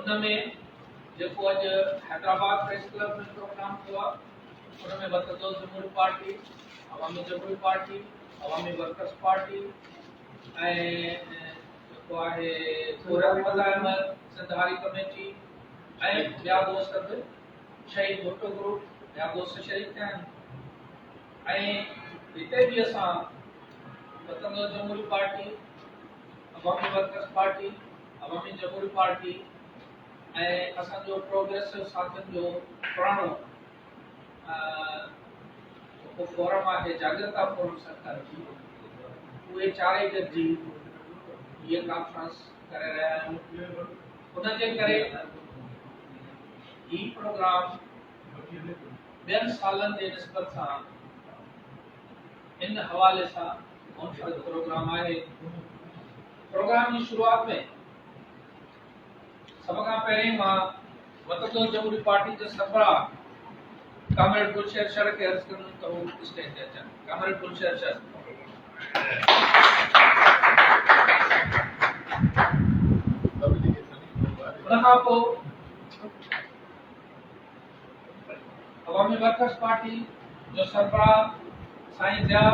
उनमें जेको अज हैदराबाद प्रेस क्लब में प्रोग्राम हुआ उनमें वतन जमहूरी पार्टी, अवामी जमहूरी पार्टी, अवामी वर्कर्स पार्टी जेको आहे सिंधारी कमेटी ॿिया दोस्त बि शहीद भुट्टो ग्रुप ॿिया दोस्त शरीक थिया आहिनि। हिते बि असां वतन जमहूरी पार्टी, अवामी वर्कर्स पार्टी, अवामी जमहूरी पार्टी असांजो प्रोग्रेसिव साथियुनि जो पुराणो फोरम आहे जागृता फोरम सरकार जी, उहे चारई गॾिजी ये कॉन्फ्रेंस करे रहिया आहियूं। उनजे करे ही प्रोग्राम ॿियनि सालनि जे निस्बत सां इन हवाले सां मुनफ़रिद प्रोग्राम आहे। प्रोग्राम जी शुरुआत में सब खां पहिरीं मां वतन जमहूरी पार्टी जे सरबराह कामरेड गुलशहर शर खे अर्ज़ कंदुमि त हू स्टेज ते अचनि। कामरेड गुलशहर शर। उन खां पोइ अवामी वर्कर्स पार्टी जो सरबराह साईं दिया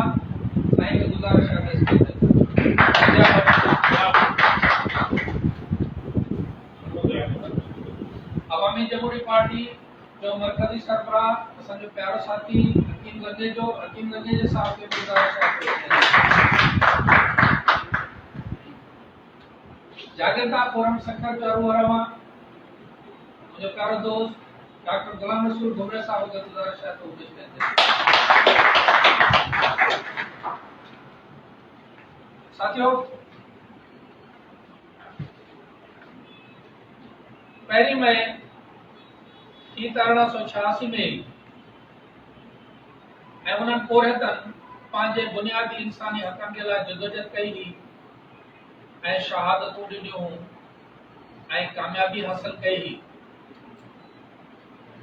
साईं खे गुज़ारिश आहे स्टेज ते अवामी जमहूरी पार्टी जो मरकजी सरबराह असांजो प्यारो साथी हकीम गंजे जे साहब खे गुज़ारिश आहे। जागृता फोरम सेक्टर जो अरू रहमा मुझे प्यारो दोस्त डॉक्टर गुलाम रसूल घुमरे साहब खे गुज़ारिश आहे तो साथियों, पहली मई 1886 में उन्हनि पोरहतन पंहिंजे बुनियादी इंसानी हक़नि जे लाइ जदोजहद कई हुई ऐं शहादतूं ॾिनियूं ऐं कामयाबी हासिल कई हुई।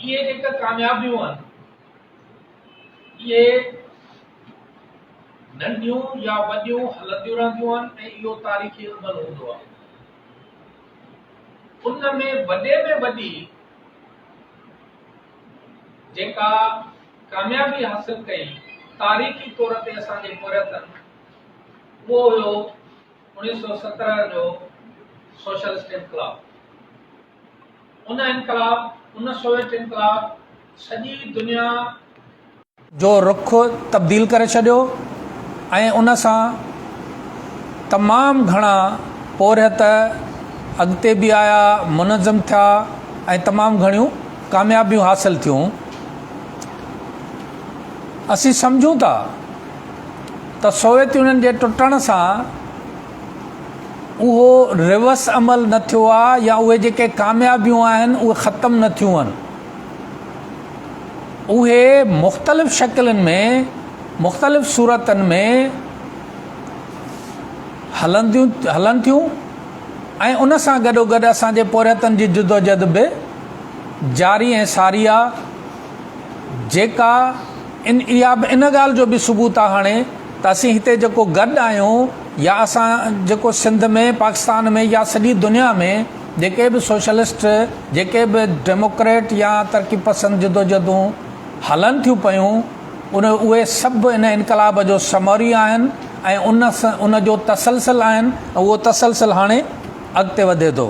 ये जेके कामयाबियूं आहिनि ये नंढियूं या वॾियूं हलंदियूं रहंदियूं आहिनि ऐं इहो तारीख़ी अमल हूंदो आहे। उनमें वॾे में वॾी जेका कामयाबी हासिल कई तारीख़ी तौर ते असांजे पोरहतन वो हुयो 1917 जो सोशलिस्ट इनकलाब। उन सोवियत इनकलाब सॼी दुनिया जो रुख तब्दील करे छॾियो ऐं उन सां तमामु घणा पोरहत अॻिते बि आया, मुनज़म थिया ऐं तमामु घणियूं कामयाबियूं हासिल थियूं। असीं सम्झूं था त सोवियत यूनियन जे टुटण सां उहो रिवर्स अमल न थियो आहे या उहे जेके कामयाबियूं आहिनि उहे ख़तमु न थियूं आहिनि। उहे मुख़्तलिफ़ शकिलनि में मुख़्तलिफ़ सूरतनि में हलनि थियूं ऐं उन सां गॾोगॾु असांजे पोरहतनि जी जदोजहद बि जारी ऐं सारी आहे। जेका इहा बि इन ॻाल्हि जो बि सबूत आहे हाणे त असीं हिते जेको गॾु आहियूं या असां जेको सिंध में, पाकिस्तान में या सॼी दुनिया में जेके बि सोशलिस्ट, जेके बि डेमोक्रेट या तरक़ी पसंदि जदोजहदूं हलनि थियूं पियूं उहे सभु इन इनकलाब जो समरी आहिनि ऐं उन जो तसलसल आहिनि। उहो तसलसल हाणे अॻिते वधे थो।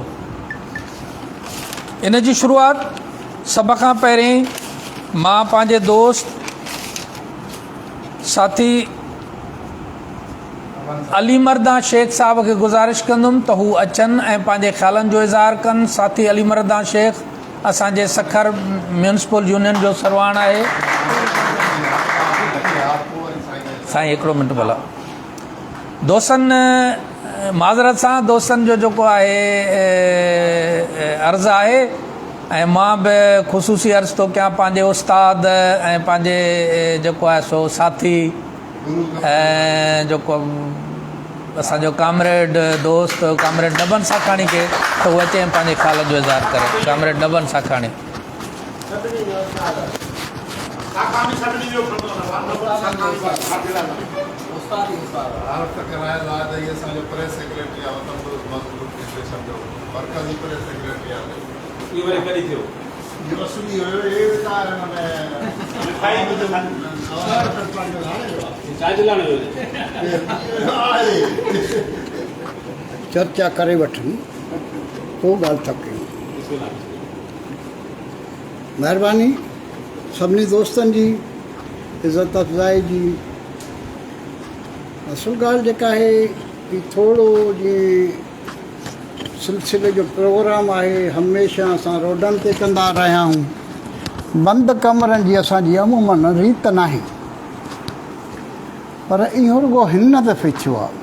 इन जी शुरूआत सभ खां पहिरीं मां पंहिंजे दोस्त साथी अली मर्दा शेख साहब खे गुज़ारिश कंदुमि त हू अचनि ऐं पंहिंजे ख़्यालनि जो इज़हार कनि। साथी अली मर्दा शेख असांजे सखर म्यूनिसिपल यूनियन जो सरवाण आहे। साईं हिकिड़ो मिंट भला। दोस्तनि माज़रत सां दोस्तनि जो जेको आहे अर्ज़ु आहे ऐं मां बि ख़ुसूसी अर्ज़ु थो कयां पंहिंजे उस्ताद ऐं पंहिंजे जेको आहे सो साथी ऐं जेको असांजो कामरेड दोस्त कामरेड नबन साखाणी खे त उहो अचे पंहिंजे ख़्याल जो इज़हार करे। Comrade Naban Sakhani. Press secretary मरकज़ी प्रेस सेक्रेटरी आहे इहो वरी कॾहिं थियो ये वसूली हुयो ये विकार में मिठाई बि त छा जे लाइ हुयो चर्चा करे वठनि पोइ ॻाल्हि था कयूं। महिरबानी सभिनी दोस्तनि जी इज़त अफ़ज़ाई जी। असुल ॻाल्हि जेका आहे कि थोरो जीअं सिलसिले जो प्रोग्राम आहे हमेशह असां रोडनि ते कंदा रहिया आहियूं। बंदि कमरनि जी असांजी अमूमन रीत नाहे, पर इहो रुॻो हिन दफ़े थियो आहे।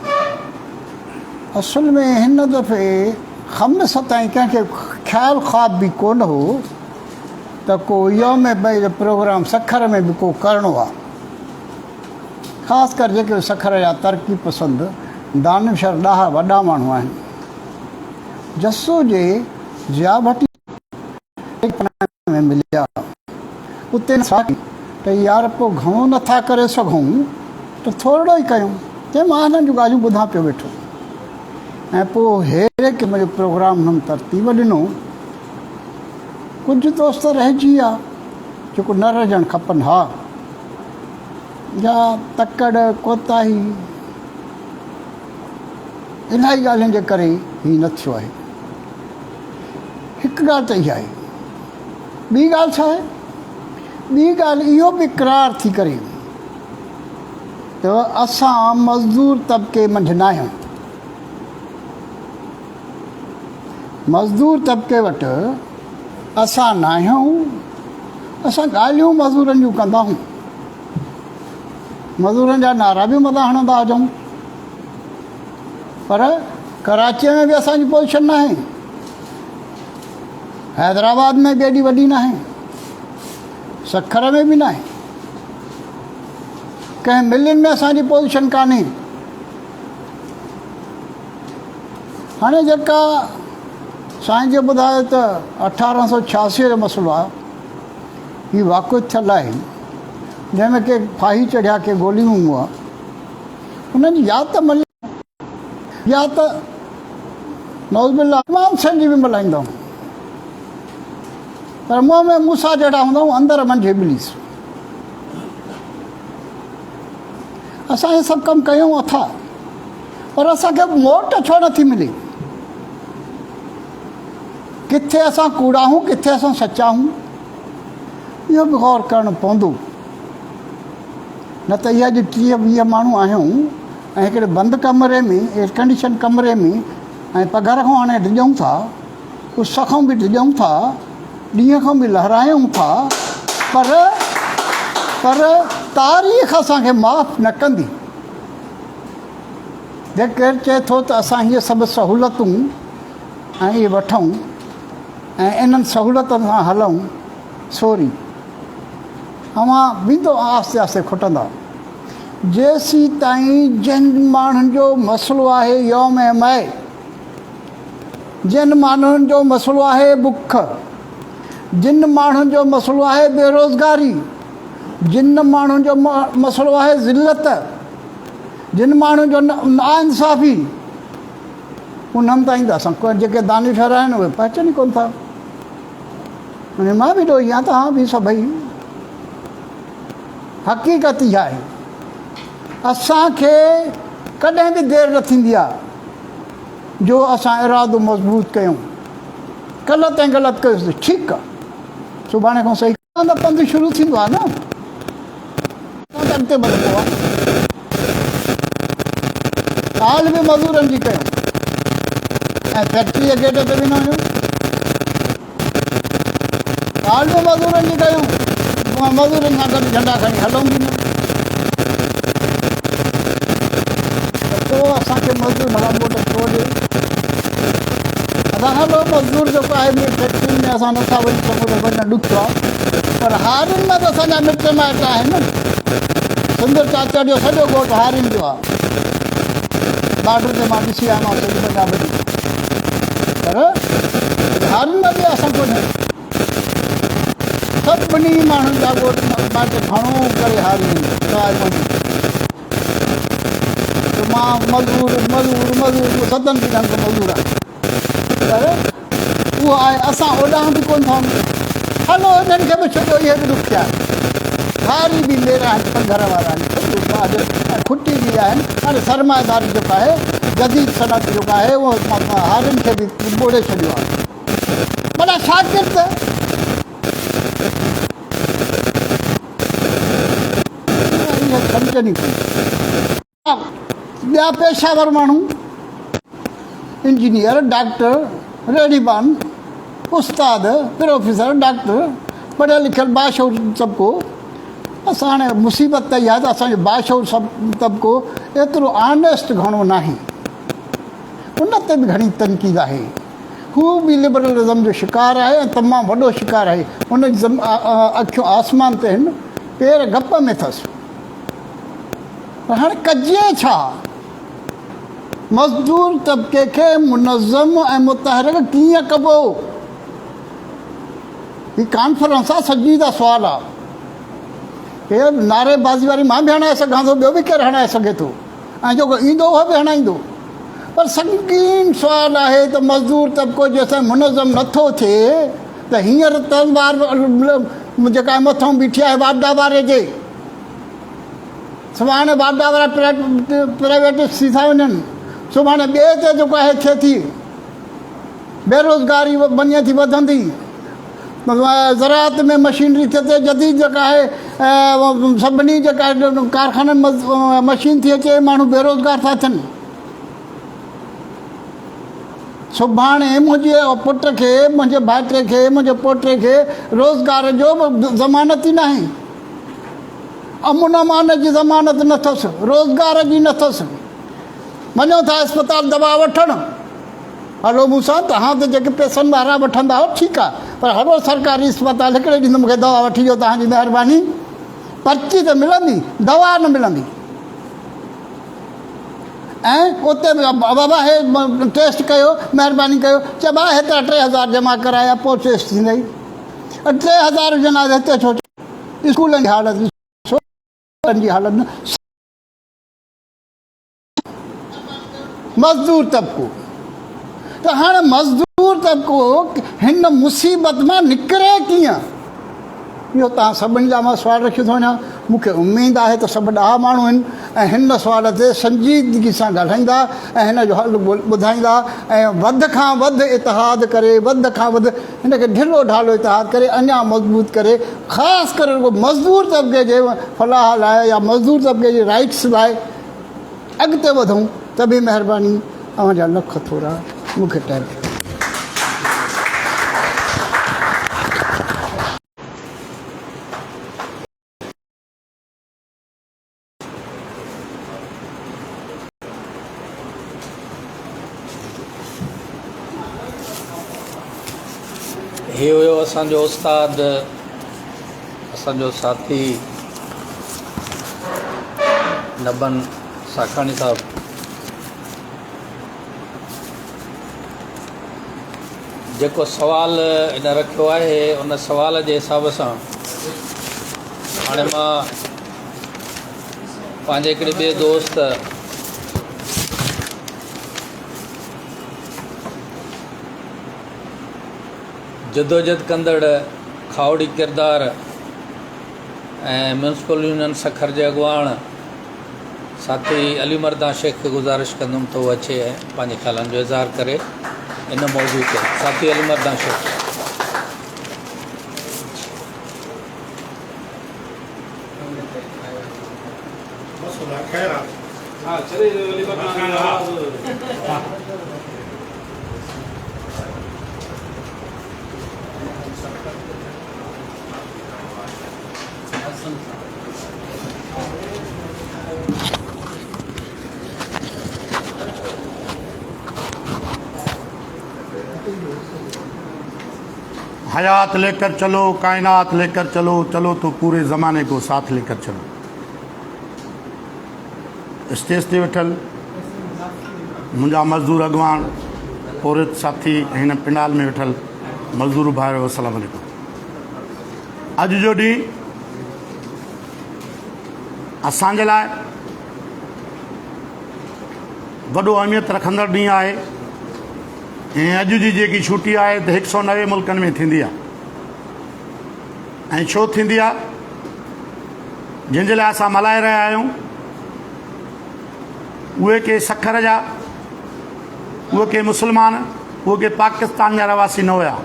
असुल में हिन दफ़े ख़मीस ताईं कंहिंखे ख़्यालु ख़्वाब बि कोन हो त को यौम बई जो प्रोग्राम सखर में बि को करिणो आहे। ख़ासि कर जेके सखर जा तरक़ी पसंदि दानिशर ॾाढा वॾा माण्हू आहिनि। जसो जे ज़िया भट्टी में मिलिया उते त यार पोइ घणो नथा करे सघूं त थोरो ई कयूं। चई मां हिननि जूं ॻाल्हियूं ॿुधां पियो वेठो ऐं पोइ हेड़े क़िस्म जो प्रोग्राम हुननि तरतीब ॾिनो। कुझु दोस्त रहिजी विया जेको न रहिजणु खपनि। हा या तकड़ कोताही इलाही ॻाल्हियुनि जे करे हीउ न थियो आहे। हिकु ॻाल्हि त इहा आहे। ॿी ॻाल्हि छा आहे? ॿी ॻाल्हि इहो बि इक़रार थी करे त असां मज़दूर तबिके मंझि न आहियूं। मज़दूर तबिके वटि असां न आहियूं। असां ॻाल्हियूं मज़दूरनि जूं कंदा आहियूं, मज़दूरनि जा नारा बि मथां हणंदा हुजऊं, पर कराचीअ में बि असांजी पोजीशन न आहे, हैदराबाद में बि एॾी वॾी न आहे, सखर में बि न आहे, कंहिं मिलियुनि में असांजी पोजीशन कान्हे। हाणे जेका साईं जो ॿुधायो त 1886 जो मसइलो आहे, हीउ वाक़िअ थियलु आहे जंहिंमें के फाही चढ़िया के गोलियूं हुआ। उन्हनि या त मल या त नौज़बिल्ला इमाम हुसैन जी बि मल्हाईंदा आहियूं, पर मुंहं में मूसा जहिड़ा हूंदा आहियूं, अंदरि मंझि इब्लीस। असां इहे सभु कमु कयूं अथा, पर असांखे मोट छो नथी मिले? किथे असां कूड़ा आहियूं, किथे असां सचा आहियूं, इहो बि गौर करणु पवंदो। न त इहा अॼु 30-20 माण्हू आहियूं ऐं हिकिड़े बंदि कमरे में, एयर कंडीशन कमरे में, ऐं पघर खां हाणे डिॼूं था, उस खां बि डिॼूं था, ॾींहं खां बि लहरायूं था, पर तारीख़ असांखे माफ़ु न कंदी। जे केरु चए थो त असां इहे सभु सहूलियतूं ऐं इहे वठूं ऐं इन्हनि सहूलियतुनि सां हलूं, सॉरी, अवां वेंदो आस्ते आस्ते खुटंदा। जेसीं ताईं जिन माण्हुनि जो मसइलो आहे यौम माए, जिन माण्हुनि जो मसइलो आहे बुख, जिन माण्हुनि जो मसइलो आहे बेरोज़गारी, जिन माण्हुनि जो मसइलो आहे ज़िलत, जिन माण्हुनि जो नाइंसाफ़ी, उन्हनि ताईं त असां जेके दानिशर आहिनि उहे पहचान ई कोन था। मां बि ॾोही आहियां, तव्हां बि सभई। हक़ीक़त इहा आहे, असांखे कॾहिं बि देरि न थींदी आहे जो असां इरादो मज़बूत कयूं। ग़लति ऐं ग़लति कयोसीं, ठीकु आहे, सुभाणे खां सही त पंधु शुरू थींदो आहे न, अॻिते वधंदो आहे। ॻाल्हि बि मज़दूरनि जी कयूं ऐं फैक्ट्री जे गेट ते बि न वञूं। ॻाल्हि बि मज़दूरनि जी कयूं, मज़दूरनि सां गॾु झंडा खणी हलूं बि न। पोइ असांखे मज़दूर भला मोट छो ॾिए? असां हलो मज़दूर जेको आहे फैक्ट्रियुनि में असां नथा वञी सघूं त वञणु ॾुखियो आहे, पर हारियुनि में त असांजा मिट माइट आहिनि। सुंदर चाचड़ जो सॼो ॻोठु हारियुनि जो आहे। बॉर्डर ते मां ॾिसी आयोमांसि पंजाब जी, पर हारियुनि में बि असां कोन्हे। सभिनी माण्हुनि जा ॻोठ माइट घणो करे हारियुनि मां मज़दूर 7 ॾींहंनि खां मज़दूर आहे, पर उहो आहे असां ओॾां बि कोन था वञूं हलो हिननि खे बि छॾियो इहे बि ॾुखिया हारी बि मेरा आहिनि पंधर वारा आहिनि ऐं खुटी बि आहिनि हाणे सरमाएदारी जेका आहे जदीद सनत जेका आहे उहो हारियुनि खे बि ॿोड़े छॾियो आहे भला शागिर्द इहे सम्झनि ई ॿिया पेशावर माण्हू इंजीनियर डॉक्टर रेडीबान उस्ताद प्रोफेसर डॉक्टर पढ़ियल लिखियल बाशऊर तबिको असां हाणे मुसीबत त इहा आहे त असांजो बाशऊर सभु तबिको एतिरो ऑनेस्ट घणो नाहे उन ते बि घणी तनक़ीद आहे हू बि लिबरलिज़म जो शिकार आहे ऐं तमामु वॾो शिकार आहे हुन जी अखियूं आसमान ते आहिनि पेर गप में अथसि पर हाणे कजे छा मज़दूर तबिके खे मुनज़म ऐं मुतहरिक कीअं कबो हीअ कॉन्फ्रेंस आहे संजीदा सुवालु आहे केरु नारेबाज़ी वारी मां बि हणाए सघां थो ॿियो बि केरु हणाए सघे थो ऐं जेको ईंदो उहो बि हणाईंदो पर संगीन सुवालु आहे त मज़दूर तबिको जेसिताईं मुनज़म नथो थिए त हींअर तलवार जेका मथां बीठी आहे वाडा वारे जे सुभाणे वाडा वारा प्राइवेट थी था वञनि सुभाणे ॿिए ते जेको आहे थिए थी बेरोज़गारी वञे थी वधंदी ज़राअत में मशीनरी थिए थी जदीद जेका आहे सभिनी जेका कारखाननि में मशीन थी अचे माण्हू बेरोज़गार था थियनि सुभाणे मुंहिंजे पुट खे मुंहिंजे भाइटे खे मुंहिंजे पोटे खे रोज़गार जो ज़मानत ई न आहे अमुन अमान जी ज़मानत न अथसि रोज़गार जी न अथसि वञो था अस्पताल दवा वठणु हलो मूंसां तव्हां त जेके पैसनि वारा वठंदा हो ठीकु आहे पर हलो सरकारी अस्पताल हिकिड़े ॾींहुं मूंखे दवा वठी ॾियो तव्हांजी महिरबानी पर्ची त मिलंदी दवा न मिलंदी ऐं उते बाबा हे टेस्ट कयो महिरबानी कयो चइबो आहे हेतिरा 3000 जमा कराया पोइ टेस्ट थींदई 3000 ॼणा हिते छो स्कूलनि जी हालत जी हालत मज़दूर तबिको त हाणे मज़दूर तबिको हिन मुसीबत मां निकिरे कीअं इहो तव्हां सभिनी जा मां सुवालु रखी थो वञा मूंखे उमेदु आहे त सभु ॾह माण्हू आहिनि ऐं हिन सुवाल ते संजीदगी सां ॻाल्हाईंदा ऐं हिन जो हल ॿुधाईंदा ऐं वधि खां वधि इतिहाद करे वधि खां वधि हिन खे ढिलो ढालो इतिहाद करे अञा मज़बूत करे ख़ासि करे मज़दूर तबिके जे फलाह लाइ या मज़दूर तबिके जे राइट्स लाइ अॻिते वधूं त बि महिरबानी तव्हांजा लख थोरा मूंखे टाइम हे हुयो असांजो उस्ताद असांजो साथी नबन साखाणी साहब जेको सवाल इन रखियो आहे उन सवाल जे हिसाब सां हाणे मां पंहिंजे हिकिड़े ॿिए दोस्त जदोजहद कंदड़ खावड़ी किरदार ऐं म्यूनसिपल यूनियन सखर जे अॻुवाण साथी अली मर्दा शेख खे गुज़ारिश कंदुमि त उहो अचे ऐं पंहिंजे ख़्यालनि जो इज़हार करे इन मौजूद ते साथी अली मर्दा शेख हाँ चले अली मर्दा हयात लेकर चलो कायनात लेकर चलो चलो तो पूरे ज़माने को साथ लेकर चलो स्टेज ते वेठल मुंहिंजा मज़दूर अॻवान औरत साथी हिन पिंडाल में वेठल मज़दूर भाइरो अस्सलाम वालेकुम अॼु जो ॾींहुं असांजे लाइ वॾो अहमियत रखंदड़ ॾींहुं आहे ऐं अॼु जी जेकी छुटी आहे त 190 मुल्कनि में थींदी आहे। ऐं छो थींदी आहे? जंहिंजे लाइ असां मल्हाए रहिया आहियूं उहे के सखर जा, उहे के मुस्लमान, उहे के पाकिस्तान जा रवासी न हुया।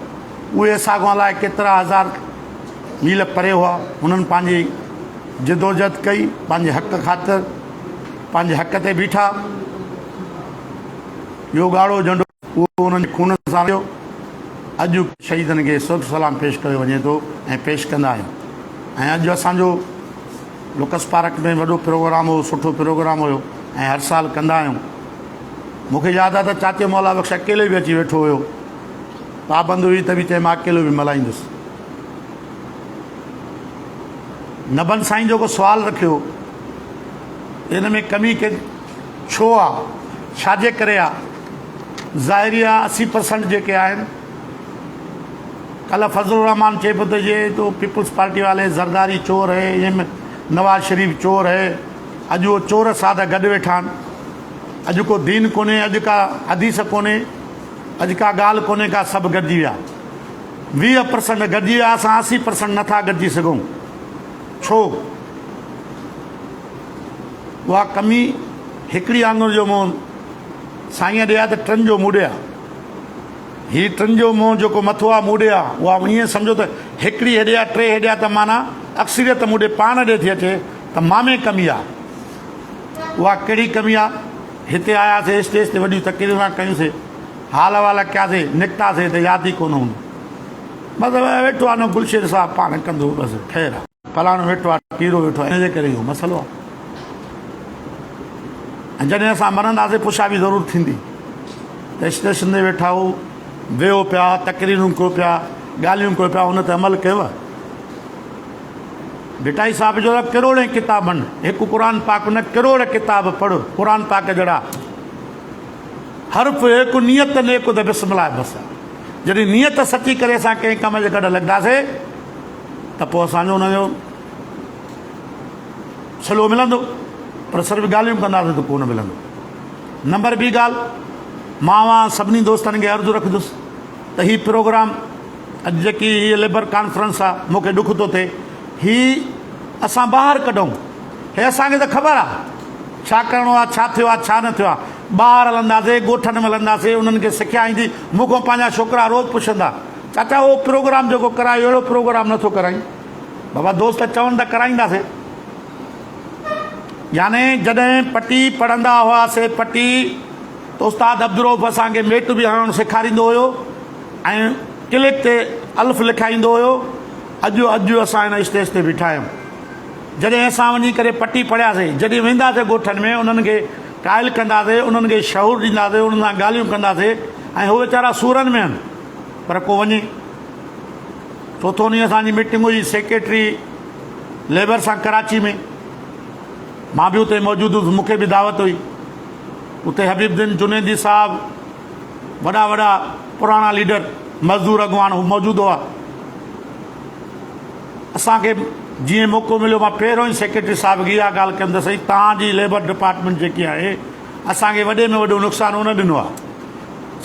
उहे असांखां अलाए केतिरा हज़ार मील परे हुआ। हुननि पंहिंजी जिदोजहद कई, पंहिंजे हक़ ख़ातिर पंहिंजे हक़ ते बीठा। इहो ॻाढ़ो झंडो उहो उन्हनि खून सां वियो। अॼु शहीदनि खे सुब सलाम पेश कयो वञे थो ऐं पेश कंदा आहियूं। ऐं अॼु असांजो लोकस पार्क में वॾो प्रोग्राम हो, सुठो प्रोग्राम हुयो ऐं हर साल कंदा आहियूं। मूंखे यादि आहे त चाचे मौला बख़्श अकेले बि अची वेठो हुयो, पाबंद हुई त बि चए मां अकेलो बि मल्हाईंदुसि। नबन साईं जेको सुवालु रखियो इन में कमी के छो आहे, छाजे करे आहे? ज़ाहिरी आहे 80% जेके आहिनि। कल्ह फज़लुर रहमान चए पियो त ये तो पीपल्स पार्टी वाले ज़रदारी चोर है, ये नवाज शरीफ चोर है। अॼु उहो चोर सादा गॾु वेठा आहिनि। अॼु को दीन कोन्हे, अॼु का हदीस कोन्हे, अॼु का ॻाल्हि कोन्हे का, सभु गॾिजी विया। 20% गॾिजी विया, असां 80% नथा गॾिजी सघूं। छो? उहा कमी हिकिड़ी आङुर जो मुंहुं साईं ॾिया त टिनि जो मुड़िया। हीअ टिनि जो मुंहुं जेको मथो आहे मुड़िया, उहा ईअं सम्झो त हिकिड़ी हेॾिया टे हेॾिया त माना अक्सरियत मुड़े पाण ॾे थी अचे त मां में कमी आहे। उहा कहिड़ी कमी आहे? हिते आयासीं स्टेज ते वॾियूं तकरीरूं कयूंसीं, हाल वाल कयासीं, निकितासीं त यादि ई कोन हूंदो। मतिलबु वेठो आहे न गुलशेर साहब पाण कंदो, बसि ख़ैरु आहे, फलाणो वेठो आहे, पीरो वेठो आहे, इनजे करे इहो मसइलो आहे। ऐं जॾहिं असां मरंदासीं पुछा बि ज़रूरु थींदी त स्टेशन ते वेठा हो, वेहो पिया, तकरीरूं कयो पिया, ॻाल्हियूं कयो पिया, हुन ते अमल कयव? भिटाई साहिब जो किरोड़ किताबनि, हिकु क़ुर पाक न किरोड़ किताब पढ़ो, क़ुर पाक जहिड़ा हर्फ़ हिकु नियत नेक त बिस्मिल्लाह बसि। जॾहिं नियत सची करे असां कंहिं कम जे गॾु लॻंदासीं त पोइ असांजो हुनजो सिलो मिलंदो। पर सिर्फ़ु ॻाल्हियूं कंदासीं त कोन मिलंदो। नंबर ॿी ॻाल्हि, मां सभिनी दोस्तनि खे अर्ज़ु रखंदुसि त हीउ प्रोग्राम अॼु जेकी हीअ लेबर कॉन्फ्रेंस आहे, मूंखे ॾुख थो थिए, हीअ असां ॿाहिरि कढूं। हे असांखे त ख़बर आहे छा करिणो आहे, छा थियो आहे, छा न थियो आहे। ॿाहिरि हलंदासीं, ॻोठनि में हलंदासीं, उन्हनि खे सिखिया ईंदी। मूंखां पंहिंजा छोकिरा रोज़ु पुछंदा, चाचा उहो प्रोग्राम जेको करायो अहिड़ो प्रोग्राम नथो कराई। बाबा दोस्त चवनि त कराईंदासीं। याने जॾहिं पटी पढ़ंदा हुआसीं पटी, त उस्ताद अब्दुल रऊफ़ असांखे मेट बि हणणु सेखारींदो हुयो ऐं क्लिक ते अल्फ़ लिखाईंदो हुयो। अॼु असां हिन स्टेज ते बीठा आहियूं। जॾहिं असां वञी करे पटी पढ़ियासीं, जॾहिं वेंदासीं ॻोठनि में, उन्हनि खे क़ाइल कंदासीं, उन्हनि खे शऊर ॾींदासीं, उन्हनि सां ॻाल्हियूं कंदासीं। ऐं उहे वीचारा सूरनि में आहिनि, पर को वञे। चोथों ॾींहुं असांजी मीटिंग हुई सेक्रेटरी लेबर सां कराची में, मां बि उते मौजूदु हुउसि, मूंखे बि दावत हुई। उते हबीबुद्दीन जुनैदी साहब, वॾा वॾा पुराणा लीडर, मज़दूर अॻवान हू मौजूदु हुआ। असांखे जीअं मौक़ो मिलियो, मां पहिरियों ई सेक्रेटरी साहिब खे इहा ॻाल्हि कंदुसि, साईं तव्हांजी लेबर डिपार्टमेंट जेकी आहे असांखे वॾे में वॾो नुक़सानु उन ॾिनो आहे।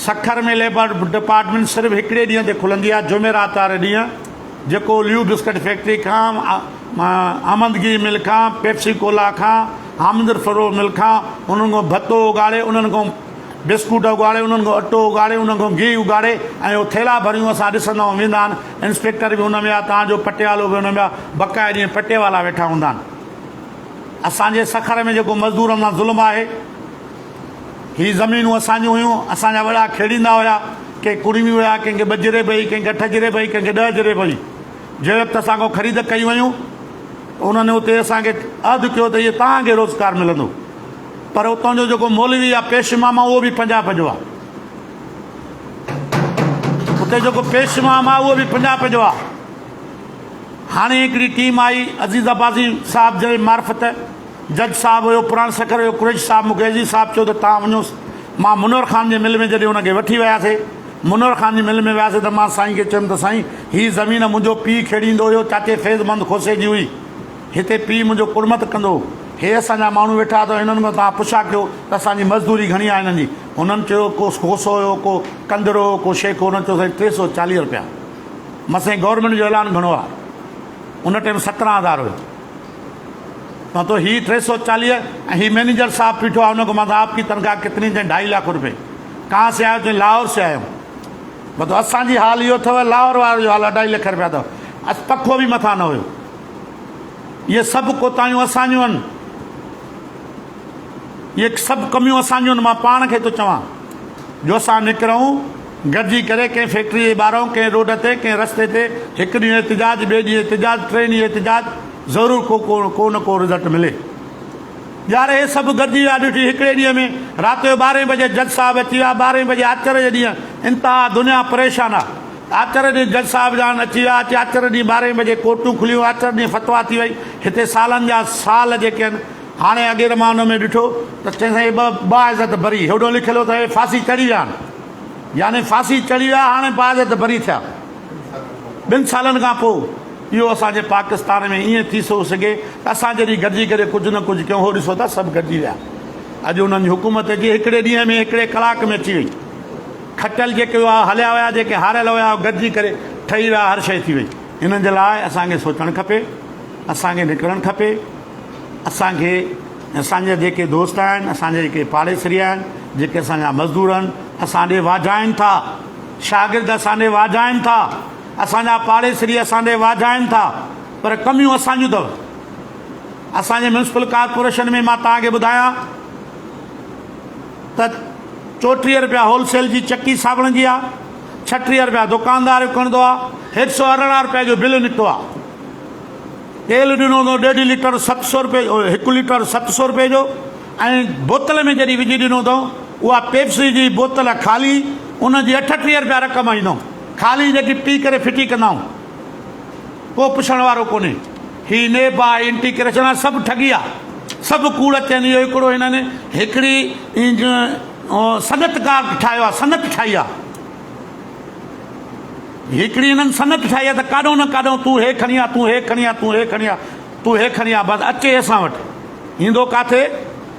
सखर में लेबर डिपार्टमेंट सिर्फ़ु हिकिड़े ॾींहं ते खुलंदी आहे, जुमेरात वारे ॾींहुं, जेको ल्यू बिस्किट फैक्ट्री खां, आमदगी मिल खां, पेप्सी कोला खां, हामिद फरो मिल खां उन्हनि खां भतो उगाड़े, उन्हनि खां बिस्कुट उगाड़े, उन्हनि खां अटो उगाड़े, उन्हनि खां गिहु उगाड़े, ऐं उहो थैला भरियूं असां ॾिसंदा वेंदा आहिनि। इंस्पेक्टर बि हुन में आहे, तव्हांजो पटे वालो बि हुन में आहे, बकाए ॾींहं पटे वाला वेठा हूंदा आहिनि। असांजे सखर में जेको मज़दूरनि सां ज़ुल्म आहे, हीअ ज़मीनूं असांजियूं हुयूं, असांजा वॾा खेड़ींदा हुया, कंहिं कुड़िमी हुया, कंहिंखे 2 जरे पई, कंहिंखे 8 जरे पई, कंहिंखे 10 जरे पई। जंहिं वक़्तु असां खां ख़रीद कई वियूं, उन्हनि उते असांखे अधु कयो त इहो तव्हांखे रोज़गारु मिलंदो। पर उतां जो जेको मौलवी आहे पेश इमाम, उहो बि 50 जो आहे। उते जेको पेश इमाम आहे उहो बि 50 जो आहे। हाणे हिकिड़ी टीम आई, अज़ीज़ अब्बासी साहिब जे मार्फत, जज साहिबु हुयो, पुराणे सखर हुयो, कुरैश साहिबु, मूंखे अज़ीज़ साहिबु चयो त तव्हां वञोसि। मां मुनवर ख़ान जे मिल में जॾहिं हुनखे वठी वियासीं, मुनवर ख़ान जी मिल में वियासीं, त मां साईं खे चयुमि त साईं हीअ ज़मीन मुंहिंजो पीउ खेड़ींदो हुयो, चाचे फैज़मंद खोसे जी हुई, हिते पीउ मुंहिंजो कुर्मत कंदो, हे असांजा माण्हू वेठा अथव, हिननि खां तव्हां पुछा कयो त असांजी मज़दूरी घणी आहे हिननि जी। हुननि चयो को कोसो हुयो, को कंदड़ो, को शेको, हुननि चयो साईं 340 रुपया। मथे गवर्नमेंट जो ऐलान घणो आहे, उन टाइम 17,000 हुयो। तो ही 340 ऐं ही मैनेजर साहब पीठो आहे, हुनखां मां आपकी तनख़्वाह कितनी, चई 2.5 लाख रुपए। कहाँ से आयो, चई लाहौर से आयो। मतलब असांजी हाल इहो अथव, लाहौर वारो जो हाल 2.5 लाख रुपया अथव। पखो बि मथां न हुयो। इहे सभु कोताहियूं असांजियूं आहिनि, इहे सभु कमियूं असांजियूं आहिनि। मां पाण खे थो चवां जो असां निकिरूं गॾिजी करे कंहिं फैक्ट्री जे ॿाहिरां, कंहिं रोड ते, कंहिं रस्ते ते, हिकु ॾींहुं एहतिजाज, ॿिए ॾींहुं एहतिजाज, 3 ॾींहुं एहतिजाज, ज़रूरु को न को रिज़ल्ट मिले। यार हे सभु गॾिजी विया ॾिठी हिकिड़े ॾींहं में। राति जो 12 बजे जज साहब अची विया, 12 बजे आचर जे ॾींहुं इंतिहा दुनिया परेशान आहे। आचर ॾींहुं जज साहब जान अची विया, आचर ॾींहुं 12 बजे कोर्टूं खुलियूं, आचर ॾींहुं फतवा थी वई। हिते सालनि जा साल जेके आहिनि, हाणे अॻे मां हुन में ॾिठो त चईं बाइज़त बरी, हेॾो लिखियलु त हे फांसी चढ़ी विया आहिनि, यानी फांसी चढ़ी विया, हाणे बाइज़त बरी थिया 2 सालनि खां पोइ। इहो असांजे पाकिस्तान में ईअं थी थो सघे त असां जॾहिं गॾिजी करे कुझु न कुझु कयूं, हो ॾिसो था सभु गॾिजी विया। अॼु हुननि जी हुकूमत अची हिकिड़े ॾींहं में, हिकिड़े कलाक में अची वई। खटियल जेके हुआ, हलिया हुया, जेके हारियल हुया, गॾिजी करे ठही विया, हर शइ थी वई। हिन जे लाइ असांखे सोचणु खपे, असांखे निकिरणु खपे। असांजा जेके दोस्त आहिनि, असांजे जेके पाड़ेसरी आहिनि, जेके असांजा मज़दूर आहिनि, असांजे वाझाइनि था, शागिर्द असांजे वाझाइनि था, असांजा पाड़ेसरी असांजे वाझाइनि था, पर कमियूं असांजियूं अथव। असांजे म्यूनिसिपल कॉर्पोरेशन में मां तव्हांखे ॿुधायां त 34 रुपया होलसेल जी चकी साबुण जी आहे, 36 रुपया दुकानदार विकिणंदो आहे, 118 रुपया जो बिल निकितो आहे। तेल ॾिनो अथऊं 1.5 लीटर 700 रुपए, 1 लीटर 700 रुपए जो। ऐं बोतल में जॾहिं विझी ॾिनो अथऊं, उहा पेप्सी जी बोतल ख़ाली, उनजी 38 रुपया रक़म ईंदो, ख़ाली जेकी पी करे फिटी कंदाऊं, को पुछण वारो कोन्हे। ही नेब आहे, इंटीग्रेशन आहे, सभु ठगी आहे, सभु कूड़ थियनि। इहो हिकिड़ो हिननि हिकिड़ी सनतकार ठाहियो आहे, सनत ठाही आहे, हिकिड़ी हिननि सनत ठाही आहे त काॾों न काॾों तूं हे खणी आ, तूं हे खणी आ, तूं हे खणी आ, तूं हे खणी आ, बसि अचे असां वटि। ईंदो किथे,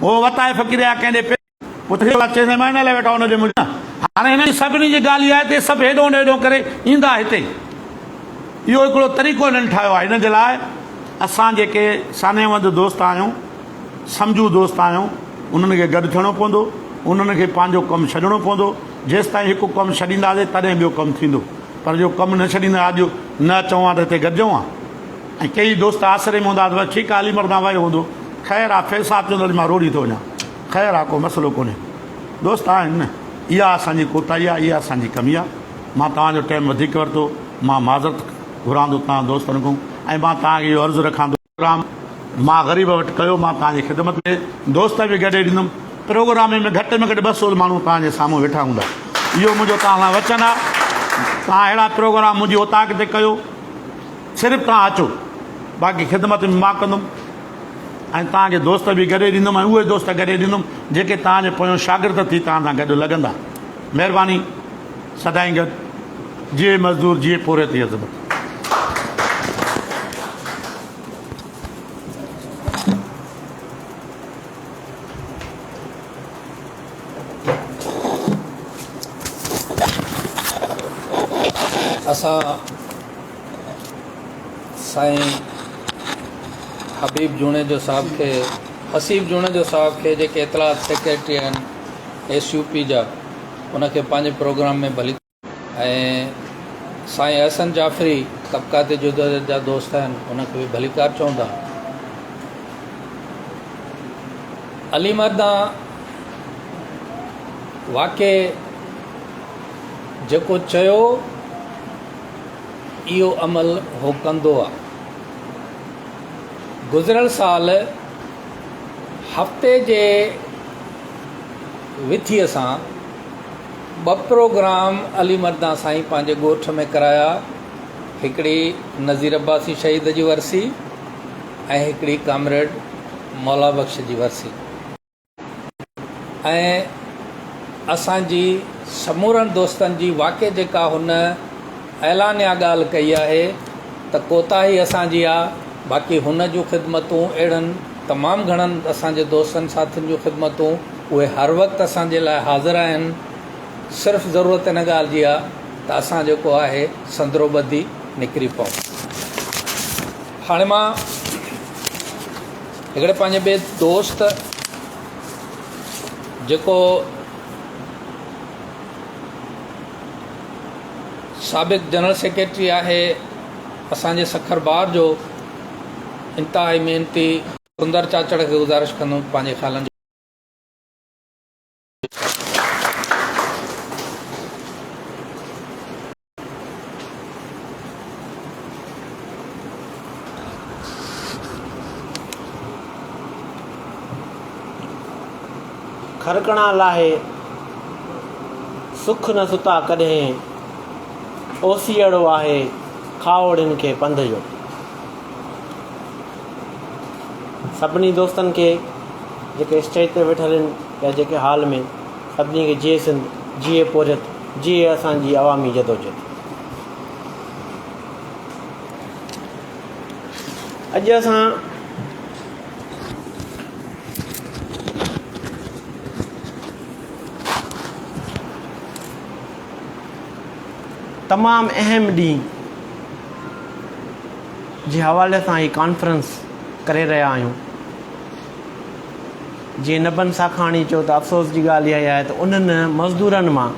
उहो वताए फ़क़ीर आहे कंहिंजे चए मां हिन लाइ वेठा हुनजे मुंहुं। हाणे हिननि सभिनी जी ॻाल्हि आहे त सभु हेॾो हेॾो करे ईंदा हिते। इहो हिकिड़ो तरीक़ो हिननि ठाहियो आहे। हिन जे लाइ असां जेके सानेवंद दोस्त आहियूं, सम्झू दोस्त आहियूं, उन्हनि खे गॾु थियणो पवंदो, उन्हनि खे पंहिंजो कमु छॾिणो पवंदो। जेसि ताईं हिकु कमु छॾींदासीं तॾहिं ॿियो कमु थींदो, पर जो कमु न छॾींदा, अॼु न चऊं त हिते गॾिजूं आहे। ऐं कई दोस्त आसिरे में हूंदा त ठीकु आहे, अली मर्दा वियो हूंदो, ख़ैरु आहे, फैल साहब चवंदो मां रोड़ी थो वञा, ख़ैरु आहे, को मसइलो कोन्हे। दोस्त आहिनि न, इहा असांजी कोताही आहे, इहा असांजी कमी आहे। मां तव्हांजो टाइम वधीक वरितो, मां माज़रत घुरां थो तव्हां दोस्तनि खां। ऐं मां तव्हांखे इहो अर्ज़ु रखां थो, प्रोग्राम मां ग़रीब वटि कयो, मां तव्हांजी ख़िदमत में दोस्त बि गॾे ॾींदुमि। प्रोग्राम में घटि में घटि 200 माण्हू तव्हांजे साम्हूं वेठा हूंदा। इहो मुंहिंजो तव्हां सां वचन आहे। तव्हां अहिड़ा प्रोग्राम मुंहिंजी औताक़ ते कयो, सिर्फ़ु तव्हां अचो, बाक़ी ख़िदमत में मां कंदुमि। ऐं तव्हांखे दोस्त बि गॾे ॾींदुमि, ऐं उहे दोस्त गॾे ॾींदुमि जेके तव्हांजे पोयों शागिर्द थी तव्हां सां गॾु लॻंदा। महिरबानी, सदाईं गॾु। जिए मज़दूर, जिए पोरे थी अज़मत। असां साईं हबीब जूनेजो साहब खे, हसीब जूनेजो साहब खे, जेके इतलात सेक्रेटरी आहिनि SUP जा, उनखे पंहिंजे प्रोग्राम में भली। ऐं साईं अहसन जाफ़री तबक़ात जुदत जा दोस्त आहिनि, उनखे बि भलीकार चवंदा। अली मर्दा वाक़े जेको चयो इहो अमल हो कंदो आहे। गुज़िरियल साल हफ़्ते जे विथीअ सां 2 प्रोग्राम अली मर्दा साईं पंहिंजे ॻोठ में कराया। हिकिड़ी नज़ीर अब्बासी शहीद जी वरसी ऐं हिकिड़ी कामरेड मौला बख्श जी वरसी। ऐं असांजी समूरनि दोस्तनि जी वाक़ई जेका हुन ऐलानिया ॻाल्हि कई आहे त कोताही असांजी आहे, बाक़ी हुन जूं ख़िदमतूं अहिड़नि तमामु घणनि असांजे दोस्तनि साथियुनि जूं ख़िदमतूं उहे हर वक़्तु असांजे लाइ हाज़िर आहिनि। सिर्फ़ु ज़रूरत इन ॻाल्हि जी आहे त असां जेको आहे संदरो ॿधी निकिरी पऊं। हाणे मां हिकिड़े पंहिंजे ॿिए दोस्त जेको साबिक़ जनरल सेक्रेटरी आहे असांजे सखर बार जो इंतिहाई महिनती सुंदर चाचड़ खे गुज़ारिश कंदुमि पंहिंजे ख़्यालनि जो। खरकणा लाहे सुख न सुता कॾहिं, ओसीअड़ो आहे खावड़ियुनि खे पंध जो। सभिनी दोस्तनि खे जेके स्टेज ते वेठल आहिनि या जेके हाल में, सभिनी खे जिए सिंध, जिए पोरियत, जिए असांजी अवामी जदोजहद। अॼु असां तमामु अहम ॾींहुं जे हवाले सां ही कॉन्फ्रेंस करे रहिया आहियूं। जीअं नबन साखाणी चयो त अफ़सोस जी ॻाल्हि इहा आहे त उन्हनि मज़दूरनि मां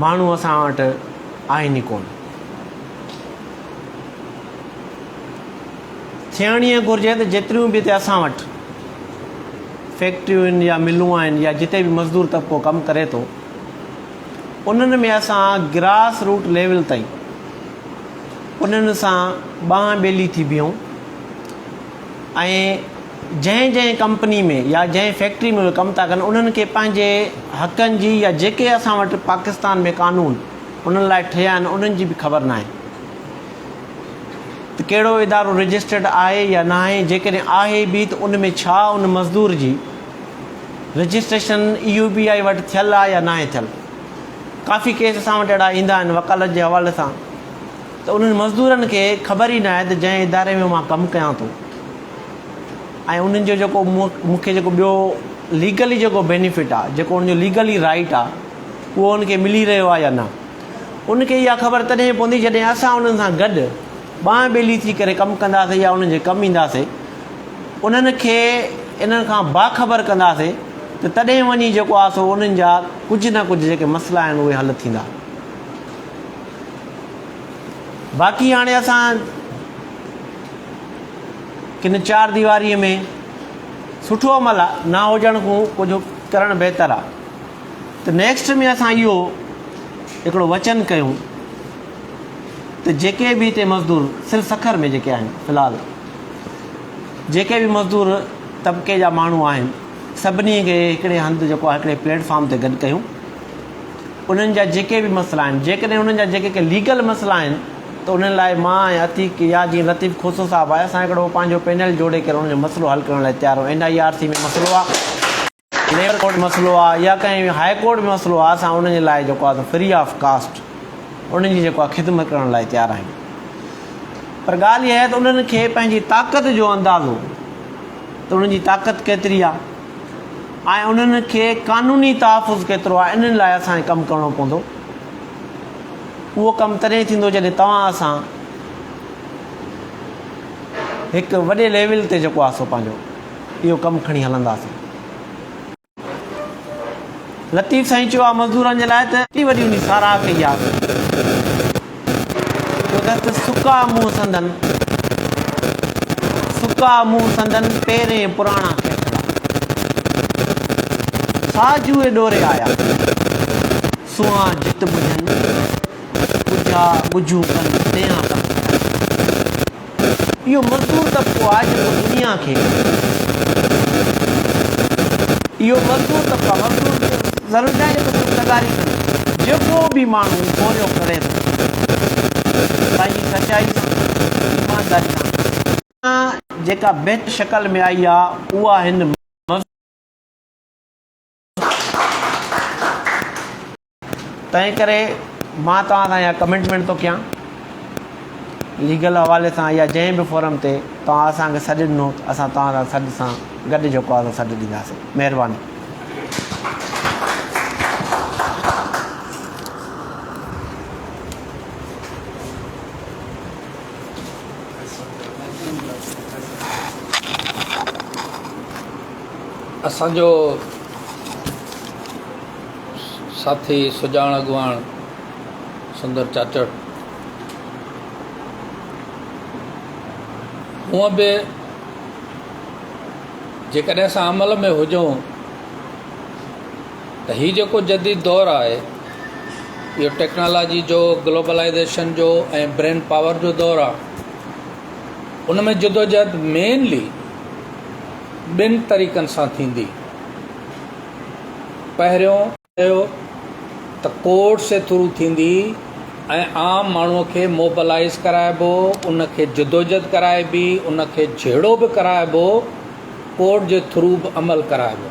माण्हू असां वटि आहिनि ई कोन। थियण ईअं घुरिजे त जेतिरियूं बि हिते असां वटि फैक्ट्रियूं आहिनि या मिलूं आहिनि या जिते बि मज़दूर तबिको कमु करे थो, उन्हनि में असां ग्रास रूट लेवल ताईं उन्हनि सां ॿांह ॿेली थी बीहूं ऐं जंहिं कंपनी में या जंहिं फैक्ट्री में उहे कमु था कनि उन्हनि खे पंहिंजे हक़नि जी या जेके असां वटि पाकिस्तान में कानून उन्हनि लाइ ठहिया आहिनि उन्हनि जी बि ख़बर न आहे त कहिड़ो इदारो रजिस्टर्ड आहे या न आहे। जेकॾहिं आहे बि त उन में छा उन मज़दूर जी रजिस्ट्रेशन EUBI वटि थियल आहे या न आहे थियल। काफ़ी केस असां वटि अहिड़ा ईंदा आहिनि वकालत जे हवाले सां त उन्हनि मज़दूरनि खे ख़बर ई न आहे त जंहिं इदारे में मां कमु कयां थो ऐं उन्हनि जो जेको मूंखे जेको ॿियो लीगली जेको बेनिफिट आहे, जेको उनजो लीगली राइट आहे, उहो उनखे मिली रहियो आहे या न। उनखे इहा ख़बर तॾहिं पवंदी जॾहिं असां उन्हनि सां गॾु ॿांह ॿेली थी करे कमु कंदासीं या उन्हनि जे कमु ईंदासीं, उन्हनि खे इन्हनि खां बाख़बर कंदासीं त तॾहिं वञी जेको आहे सो उन्हनि जा कुझु न कुझु जेके मसइला आहिनि उहे हल थींदा। बाक़ी हाणे असां किन चार दीवारीअ में सुठो अमल आहे, न हुजण खां कुझु करणु बहितर आहे। त नेक्स्ट में असां इहो हिकिड़ो वचन कयूं त जेके बि हिते मज़दूर सिर्फ़ु सखर में जेके आहिनि फ़िलहालु जेके बि मज़दूर तबिके जा माण्हू आहिनि सभिनी खे हिकिड़े हंधि जेको आहे हिकिड़े प्लेटफॉर्म ते गॾु कयूं। उन्हनि जा जेके बि मसइला आहिनि, जेकॾहिं उन्हनि जा जेके लीगल मसइला आहिनि त उन्हनि लाइ मां ऐं अतीक या जीअं लतीफ़ खोसो साहिबु आहे, असां हिकिड़ो पंहिंजो पैनल जोड़े करे उनजो मसइलो हल करण लाइ तयारु आहियूं। NIRC में मसइलो आहे, लेबर कोर्ट मसइलो आहे या कंहिं हाई कोर्ट में मसइलो आहे, असां उन्हनि जे लाइ जेको आहे फ्री ऑफ कास्ट उन्हनि जी जेको आहे ख़िदमत करण लाइ तयारु आहियूं। पर ॻाल्हि इहा आहे त उन्हनि खे पंहिंजी ताक़त जो अंदाज़ो त उन्हनि जी ताक़त केतिरी आहे ऐं उन्हनि खे क़ानूनी तहफ़ुज़ केतिरो आहे, इन्हनि लाइ असांखे कमु करिणो पवंदो। उहो कमु तॾहिं थींदो जॾहिं तव्हां असां हिकु वॾे लेवल ते जेको आहे सो पंहिंजो इहो कमु खणी हलंदासीं। लतीफ़ साईं चयो आहे मज़दूरनि जे लाइ त एतिरी वॾी उन साराह कई आहे त सुका मुंहुं संदन, सुका मुंहुं संदन पहिरें पुराणा केतिरा साजूए डोरे आया सुहा जित बुझनि बुझा बुझूं कनि तंहिं इहो मज़दूर तबिको आहे जेको दुनिया खे इहो मज़दूर तबिको आहे। मज़दूर ज़रूरत आहे जेको पुरतगारी करे जेको बि माण्हू खोलियो करे थो पंहिंजी सचाई सां ईमानदारी सां जेका बेहतर शक्ल में आई आहे उहा हिन तंहिं करे मां तव्हां सां इहा कमिटमेंट थो कयां लीगल हवाले सां या जंहिं बि फोरम ते तव्हां असांखे सॾु ॾिनो असां तव्हां सां सॾ सां गॾु जेको आहे सॾु ॾींदासीं। महिरबानी। असांजो साथी सुजाण अॻुवाण सुंदर चाचड़ हूअं बि जेकॾहिं असां अमल में हुजूं त हीउ जेको जदीद दौरु आहे इहो टेक्नोलॉजी जो, ग्लोबलाइज़ेशन जो ऐं ब्रेन पावर जो दौरु आहे। उन में जदोजहद मेनली ॿिनि तरीक़नि सां थींदी। पहिरियों त कोर्ट जे थ्रू थींदी ऐं आम माण्हूअ खे मोबलाइज़ कराइबो, उनखे जदोजहद कराइबी, उनखे झेड़ो बि कराइबो, कोर्ट जे थ्रू बि अमल कराइबो।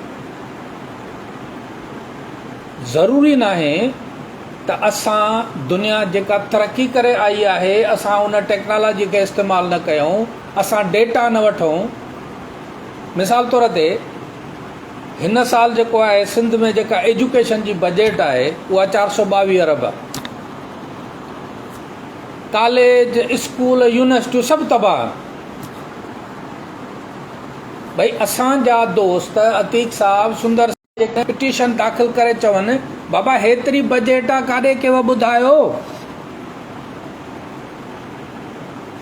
ज़रूरी नाहे त असां दुनिया जेका तरक़ी करे आई आहे असां उन टेक्नोलॉजी खे इस्तेमालु न कयूं, असां डेटा न वठूं। मिसाल तौर ते हिन साल जेको आहे सिंध में जेका एजुकेशन जी बजट आहे उहा 422 अरब आहे। कॉलेज, स्कूल, यूनिवर्सिटियूं सभु तबाह। भई असांजा दोस्त अतीक साहब, सुंदर जेके पिटीशन दाख़िल करे चवनि बाबा हेतिरी बजट आहे काॾे केव ॿुधायो।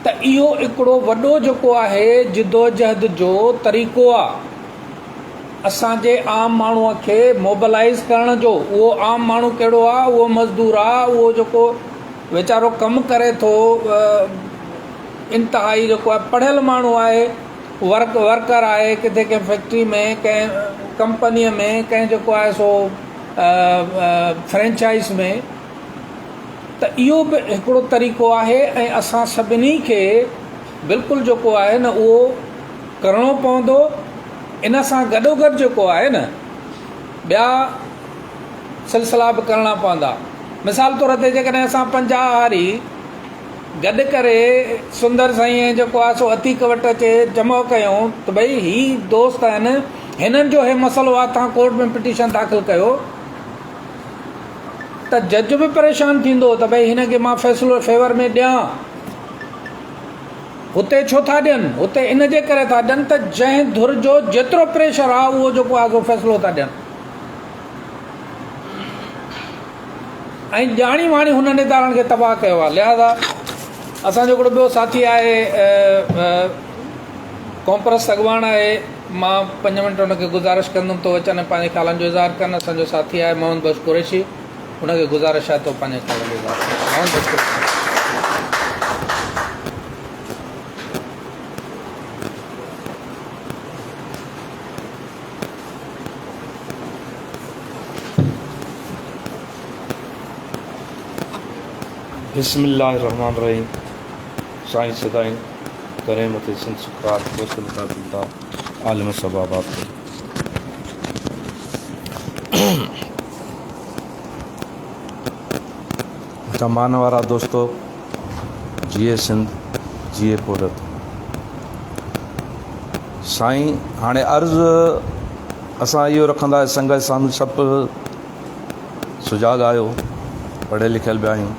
त इहो हिकिड़ो वॾो जेको आहे जदोजहद जो तरीक़ो आहे असांजे आम माण्हूअ खे मोबलाइज़ करण जो। उहो आम माण्हू कहिड़ो आहे? उहो मज़दूर आहे, उहो जेको वीचारो कमु करे थो, इंतिहाई जेको आहे पढ़ियल माण्हू आहे, वर्कर आहे, किथे कंहिं फैक्ट्री में, कंहिं कंपनीअ में, कंहिं जेको आहे सो फ्रेंचाइज़ में। त इहो बि हिकिड़ो तरीक़ो आहे ऐं असां सभिनी खे बिल्कुलु जेको आहे न उहो करिणो पवंदो। इन सां गॾोगॾु जेको आहे न ॿिया सिलसिला बि करणा पवंदा। मिसाल तौर ते जेकॾहिं असां 50 हारी गॾु करे सुंदर साईं जेको आहे सो अतीक वटि अचे जमा कयूं त भई ही दोस्त आहिनि, हिननि जो हे मसइलो आहे, तव्हां कोर्ट में पिटीशन दाख़िल कयो, त जज बि परेशान थींदो त भई हिन खे मां फ़ैसिलो फेवर में ॾियां। हुते छो था ॾियनि? हुते इन जे करे था ॾियनि त जंहिं धुर जो जेतिरो प्रेशर आहे उहो जेको आहे सो फ़ैसिलो था ॾियनि। ऐं ॼाणी वाणी हुन इदारनि खे तबाह कयो आहे। लिहाज़ा असांजो हिकिड़ो ॿियो साथी आहे कॉम्प्रेस अॻुवाण आहे, मां 5 मिंट हुनखे गुज़ारिश कंदुमि तो अचनि पंहिंजे ख़्यालनि जो इज़हार कनि। असांजो साथी आहे मोहम्मद बख्श कुरैशी, हुनखे गुज़ारिश आहे तो पंहिंजे ख़्यालनि जो इज़हार कनि। मोहम्मद बख्श कुरैशी। बिस्मिल्लाहिर्रहमानिर्रहीम। साईं सदाईं करे मथे सिंध सुकरात वसल काबिलता आलम सबाबात। तमान वारा दोस्तों, जिए सिंध जिए पोरत। साईं हाणे अर्ज़ असां इहो रखंदा संगत साम्हूं सभु सुजाग आहियो, पढ़ियल लिखियल बि आहियूं।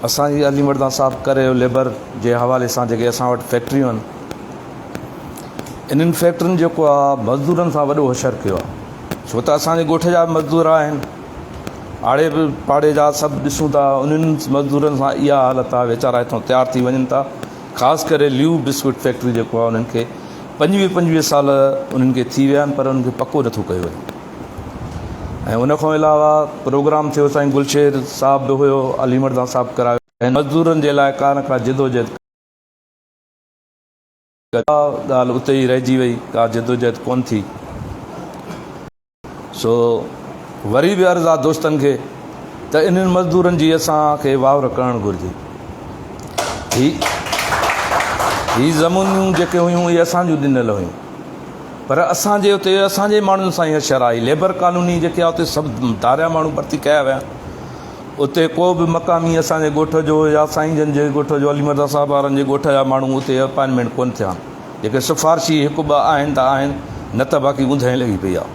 असांजी अली मर्दां साहब करे लेबर जे हवाले सां जेके असां वटि फैक्ट्रियूं आहिनि, इन्हनि फैक्ट्रियुनि जेको आहे मज़दूरनि सां वॾो होशियार कयो आहे। छो त असांजे ॻोठ जा मज़दूर आहिनि, आड़े बि पाड़े जा सभु ॾिसूं था, उन्हनि मज़दूरनि सां इहा हालत आहे, वीचारा हितां तयारु थी वञनि था। ख़ासि करे ल्यू बिस्कुट फैक्ट्री जेको आहे उन्हनि खे 25 साल उन्हनि खे थी विया आहिनि, पर उन्हनि खे पको नथो कयो वञे। ऐं उनखां अलावा प्रोग्राम थियो, साईं गुलशेर साहब बि हुयो, अली मर्दां साहब करायो। ऐं मज़दूरनि जे लाइ का न का जदोजहद ॻाल्हि उते ई रहिजी वई, का जदोजहद कोन थी। सो वरी बि अर्ज़ु आहे दोस्तनि खे त इन्हनि मज़दूरनि जी असांखे वावर करणु घुरिजे। ही ज़मीनियूं जेके हुयूं इहे असांजूं ॾिनल हुयूं, पर असांजे उते असांजे माण्हुनि सां हीअ शर आई। लेबर कॉलोनी जेके आहे उते सभु धारिया माण्हू भर्ती कया विया, उते को बि मक़ामी असांजे ॻोठ जो या साईं जन जे ॻोठ जो अलीमर्दा साहिब वारनि जे ॻोठ जा माण्हू उते अपॉइंटमेंट कोन्ह थिया आहिनि। जेके सिफ़ारिशी हिकु ॿ आहिनि त आहिनि, न त बाक़ी ॿुधाइण लॻी पई आहे।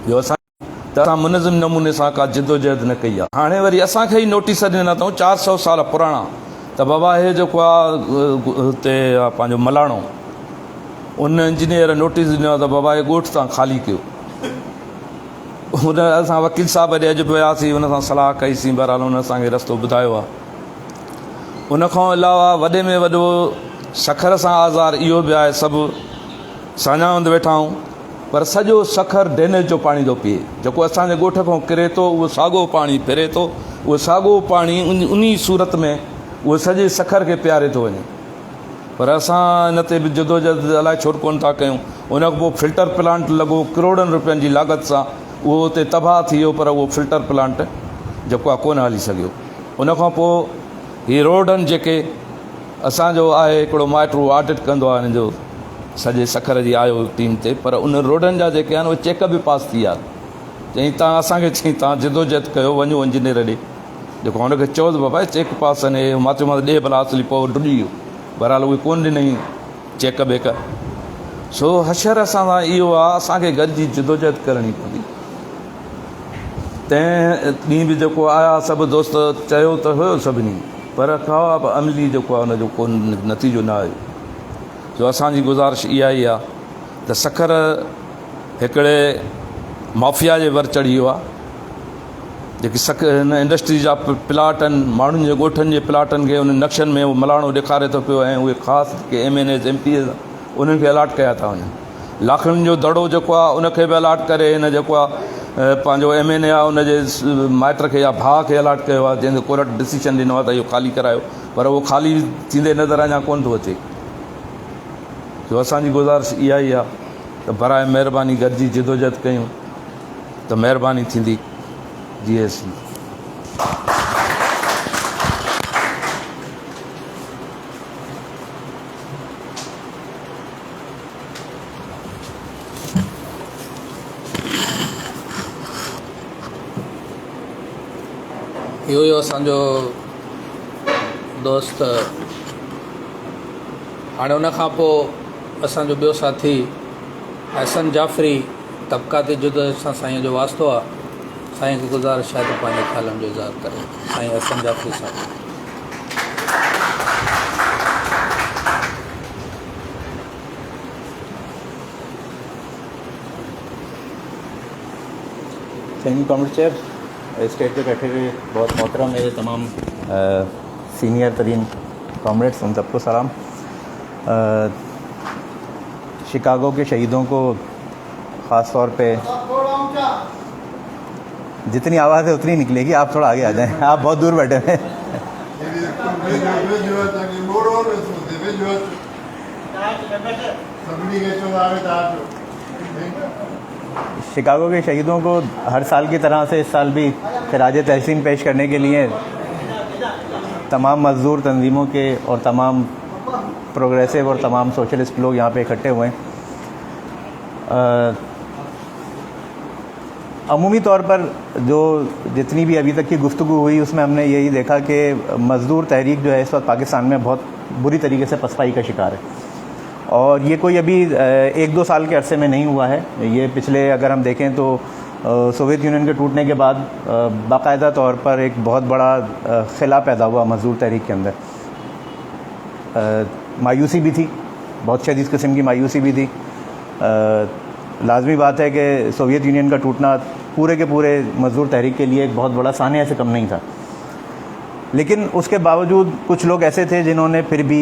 ॿियो असां मुनज़िम नमूने सां का जिदोजहद न कई आहे। हाणे वरी असांखे ई नोटिस ॾिना अथऊं 400 साल पुराणा, त बाबा हे जेको आहे हुते पंहिंजो मलाणो, उन इंजीनियर नोटिस ॾिनो आहे त बाबा हे ॻोठ तव्हां ख़ाली कयो। हुन असां वकील साहिब ॾे अॼु वियासीं, हुन सां सलाह कईसीं, बहरहाल हुन असांखे रस्तो ॿुधायो आहे। उन खां अलावा वॾे में वॾो सखर सां आज़ार इहो बि आहे, सभु साञावंद वेठा आहियूं, पर सॼो सखर ड्रेनेज जो पाणी थो पीए। जेको असांजे ॻोठ खां किरे थो उहो साॻियो पाणी फिरे थो, उहो साॻियो पाणी उन सूरत में उहो सॼे सखर खे पीआरे थो वञे। पर असां इन ते बि जदोजहद अलाए छो कोन्ह था कयूं। उन खां पोइ फिल्टर प्लांट लॻो करोड़नि रुपयनि जी लागत सां, उहो उते तबाह थी वियो, पर उहो फिल्टर प्लांट जेको आहे कोन हली सघियो। उन खां पोइ हीअ रोडनि जेके असांजो आहे, हिकिड़ो माइटु ऑडिट कंदो आहे हिन जो सॼे सखर जी आयो टीम ते, पर उन रोडनि जा जेके आहिनि उहे चेक बि पास थी विया। चई तव्हां असांखे चई तव्हां जिदोजहद कयो, वञो इंजीनियर ॾे, जेको हुनखे चयो त बाबा चेक पास आहिनि, मां चयोमांसि ॾे भला असली, पोइ ॾुॾी वियो। बहरहाल उहे कोन ॾिनई चेक बेक। सो हशर असां सां इहो आहे, असांखे गॾिजी जिदोजहद करणी पवंदी। तंहिं ॾींहुं बि जेको आया सभु दोस्त चयो त हुयो सभिनी, पर का बि अमली जेको आहे हुनजो को नतीजो न आयो। जो असांजी गुज़ारिश इहा ई आहे त सखर हिकिड़े माफ़िया जे वर चढ़ी वियो आहे। जेकी हिन इंडस्ट्री जा प्लाट आहिनि, माण्हुनि जे ॻोठनि जे प्लाटनि खे उन नक्शनि में उहो मलाणो ॾेखारे थो पियो, ऐं उहे ख़ासि के MNAs MPs उन्हनि खे अलाट कया था वञनि। लाखनि जो दड़ो जेको आहे उनखे बि अलाट करे, हिन जेको आहे पंहिंजो MNA आहे उनजे माइट खे या भाउ खे अलाट कयो आहे, जंहिंजो कोर्ट डिसीजन ॾिनो आहे त इहो ख़ाली करायो, पर उहो ख़ाली थींदे नज़र अञा कोन्ह थो अचे। जो असांजी गुज़ारिश इहा ई आहे त बराए महिरबानी गॾिजी जिदोजहद कयूं त महिरबानी थींदी। GS इहो ई असांजो दोस्त। हाणे उन खां पोइ असांजो ॿियो साथी अहसन जाफ़री, तबक़ाती जुदोजहद सां साईं जो वास्तो आहे। साईं खे गुज़ारिश आहे त पंहिंजे ख़्यालनि जो इज़हार करे। साईं अहसन जाफ़री साहब। Thank you comrade chair. Stage पे बैठे हुए बहुत मोहतरम मेरे तमाम सीनियर तरीन कॉमरेड्स, उन सबको सलाम। शिकागो के शहीदों को ख़ास तौर पे जितनी आवाज़ है उतनी निकलेगी, आप थोड़ा आगे आ जाएं, आप बहुत दूर बैठे हैं। शिकागो के शहीदों को हर साल की तरह से इस साल भी खिराज तहसीन पेश करने के लिए तमाम मज़दूर तंजीमों के और तमाम प्रोग्रेसिव और तमाम सोशलिस्ट लोग यहाँ पे इकट्ठे हुए हैं। अमूमी तौर पर जो जितनी भी अभी तक की गुफ्तगू हुई उसमें हमने यही देखा कि मज़दूर तहरीक जो है इस वक्त पाकिस्तान में बहुत बुरी तरीके से पसपाई का शिकार है, और ये कोई अभी 1-2 साल के अरसे में नहीं हुआ है। ये पिछले अगर हम देखें तो सोवियत यूनियन के टूटने के बाद बाकायदा तौर पर एक बहुत बड़ा खिला पैदा हुआ मज़दूर तहरीक के अंदर। मायूसी भी थी, बहुत शदीद किस्म की मायूसी भी थी। लाजमी बात है कि सोवियत यूनियन का टूटना पूरे के पूरे मज़दूर तहरीक के लिए एक बहुत बड़ा सानिया से कम नहीं था, लेकिन उसके बावजूद कुछ लोग ऐसे थे जिन्होंने फिर भी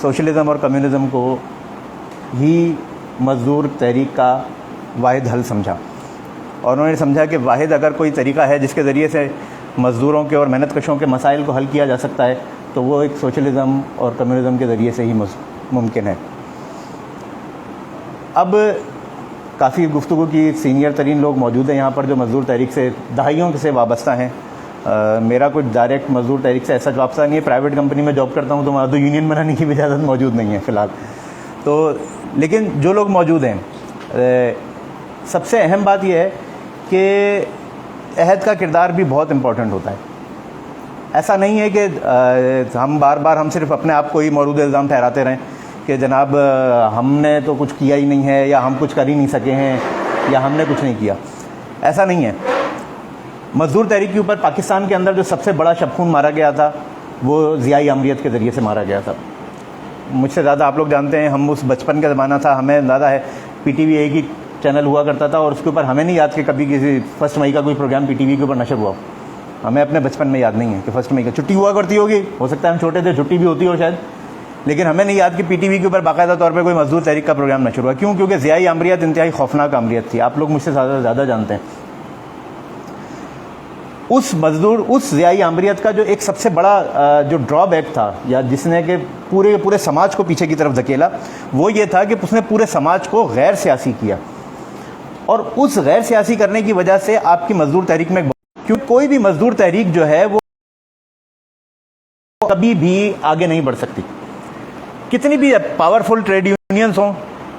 सोशलिज़म और कम्युनिज़म को ही मज़दूर तहरीक का वाहिद हल समझा, और उन्होंने समझा कि वाहिद अगर कोई तरीका है जिसके ज़रिए से मज़दूरों के और मेहनत कशों के मसाइल को हल किया जा सकता है तो वो एक सोशलिज़म और कम्युनिज़म के ज़रिए से ही मुमकिन है। अब काफ़ी गुफ्तगू की सीनियर तरीन लोग मौजूद हैं यहाँ पर जो मज़दूर तहरीक से दहाइयों से वाबस्ता हैं। मेरा कुछ डायरेक्ट मज़दूर तहरीक से ऐसा वाबस्ता नहीं है, प्राइवेट कंपनी में जॉब करता हूँ तो वहाँ तो यूनियन बनाने की भी इजाज़त मौजूद नहीं है फ़िलहाल तो। लेकिन जो लोग मौजूद हैं, सबसे अहम बात यह है कि अहद का किरदार भी बहुत इम्पोर्टेंट होता है। ऐसा नहीं है कि हम बार बार हम सिर्फ अपने आप को ही मौरूद इल्ज़ाम ठहराते रहें कि जनाब हमने तो कुछ किया ही नहीं है, या हम कुछ कर ही नहीं सके हैं, या हमने कुछ नहीं किया। ऐसा नहीं है। मजदूर तहरीक के ऊपर पाकिस्तान के अंदर जो सबसे बड़ा शबखून मारा गया था वो ज़िया आमरीत के ज़रिए से मारा गया था। मुझसे ज़्यादा आप लोग जानते हैं, हम उस बचपन का ज़माना था, हमें अंदाज़ा है PTV एक ही चैनल हुआ करता था और उसके ऊपर हमें नहीं याद कि कभी किसी 1 मई का कोई प्रोग्राम PTV के ऊपर नशर हुआ। हमें अपने बचपन में याद नहीं है कि 1 मई का छुट्टी हुआ करती होगी, हो सकता है हम छोटे थे छुट्टी भी होती हो शायद, लेकिन हमें नहीं याद कि PTV के ऊपर बाकायदा तौर पर कोई मजदूर तहरीक का प्रोग्राम नशर हुआ। क्यों? क्योंकि ज़िया आमरीत इंतहाई खौफनाक आमरीत थी। आप लोग मुझसे ज़्यादा जानते हैं। उस ज़िया आमरीत का जो एक सबसे बड़ा जो ड्रॉबैक था, या जिसने कि पूरे समाज को पीछे की तरफ धकेला, वो ये था कि उसने पूरे समाज को गैर सियासी किया। और उस गैर सियासी करने की वजह से आपकी मजदूर तहरीक में, क्यों कोई भी मजदूर तहरीक जो है वो कभी भी आगे नहीं बढ़ सकती। कितनी भी पावरफुल ट्रेड यूनियंस हों,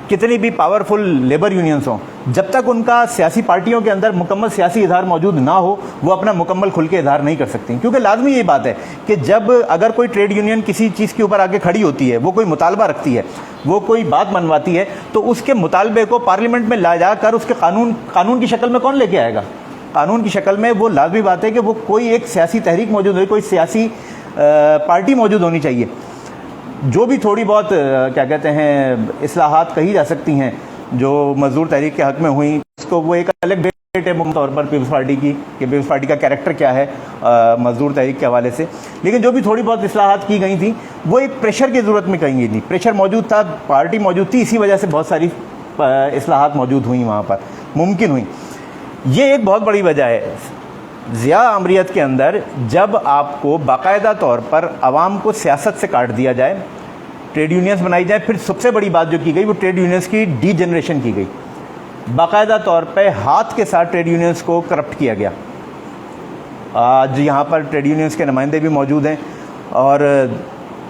कितनी भी पावरफुल लेबर यूनियंस हों, जब तक उनका सियासी पार्टियों के अंदर मुकम्मल सियासी इजहार मौजूद ना हो, वो अपना मुकम्मल खुल के इजहार नहीं कर सकती। क्योंकि लाजमी ये बात है कि जब अगर कोई ट्रेड यूनियन किसी चीज़ के ऊपर आगे खड़ी होती है, वो कोई मुतालबा रखती है, वो कोई बात मनवाती है, तो उसके मुतालबे को पार्लियामेंट में ला जाकर उसके कानून की शक्ल में कौन लेके आएगा? कानून की शक्ल में वो लाजमी बात है कि वो कोई एक सियासी तहरीक मौजूद हो, कोई सियासी पार्टी मौजूद होनी चाहिए। जो भी थोड़ी बहुत क्या कहते हैं इस्लाहात कही जा सकती हैं जो मजदूर तहरीक के हक़ में हुई, उसको वो एक अलग डिबेट है तौर पर पीपल्स पार्टी की, कि पीपल्स पार्टी का कैरेक्टर क्या है मजदूर तहरीक के हवाले से। लेकिन जो भी थोड़ी बहुत इस्लाहात की गई थी वो एक प्रेशर की ज़रूरत में कही गई थी। प्रेशर मौजूद था, पार्टी मौजूद थी, इसी वजह से बहुत सारी इस्लाहात मौजूद हुई, वहाँ पर मुमकिन हुई। ये एक बहुत बड़ी वजह है। ज़िया आमरीत के अंदर जब आपको बाकायदा तौर पर आवाम को सियासत से काट दिया जाए, ट्रेड यूनियंस बनाई जाए, फिर सबसे बड़ी बात जो की गई वो ट्रेड यूनियंस की डीजनरेशन की गई। बाकायदा तौर पे हाथ के साथ ट्रेड यूनियंस को करप्ट किया गया। आज यहाँ पर ट्रेड यूनियंस के नुमाइंदे भी मौजूद हैं और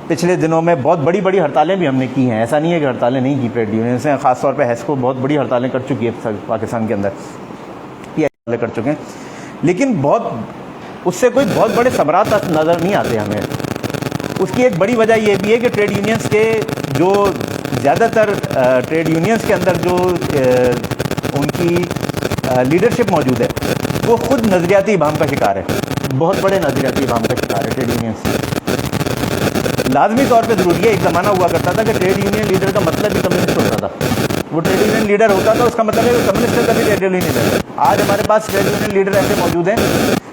पिछले दिनों में बहुत बड़ी बड़ी हड़तालें भी हमने की हैं। ऐसा नहीं है कि हड़तालें नहीं की ट्रेड यूनियंस हैं, ख़ासतौर पर हैस्को बहुत बड़ी हड़तालें कर चुकी है पाकिस्तान के अंदर, ये कर चुके हैं। लेकिन उससे कोई बहुत बड़े समरात नज़र नहीं आते हमें। उसकी एक बड़ी वजह यह भी है कि ट्रेड यूनियंस के जो ज़्यादातर ट्रेड यूनियंस के अंदर जो उनकी लीडरशिप मौजूद है वो खुद नज़रियाती इबाम का शिकार है, बहुत बड़े नज़रियाती इबाम का शिकार है ट्रेड यूनियंस। लाजमी तौर पे ज़रूरी है, एक ज़माना हुआ करता था कि ट्रेड यूनियन लीडर का मतलब ही कम्युनिस्ट होता था। वो ट्रेड यूनियन लीडर होता था, उसका मतलब है कम्युनिस्ट का भी ट्रेड यूनियन लीडर। आज हमारे पास ट्रेड यूनियन लीडर ऐसे मौजूद हैं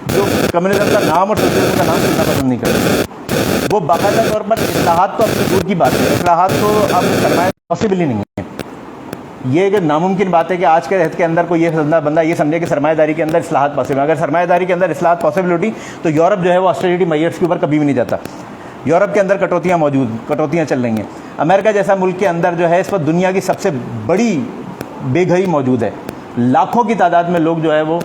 जो कम्युनिज्म का नाम और सोशलिज्म का नाम सुनना पसंद नहीं करते। वो बाकायदा तौर पर इस्लाहात तो अपनी दूर की बात है, इस्लाहात तो अब सरमाया पॉसिबल ही नहीं है। ये एक नामुमकिन बात है कि आज के रहत के अंदर कोई ये बंदा ये समझे कि सरमायादारी के अंदर इस्लाहात पॉसिबल है। अगर सरमायादारी के अंदर इस्लाहात पॉसिबल होती तो यूरोप जो है वो ऑस्टेरिटी मेजर्स के ऊपर कभी भी नहीं जाता। यूरोप के अंदर कटौतियाँ चल रही हैं। अमेरिका जैसा मुल्क के अंदर जो है इस वक्त दुनिया की सबसे बड़ी बेघरी मौजूद है। लाखों की तादाद में लोग जो है वो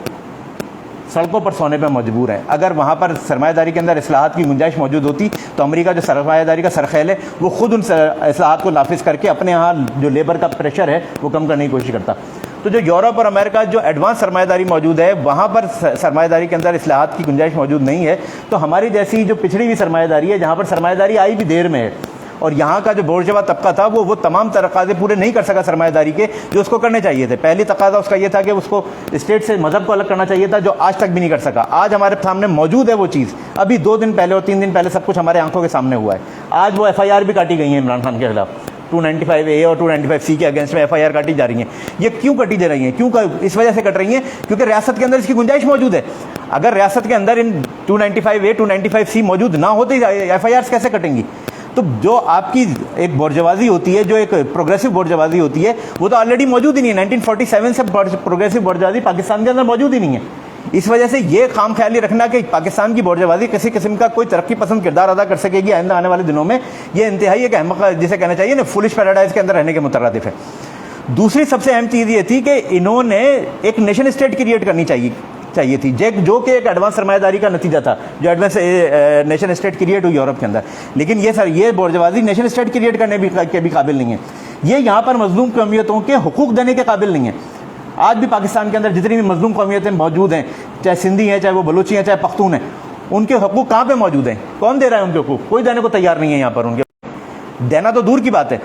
सड़कों पर सोने पर मजबूर हैं। अगर वहाँ पर सरमायादारी के अंदर इस्लाहात की गुंजाइश मौजूद होती तो अमेरिका जो सरमायादारी का सरखेल है वो खुद उन इस्लाहात को नाफिज करके अपने यहाँ जो लेबर का प्रेशर है वो कम करने की कोशिश करता। तो जो यूरोप और अमेरिका जो एडवांस सरमायादारी मौजूद है वहाँ पर सरमायादारी के अंदर इस्लाहात की गुंजाइश मौजूद नहीं है। तो हमारी जैसी जो पिछड़ी हुई सरमायादारी है, जहाँ पर सरमायादारी आई भी देर में है, और यहाँ का जो बोर्जवा तबका था वो तमाम तकाज़े पूरे नहीं कर सका सरमायादारी के जो उसको करने चाहिए थे। पहली तकाज़ा उसका ये था कि उसको स्टेट से मज़हब को अलग करना चाहिए था, जो आज तक भी नहीं कर सका। आज हमारे सामने मौजूद है वो चीज़। अभी 2 दिन पहले और 3 दिन पहले सब कुछ हमारे आंखों के सामने हुआ है। आज वो FIR भी काटी गई है इमरान खान के खिलाफ, 295A और 295C के अगेंस्ट में FIR काटी जा रही हैं। ये क्यों काटी जा रही हैं? क्यों? इस वजह से कट रही हैं क्योंकि रियासत के अंदर इसकी गुंजाइश मौजूद है। अगर रियासत के अंदर इन 295A 295C मौजूद ना होते FIRs कैसे कटेंगी? तो जो आपकी एक बोर्जवाजी होती है, जो एक प्रोग्रेसिव बोर्जवाजी होती है, वो तो ऑलरेडी मौजूद ही नहीं है। 1947 से प्रोग्रेसिव बोर्जवाजी पाकिस्तान के अंदर मौजूद ही नहीं है। इस वजह से ये खाम ख्याली रखना कि पाकिस्तान की बोर्जवाजी किसी किस्म का कोई तरक्की पसंद किरदार अदा कर सकेगी आइंदा आने वाले दिनों में, ये इंतहाई एक अहमक, जिसे कहना चाहिए ना, फुलिश पैराडाइज के अंदर रहने के मुतरादिफ है। दूसरी सबसे अहम चीज़ ये थी कि इन्होंने एक नेशन स्टेट क्रिएट करनी चाहिए थी, जो कि एक एडवांस सरमायादारी का नतीजा था, जो एडवांस नेशन स्टेट क्रिएट हुई यूरोप के अंदर। लेकिन ये बोर्जवाजी नेशन स्टेट क्रिएट करने के भी काबिल नहीं है। ये यहाँ पर मजलूम कौमियतों के हुकूक देने के काबिल नहीं है। आज भी पाकिस्तान के अंदर जितनी भी मजलूम कौमियतें मौजूद हैं, चाहे सिंधी हैं, चाहे वो बलूची हैं, चाहे पख्तून हैं, उनके हकूक कहाँ पे मौजूद हैं? कौन दे रहा है उनके हकूक? कोई देने को तैयार नहीं है यहाँ पर। उनके देना तो दूर की बात है,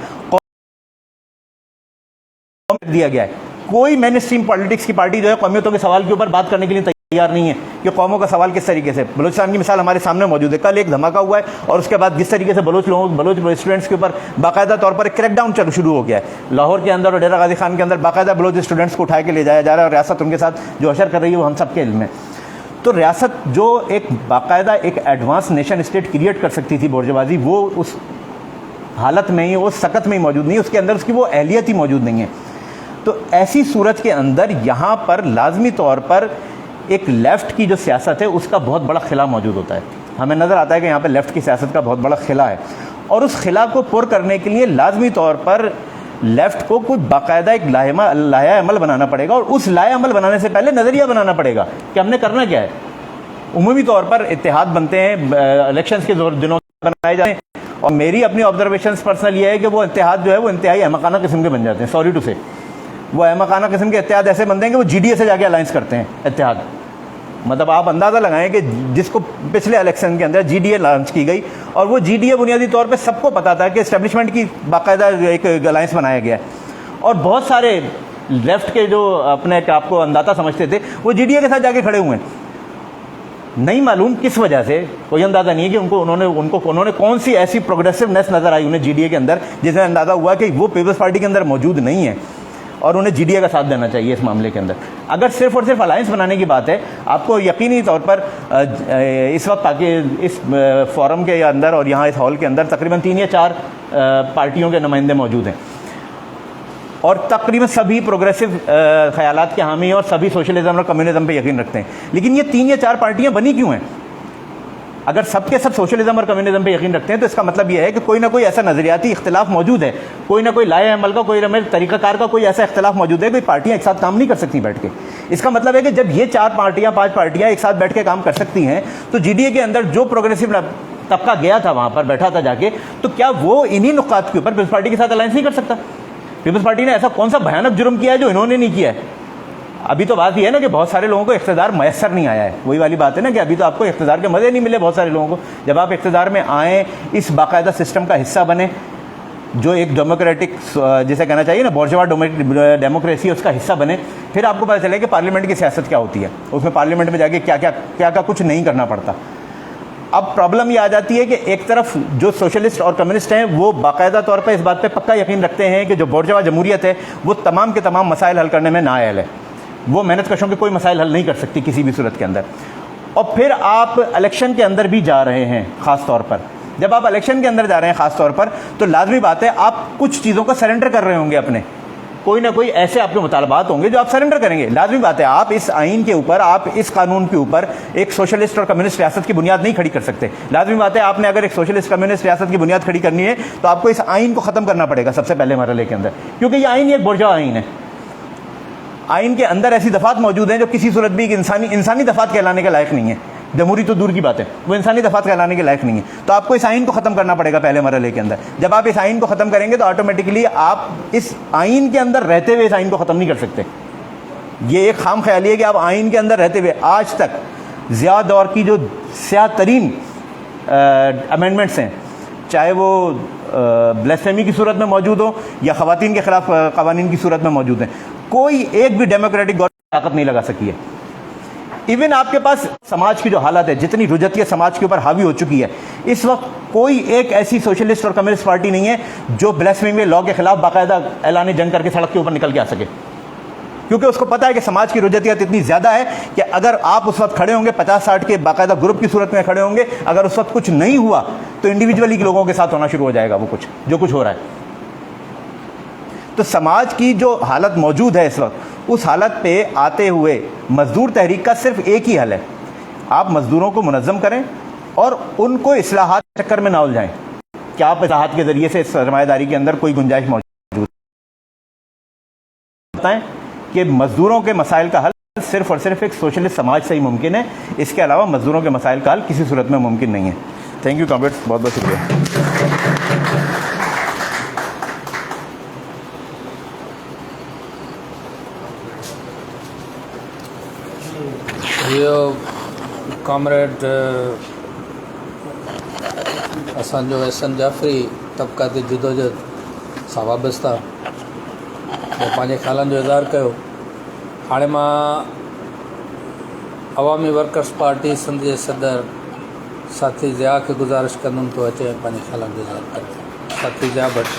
दिया गया है। कोई मेन स्ट्रीम पॉलिटिक्स की पार्टी जो है कौमियतों के सवाल के ऊपर बात करने के लिए तैयार नहीं है कि कौमों का सवाल किस तरीके से। बलूचिस्तान की मिसाल हमारे सामने मौजूद है। कल एक धमाका हुआ है और उसके बाद जिस तरीके से बलोच स्टूडेंट्स के ऊपर बाकायदा तौर पर एक क्रैकडाउन शुरू हो गया है। लाहौर के अंदर और डेरा गाजी खान के अंदर बाकायदा बलोच स्टूडेंट्स को उठा के ले जाया जा रहा है और रियासत उनके साथ जो असर कर रही है वो हम सबके इल्म में। तो रियासत जो एक बाकायदा एक एडवांस नेशन स्टेट क्रिएट कर सकती थी बोर्जवाजी, वो उस हालत में ही, उस सकत में ही मौजूद नहीं है। उसके अंदर उसकी वो अहलियत ही मौजूद नहीं है। तो ऐसी सूरत के अंदर यहाँ पर लाजमी तौर पर एक लेफ़्ट की जो सियासत है उसका बहुत बड़ा खिला मौजूद होता है। हमें नज़र आता है कि यहाँ पर लेफ़्ट की सियासत का बहुत बड़ा खिला है और उस खिला को पुर करने के लिए लाजमी तौर पर लेफ़्ट को कुछ बाकायदा एक लाया अमल बनाना पड़ेगा और उस लाया अमल बनाने से पहले नज़रिया बनाना पड़ेगा कि हमने करना क्या है। उमूमी तौर पर इत्तेहाद बनते हैं, इलेक्शंस के दिनों बनाए जाते हैं और मेरी अपनी ऑब्जर्वेशंस पर्सनल ये है कि वो इत्तेहाद जो है वो इंतहाई अहमकाना किस्म के बन जाते हैं। सॉरी टू से, वो अहमकाना किस्म के इत्तेहाद ऐसे बनते हैं कि वो GDA से जाके अलायंस करते हैं इत्तेहाद। मतलब आप अंदाज़ा लगाएं कि जिसको पिछले इलेक्शन के अंदर GDA लॉन्च की गई और वो GDA बुनियादी तौर पे सबको पता था कि इस्टेब्लिशमेंट की बाकायदा एक अलायंस बनाया गया है और बहुत सारे लेफ्ट के जो अपने आपको अंदाता समझते थे वो GDA के साथ जाके खड़े हुए हैं। नहीं मालूम किस वजह से, कोई अंदाज़ा नहीं है कि उन्होंने कौन सी ऐसी प्रोग्रेसिवनेस नज़र आई उन्हें GDA के अंदर जिससे अंदाज़ा हुआ कि वो पीपल्स पार्टी के अंदर मौजूद नहीं है और उन्हें GDA का साथ देना चाहिए इस मामले के अंदर। अगर सिर्फ और सिर्फ अलायंस बनाने की बात है, आपको यकीनी तौर पर इस वक्त इस फोरम के अंदर और यहाँ इस हॉल के अंदर तकरीबन 3 या 4 पार्टियों के नुमाइंदे मौजूद हैं और तकरीबन सभी प्रोग्रेसिव ख्यालात के हामी और सभी सोशलिज्म और कम्युनिज्म पे यकीन रखते हैं। लेकिन ये 3 या 4 पार्टियां बनी क्यों हैं? अगर सबके सब सोशलिज्म और कम्युनिज्म पे यकीन रखते हैं तो इसका मतलब यह है कि कोई ना कोई ऐसा नजरियाती इख्तिलाफ मौजूद है, कोई ना कोई लाए अमल का, कोई ना तरीकाकार का कोई ऐसा इख्तिलाफ मौजूद है। कोई पार्टियां एक साथ काम नहीं कर सकती बैठ के। इसका मतलब है कि जब ये 4 पार्टियां 5 पार्टियां एक साथ बैठ के काम कर सकती हैं तो GDA के अंदर जो प्रोग्रेसिव तबका गया था वहां पर बैठा था जाके, तो क्या वो इन्हीं नुकात के ऊपर पीपल्स पार्टी के साथ अलायंस नहीं कर सकता? पीपल्स पार्टी ने ऐसा कौन सा भयानक जुर्म किया है जो इन्होंने नहीं किया है? अभी तो बात यह है ना कि बहुत सारे लोगों को इख्तिदार मैसर नहीं आया है। वही वाली बात है ना कि अभी तो आपको इख्तिदार के मज़े नहीं मिले बहुत सारे लोगों को। जब आप इख्तिदार में आए, इस बाकायदा सिस्टम का हिस्सा बने जो एक डेमोक्रेटिक जिसे कहना चाहिए ना बोर्जवा डेमोक्रेसी, उसका हिस्सा बने, फिर आपको पता चले कि पार्लियामेंट की सियासत क्या होती है। उसमें पार्लियामेंट में जाके क्या कुछ नहीं करना पड़ता। अब प्रॉब्लम ये आ जाती है कि एक तरफ जो सोशलिस्ट और कम्युनिस्ट हैं वो बाकायदा तौर पर इस बात पे पक्का यकीन रखते हैं कि जो बोर्जवा जमहूरियत है वो तमाम के तमाम मसाइल हल करने में नाअहल है, वो मेहनत कशों के कोई मसाइल हल नहीं कर सकती किसी भी सूरत के अंदर। और फिर आप इलेक्शन के अंदर भी जा रहे हैं, ख़ास तौर पर जब आप इलेक्शन के अंदर जा रहे हैं ख़ास तौर पर, तो लाजमी बात है आप कुछ चीज़ों को सरेंडर कर रहे होंगे अपने। कोई ना कोई ऐसे आपके मुतालबात होंगे जो आप सरेंडर करेंगे। लाजमी बात है आप इस आइन के ऊपर, आप इस कानून के ऊपर एक सोशलिस्ट और कम्युनिस्ट रियासत की बुनियाद नहीं खड़ी कर सकते। लाजमी बात है आपने अगर एक सोशलिस्ट कम्युनिस्ट रियासत की बुनियाद खड़ी करनी है तो आपको इस आइन को ख़त्म करना पड़ेगा सबसे पहले मरहले के अंदर, क्योंकि ये आइन एक बोर्जवा आइन है। आइन के अंदर ऐसी दफात मौजूद हैं जो किसी सूरत भी इंसानी दफात कहलाने के लायक नहीं है। जमहूरी तो दूर की बात है, वो इंसानी दफात कहलाने के लायक नहीं है। तो आपको इस आइन को ख़त्म करना पड़ेगा पहले मरहले के अंदर। जब आप इस आइन को ख़त्म करेंगे तो ऑटोमेटिकली आप इस आइन के अंदर रहते हुए इस आइन को ख़त्म नहीं कर सकते। ये एक खाम ख्याली है कि आप आइन के अंदर रहते हुए, आज तक ज़िया दौर की जो स्याह तरीन अमेंडमेंट्स हैं, चाहे वो ब्लेसफेमी की सूरत में मौजूद हो या ख़वातीन के ख़िलाफ़ क़वानीन की सूरत में मौजूद हैं, कोई एक भी डेमोक्रेटिक गवर्नमेंट ताकत नहीं लगा सकी है। इवन आपके पास समाज की जो हालत है, जितनी रुजतियत समाज के ऊपर हावी हो चुकी है, इस वक्त कोई एक ऐसी सोशलिस्ट और कम्युनिस्ट पार्टी नहीं है जो ब्लेसफेमी लॉ के खिलाफ बाकायदा ऐलान जंग करके सड़क के ऊपर निकल के आ सके, क्योंकि उसको पता है कि समाज की रुजतियत इतनी ज़्यादा है कि अगर आप उस वक्त खड़े होंगे 50-60 के बाकायदा ग्रुप की सूरत में खड़े होंगे, अगर उस वक्त कुछ नहीं हुआ तो इंडिविजुअली के लोगों के साथ होना शुरू हो जाएगा वो कुछ जो कुछ हो रहा है। तो समाज की जो हालत मौजूद है इस वक्त, उस हालत पे आते हुए मजदूर तहरीक का सिर्फ एक ही हल है, आप मजदूरों को मुनज़्ज़म करें और उनको इस्लाहात चक्कर में ना उलझाएं। क्या आप इस्लाहात के ज़रिए से सरमायादारी के अंदर कोई गुंजाइश मौजूद बताएं कि मजदूरों के मसाइल का हल सिर्फ और सिर्फ एक सोशलिस्ट समाज से ही मुमकिन है, इसके अलावा मजदूरों के मसाइल का हल किसी सूरत में मुमकिन नहीं है। थैंक यू कॉमरेड्स, बहुत बहुत शुक्रिया। ये कॉमरेड असांजो एहसन जाफ़री तबक़ाती जिदोजहद सां वाबस्ता पंहिंजे ख़्यालनि जो इज़हार कयो। हाणे मां अवामी वर्कर्स पार्टी सिंध जे सदर साथी ज़िया खे गुज़ारिश कंदुमि तो अचे ऐं पंहिंजे ख़्यालनि जो इज़हार करे। साथी ज़िया भट्ट।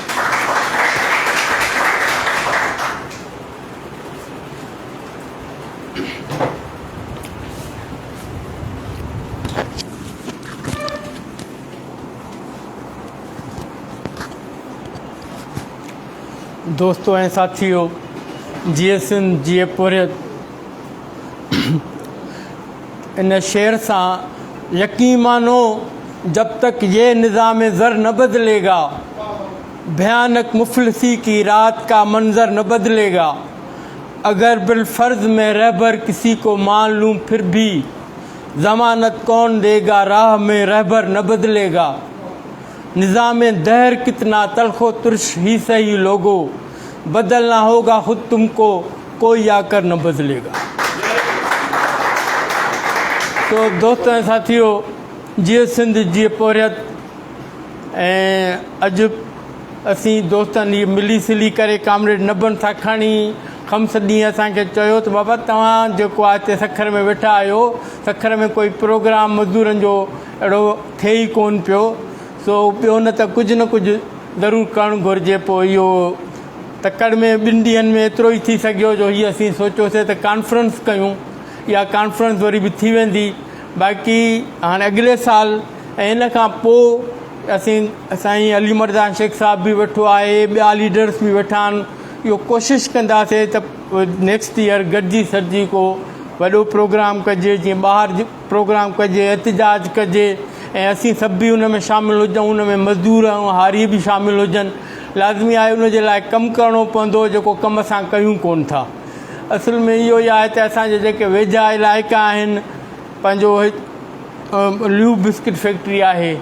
दोस्तों ऐं साथियों, जिए सिंध जिए पोरियत इन शेर सां यकीन मानो, जब तक ये निज़ाम ज़र न बदलेगा, भयानक मुफलिसी की रात का मंज़र न बदलेगा। अगर बिलफ़र्ज़ में रहबर किसी को मान लूँ फिर भी ज़मानत कौन देगा, राह में रहबर न बदलेगा। निज़ाम दहर कितना तलखो तुर्श ही सही लोगो, बदलना होगा खुद तुमको, कोई आकर न बदलेगा। तो दोस्तों ऐं साथियों, जिए सिंध जिए पोरियत ऐं अॼु असीं दोस्तनि मिली सिली करे कामरेड नबन सां खणी खम्स ॾींहं असांखे चयो त बाबा तव्हां जेको आहे हिते सखर में वेठा आहियो, सखर में कोई प्रोग्राम मज़दूरनि जो अहिड़ो थिए ई कोन पियो, सो ॿियो न त कुझु न कुझु ज़रूरु करणु घुरिजे। पोइ इहो तकड़ में 2 ॾींहंनि में एतिरो ई थी सघियो जो हीअ असीं सोचियोसीं त कॉन्फ्रेंस कयूं। इहा कॉन्फ्रेंस वरी बि थी वेंदी। बाक़ी हाणे अॻिले साल ऐं इन खां पोइ असांजी अली मर्दान शेख साहब बि वेठो आहे, ॿिया लीडर्स बि वेठा आहिनि। इहो कोशिशि कंदासीं त नेक्स्ट ईयर गॾिजी सॾिजी को वॾो प्रोग्राम कजे, जीअं ॿाहिरि प्रोग्राम कजे, एहतिजाज कजे ऐं असीं सभु बि उन में शामिलु हुजूं। उन में मज़दूर ऐं हारी बि शामिलु हुजनि। लाज़मी आहे उन जे लाइ कमु करिणो पवंदो, जेको कमु असां कयूं कोन था। असुल में इहो ई आहे त असांजे जेके वेझा इलाइक़ा आहिनि, पंहिंजो ल्यू बिस्किट फैक्ट्री आहे,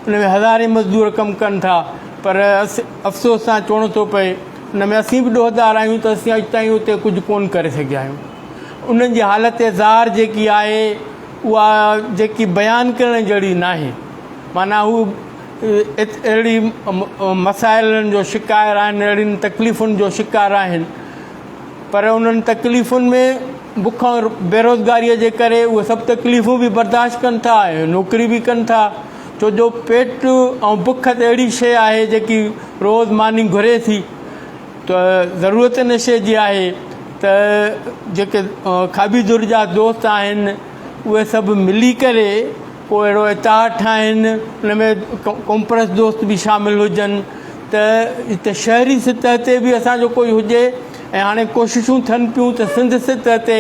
उन में हज़ारे मज़दूर कमु कनि था, पर अफ़सोस सां चवणो थो पए उन में असीं बि ॾोहदार आहियूं त असीं अॼु ताईं उते कुझु कोन करे सघिया आहियूं। उन्हनि जी हालत ज़ार जेकी आहे उहा जेकी बयानु करण जहिड़ी न आहे। माना हू अहिड़ी मसाइलनि जो शिकार आहिनि, अहिड़ियुनि तकलीफ़ुनि जो शिकार आहिनि, पर उन्हनि तकलीफ़ुनि में बुख ऐं बेरोज़गारीअ जे करे उहे सभु तकलीफ़ूं बि बर्दाश्त कनि था ऐं नौकिरी बि कनि था। छो जो पेट ऐं बुख त अहिड़ी शइ आहे जेकी रोज़ मानी घुरे थी। त ज़रूरत इन शइ जी आहे त जेके खाबीदुर जा दोस्त आहिनि उहे सभु मिली करे को अहिड़ो इताद ठाहिनि, उन में कॉम्प्रेस दोस्त बि शामिलु हुजनि, त हिते शहरी सतह ते बि असांजो कोई हुजे। ऐं हाणे कोशिशूं थियनि पियूं त सिंध सतह ते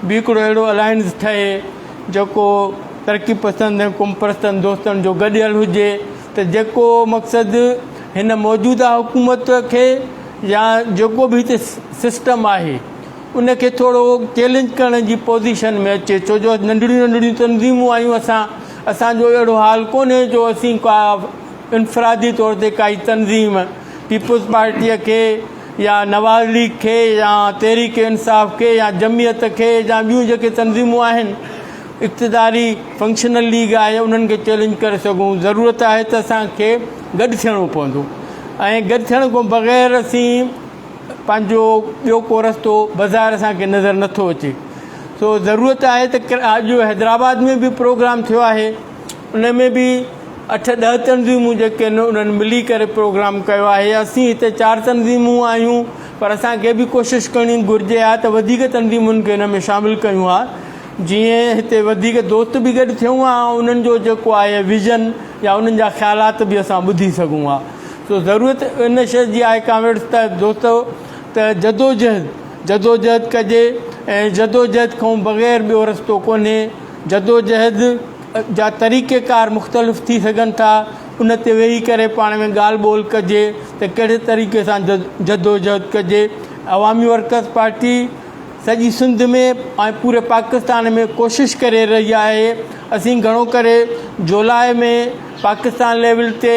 बि हिकिड़ो अहिड़ो अलायंस ठहे जेको तरक़ी पसंदि ऐं कॉम्प्रेसनि दोस्तनि जो गॾियल हुजे, त जेको मक़सदु हिन मौजूदा हुकूमत खे या जेको बि हिते सिस्टम आहे उनखे थोरो चैलेंज करण जी पोज़ीशन में अचे। छो जो नंढड़ियूं नंढड़ियूं तंज़ीमूं आहियूं, असांजो अहिड़ो हाल कोन्हे जो असीं का इनफ़रादी तौर ते काई तंज़ीम पीपुल्स पार्टीअ खे या नवाज़ लीग खे या तहरीक इंसाफ़ खे या जमियत खे या ॿियूं जेके तंज़ीमूं आहिनि, इक़्तिदारी फंक्शनल लीग आहे, उन्हनि खे चैलेंज करे सघूं। ज़रूरत आहे त असांखे गॾु थियणो पवंदो ऐं गॾु थियण खां बग़ैर असीं पंहिंजो ॿियो को रस्तो बाज़ारि असांखे नज़र नथो अचे। सो ज़रूरत आहे त अॼु हैदराबाद में बि प्रोग्राम थियो आहे, उन में बि 8-10 तंज़ीमूं जेके आहिनि उन्हनि मिली करे प्रोग्राम कयो आहे। असीं हिते 4 तंज़ीमूं आहियूं, पर असांखे बि कोशिशि करणी घुरिजे आहे त वधीक तंज़ीमुनि खे हिन में शामिलु कयूं हा, जीअं हिते वधीक दोस्त बि गॾु थियूं ऐं उन्हनि जो जेको आहे विज़न या उन्हनि जा ख़्यालात बि असां ॿुधी सघूं हा। सो ज़रूरत इन शइ जी आहे कामरेड्स त दोस्तो त जदोजहद कजे ऐं जदोजहद खां बग़ैर ॿियो रस्तो कोन्हे। जदोजहद जा तरीक़ेकार मुख़्तलिफ़ थी सघनि था, उन ते वेही करे पाण में ॻाल्हि ॿोल कजे त कहिड़े तरीक़े सां जदोजहद कजे। अवामी वर्कर्स पार्टी सॼी सिंध में ऐं पूरे पाकिस्तान में कोशिशि करे रही आहे। असीं घणो करे जुलाई में पाकिस्तान लेवल ते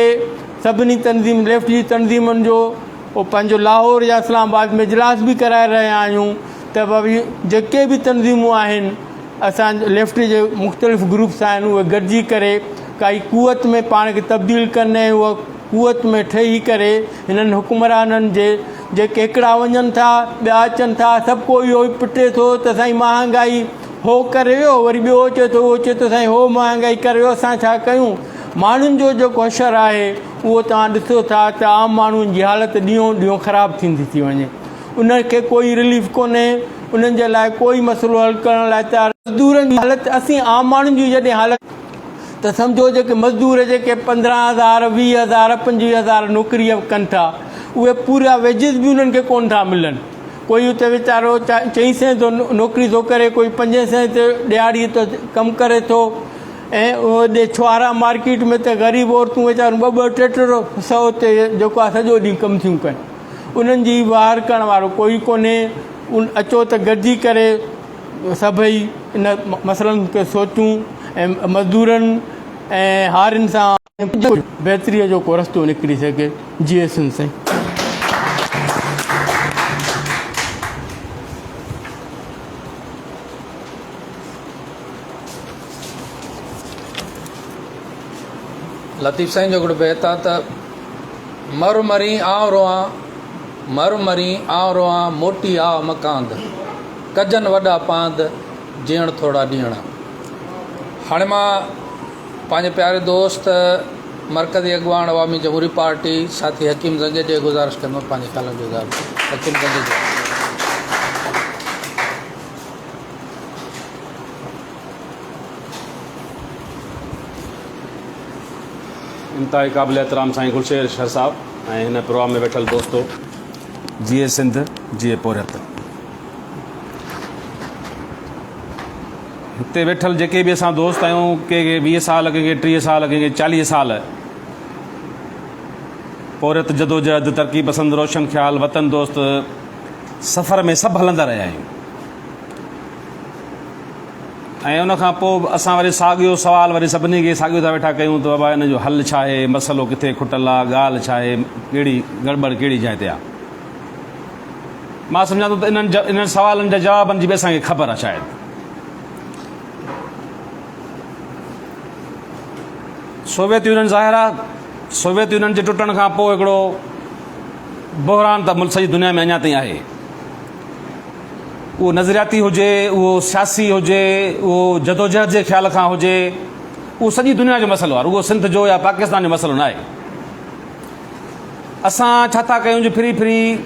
सभिनी तंज़ीम लेफ्ट जी तंज़ीमुनि जो पंहिंजो लाहौर या इस्लामाबाद में इजलास बि कराए रहिया आहियूं त भई जेके बि तंज़ीमूं आहिनि असां लेफ्ट जे मुख़्तलिफ़ ग्रुप्स आहिनि उहे गॾिजी करे काई कुवत में पाण खे तब्दील कंदा आहियूं। उहा कुवत में ठही करे हिननि हुकुमराननि जे जेके हिकिड़ा वञनि था ॿिया अचनि था, सभु को इहो ई पिटे थो त साईं महांगाई हो करे वियो, वरी ॿियो अचे थो उहो चए थो साईं हो महांगाई करे वियो, असां छा कयूं। माण्हुनि जो जेको असरु आहे उहो तव्हां ॾिसो था त आम माण्हुनि जी हालति ॾींहों ॾींहों ख़राबु थींदी थी वञे। उनखे कोई रिलीफ कोन्हे, उन्हनि जे लाइ कोई मसइलो हल करण लाइ तयारु। मज़दूरनि जी हालति, असीं आम माण्हुनि जी जॾहिं हालति त सम्झो जेके मज़दूर जेके 15,000 20,000 25,000 नौकिरी कनि था, उहे पूरा वेजिस बि उन्हनि खे कोन था मिलनि। कोई उते वीचारो 400 तो नौकिरी थो करे, कोई 500 ते ॾियारी तो कमु करे थो, ऐं उहे छुआरा मार्केट में त ग़रीब औरतूं वीचारूं 2-2 100 ते जेको आहे सॼो ॾींहुं कमु थियूं कनि। उन्हनि जी वार करण वारो कोई कोन्हे। अचो त गॾिजी करे सभई इन मसइलनि खे सोचूं ऐं मज़दूरनि ऐं हारियुनि सां बहितरीअ जो को रस्तो निकिरी सघे। GSN साईं। लतीफ़ साईं जो हिकिड़ो बैत आहे त मर मरी आउं रोआं, मर मरी आउं रोआं, मोटी आ मकांद, कजन वॾा पांद, जीअण थोड़ा ॾींहण। हाणे मां पंहिंजे प्यारे दोस्त मरकज़ी अॻवान अवामी जमहूरी पार्टी साथी हकीम ज़ंगे जे गुज़ारिश कंदुमि पंहिंजे ख़्यालनि जो इज़हार। हकीम ज़ंगे जो इंतहाई क़ाबिल एहतराम साईं गुलशेर शर साहब ऐं हिन प्रोग्राम में वेठल दोस्तो। जीए सिंध, जीए पोरियत। हिते वेठल जेके बि असां दोस्त आहियूं, कंहिंखे 20 साल, कंहिंखे 30 साल, कंहिंखे 40 साल, पोरियत जदोजहद, तरक़ी पसंद, रोशन ख़्याल, वतन दोस्त, सफ़र में सभु हलंदा रहिया आहियूं। ऐं उनखां पोइ असां वरी साॻियो सवाल वरी सभिनी खे साॻियो था वेठा कयूं त बाबा इन जो हल छा आहे, मसइलो किथे खुटल आहे, ॻाल्हि छा आहे, कहिड़ी गड़बड़ कहिड़ी जाइ ते आहे। मां सम्झां थो त इन्हनि सवालनि जा जवाबनि जी बि असांखे ख़बर आहे। शायदि सोवियत यूनियन ज़ाहिर आहे, सोवियत यूनियन जे टुटण खां पोइ हिकिड़ो बहरान त मुल्क सॼी दुनिया में अञा ताईं आहे। उहो नज़रियाती हुजे, उहो सियासी हुजे, उहो जदोजहद जे ख़्याल खां हुजे, उहो सॼी दुनिया जो मसइलो आहे, रुगो सिंध जो या पाकिस्तान जो मसइलो न आहे। असां छा था कयूं जो फिरी फिरी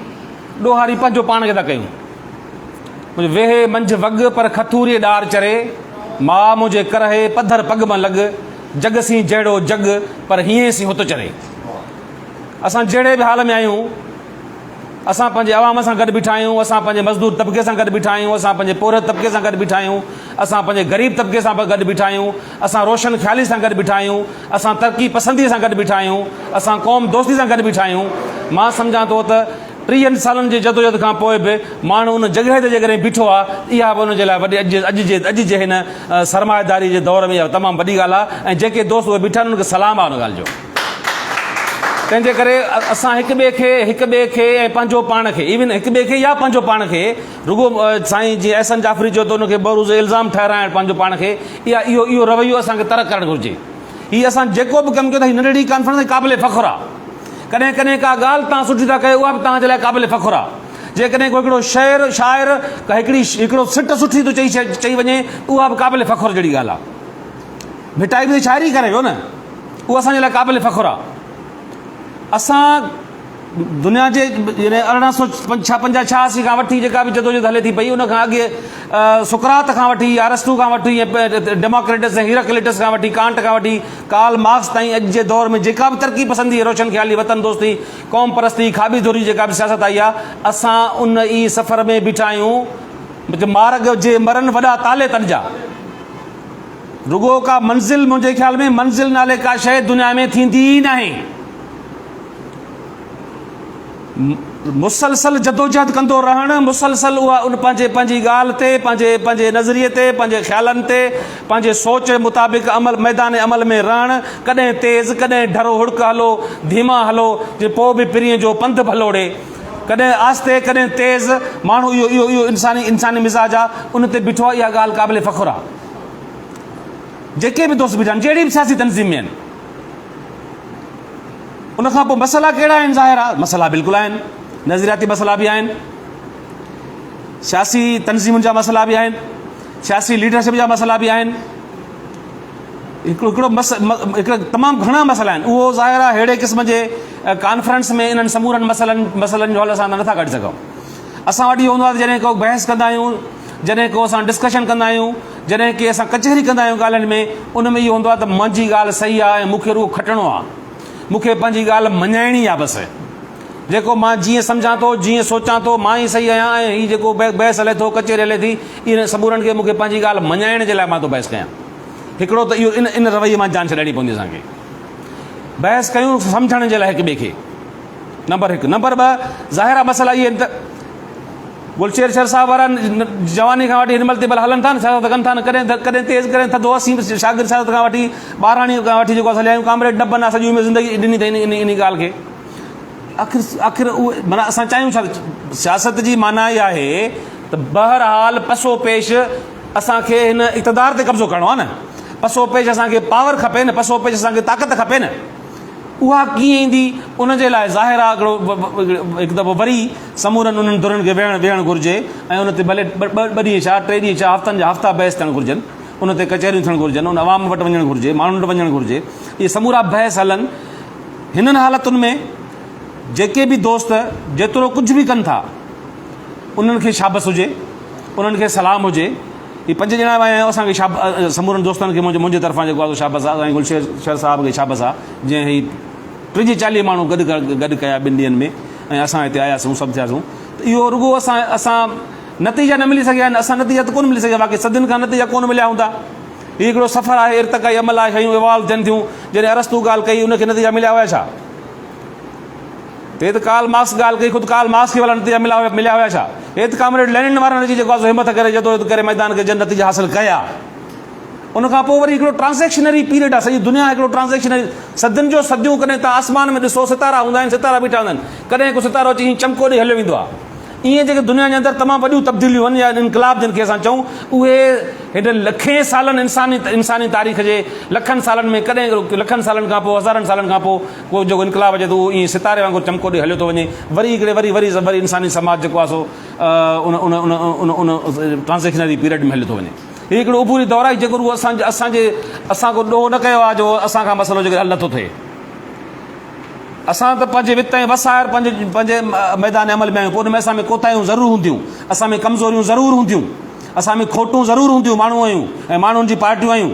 ॾोहारी पंहिंजो पाण खे था कयूं। मुंहिंजो वेहे मंझि वॻ पर खथूरीअ ॾार चरे, मां मुंहिंजे करहे पधर पग में लॻ, जग सी जहिड़ो जग पर हीअं सी हुत चरे। असां जहिड़े बि हाल में आहियूं, असां पंहिंजे आवाम सां गॾु बीठा आहियूं, असां पंहिंजे मज़दूर तबिके सां गॾु बीठा आहियूं, असां पंहिंजे पोर तबिके सां गॾु बीठा आहियूं, असां पंहिंजे ग़रीब तबिके सां गॾु बीठा आहियूं, असां रोशन ख़्याली सां गॾु बीठा आहियूं, असां तरक़ी पसंदीअ सां गॾु बीठा आहियूं, असां क़ौम दोस्ती सां गॾु बीठा आहियूं। मां सम्झां थो त 30 सालनि जे जदोजहद खां पोइ बि माण्हू उन जॻहि ते जेकॾहिं बीठो आहे, इहा बि उनजे लाइ वॾी अॼु जे हिन सरमाएदारी जे दौर में इहा तमामु वॾी ॻाल्हि आहे। ऐं जेके दोस्त उहे बीठा आहिनि उन्हनि खे सलाम आहे उन ॻाल्हि जो। तंहिंजे करे असां हिक ॿिए खे ऐं पंहिंजो पाण खे, इवन हिक ॿिए खे या पंहिंजो पाण खे रुगो साईं जीअं एहसन जाफ़री चयो त उनखे बरोज़ इल्ज़ाम ठहिराइणु पंहिंजो पाण खे, इहो रवैयो असांखे तरक़ करणु घुरिजे। हीअ असां जेको बि कमु कयूं था, हीअ नंढड़ी कॉन्फ्रेंस क़ाबिल फ़ख़ुरु आहे। कॾहिं कॾहिं का ॻाल्हि तव्हां सुठी था कयो, उहा बि तव्हांजे लाइ क़ाबिल फ़ख़ुरु आहे। जेकॾहिं को हिकिड़ो शाइर हिकिड़ो सिट सुठी थो चई वञे, उहा बि क़ाबिल फ़ख़ुरु जहिड़ी ॻाल्हि आहे। मिटाई बि शाइरी करे वियो न, उहा असांजे लाइ क़ाबिल फ़ख़ुरु आहे। असां दुनिया जे 1885 खां वठी जेका बि जदोजहद हले थी पई, उन खां अॻे सुकरात खां वठी, अरस्तू खां वठी, डेमोक्रेटस ऐं हिराक्लिटस खां वठी, कांट खां वठी, कार्ल मार्क्स ताईं अॼु जे दौर में जेका बि तरक़ी पसंदी, रोशन ख़्याली, वतन दोस्ती, क़ौम परस्ती, खाबी धोरी जेका बि सियासत आई आहे, असां उन ई सफ़र में बीठा आहियूं। मार्ग जे मरनि वॾा ताले तन जा। रुगो का मंज़िल, मुंहिंजे ख़्याल में मंज़िल नाले का शइ दुनिया में थींदी ई न आहे। मुसलसल जदोजहद कंदो रहणु, मुसलसल उहा उन पंहिंजी ॻाल्हि ते, पंहिंजे नज़रिए ते, पंहिंजे ख़्यालनि ते, पंहिंजे सोच मुताबिक़ मैदान अमल में रहणु, कॾहिं तेज़, कॾहिं ढरो हुड़क हलो, धीमा हलो, जे पोइ बि पिरीअ जो पंधु भलोड़े। कॾहिं आस्ते कॾहिं तेज़ माण्हू इहो इहो इहो इंसानी मिज़ाज आहे, उन ते बीठो आहे। इहा ॻाल्हि क़ाबिल फ़ख़ुरु आहे। जेके बि दोस्त बीठा आहिनि, जहिड़ी बि सियासी तनज़ीम में आहिनि, उनखां पोइ मसइला कहिड़ा आहिनि? ज़ाहिर आहे मसइला बिल्कुलु आहिनि, नज़रियाती मसइला बि आहिनि, सियासी तनज़ीमुनि जा मसइला बि आहिनि, सियासी लीडरशिप जा मसइला बि आहिनि। हिकिड़ा तमामु घणा मसइला आहिनि। उहो ज़ाहिर आहे अहिड़े क़िस्म जे कॉन्फ्रेंस में इन्हनि समूरनि मसइलनि जो हल असां नथा कढी सघूं। असां वटि इहो हूंदो आहे जॾहिं को बहस कंदा आहियूं, जॾहिं को असां डिस्कशन कंदा आहियूं, जॾहिं की असां कचहरी कंदा आहियूं ॻाल्हियुनि में, उन में इहो हूंदो आहे त मुंहिंजी ॻाल्हि सही आहे ऐं मूंखे रुॻो खटिणो आहे, मूंखे पंहिंजी ॻाल्हि मञाइणी आहे। बसि जेको मां जीअं सम्झां थो, जीअं सोचां थो, मां ई सही आहियां, ऐं हीअ जेको बहस हले थो, कचहरी हले थी, इन समूरनि खे मूंखे पंहिंजी ॻाल्हि मञाइण जे लाइ मां थो बहस कयां। हिकिड़ो त इहो इन रवैये मां जान छॾाइणी पवंदी असांखे। बहस कयूं सम्झण जे लाइ हिक ॿिए खे, नंबर 1। नंबर 2, ज़ाहिर आहे मसइला इहे आहिनि त गुलशेर शर साहब वारा जवानी खां वठी हिन महिल ते भल हलनि था न, सियासत कनि था न, कॾहिं तेज़ कॾहिं थधो। असीं शागिर्द सियासत खां वठी 12 खां वठी जेको हलिया आहियूं, कामरेड न बना सॼी उमिरि ज़िंदगी ॾिनी अथई इन ॻाल्हि खे। आख़िर उहे माना असां चाहियूं छा? सियासत जी माना इहा आहे त बहरहाल पसो पेश असांखे हिन इक़्तिदार ते कब्ज़ो करिणो आहे न, पसो पेश असांखे पावर खपे न, पसो पेश असांखे ताक़त खपे न। उहा कीअं ईंदी? उन जे लाइ ज़ाहिर आहे हिकु दफ़ो वरी समूरनि उन्हनि धुरनि खे वेहणु घुरिजे, ऐं उन ते भले 2 ॾींहं छा 3 ॾींहं छा हफ़्तनि जा हफ़्ता बहस थियणु घुरिजनि, उन ते कचहरियूं थियणु घुरिजनि, उन अवाम वटि वञणु घुरिजे, माण्हुनि वटि वञणु घुरिजे। इहे समूरा बहस हलनि। हिननि हालतुनि में जेके बि दोस्त जेतिरो कुझु बि कनि था, उन्हनि खे शाबस हुजे, उन्हनि खे सलाम हुजे। ये 5 ॼणा आहियूं, असांखे समूरनि दोस्तनि खे मुंहिंजे तरफ़ां जेको आहे शाबस आहे। गुलशेर शर साहब खे शाबस आहे, जीअं ही 30-40 माण्हू गॾु कया 2 ॾींहंनि में, ऐं असां हिते आयासीं, सभु थियासीं। त इहो रुॻो असां नतीजा न मिली सघिया आहिनि। असां नतीजा त कोन मिली सघिया, बाक़ी सदियुनि खां नतीजा कोन मिलिया हूंदा। हीउ हिकिड़ो सफ़र आहे, इर्तिक़ाई अमल आहे, शयूं इवॉल्व थियनि थियूं। जॾहिं अरस्तू ॻाल्हि कई, उनखे नतीजा मिलिया हुया छा? हे त कार्ल मार्क्स ॻाल्हि कई, ख़ुदि कार्ल मार्क्स खे भला नतीजा मिलिया हुया छा? हे त कामरेड लेनिन वारनि जी जेको आहे हिमत करे जदोजहद करे मैदान खे जन नतीजा हासिल कया। उनखां पोइ वरी हिकिड़ो ट्रांज़ेक्शनरी पीरियड आहे। सॼी दुनिया हिकिड़ो ट्रांज़ेक्शनरी, सदियुनि जो सदियूं। कॾहिं तव्हां आसमान में ॾिसो, सितारा हूंदा आहिनि, सितारा बीठा हूंदा आहिनि, कॾहिं को सितारो अची हीअं चमको ॾेई हलियो वेंदो आहे। ईअं जेके दुनिया जे अंदरि तमामु वॾियूं तब्दीलियूं आहिनि, या इनकलाब जिन खे असां चऊं, उहे हेॾे लखे सालनि इंसानी तारीख़ जे लखनि सालनि में, कॾहिं लखनि सालनि खां पोइ, हज़ारनि सालनि खां पोइ को जेको इनकलाब अचे थो, उहो ईअं सितारे वांगुरु चमको ॾेई हलियो थो वञे। वरी हिकिड़े वरी इंसानी समाज जेको आहे सो उन ट्रांज़ेक्शनरी पीरियड में हलियो थो वञे। हीउ हिकिड़ो उबूरी दौरु आहे जेको असां को ॾोह न कयो आहे, जो असांखां मसइलो जेको हल नथो थिए। असां त पंहिंजे वित ऐं वसायर पंहिंजे मैदान अमल में आहियूं, पोइ उन में असां में कोताहियूं ज़रूरु हूंदियूं, असां में कमज़ोरियूं ज़रूरु हूंदियूं, असां में खोटूं ज़रूरु हूंदियूं। माण्हू आहियूं ऐं माण्हुनि जी पार्टियूं आहियूं,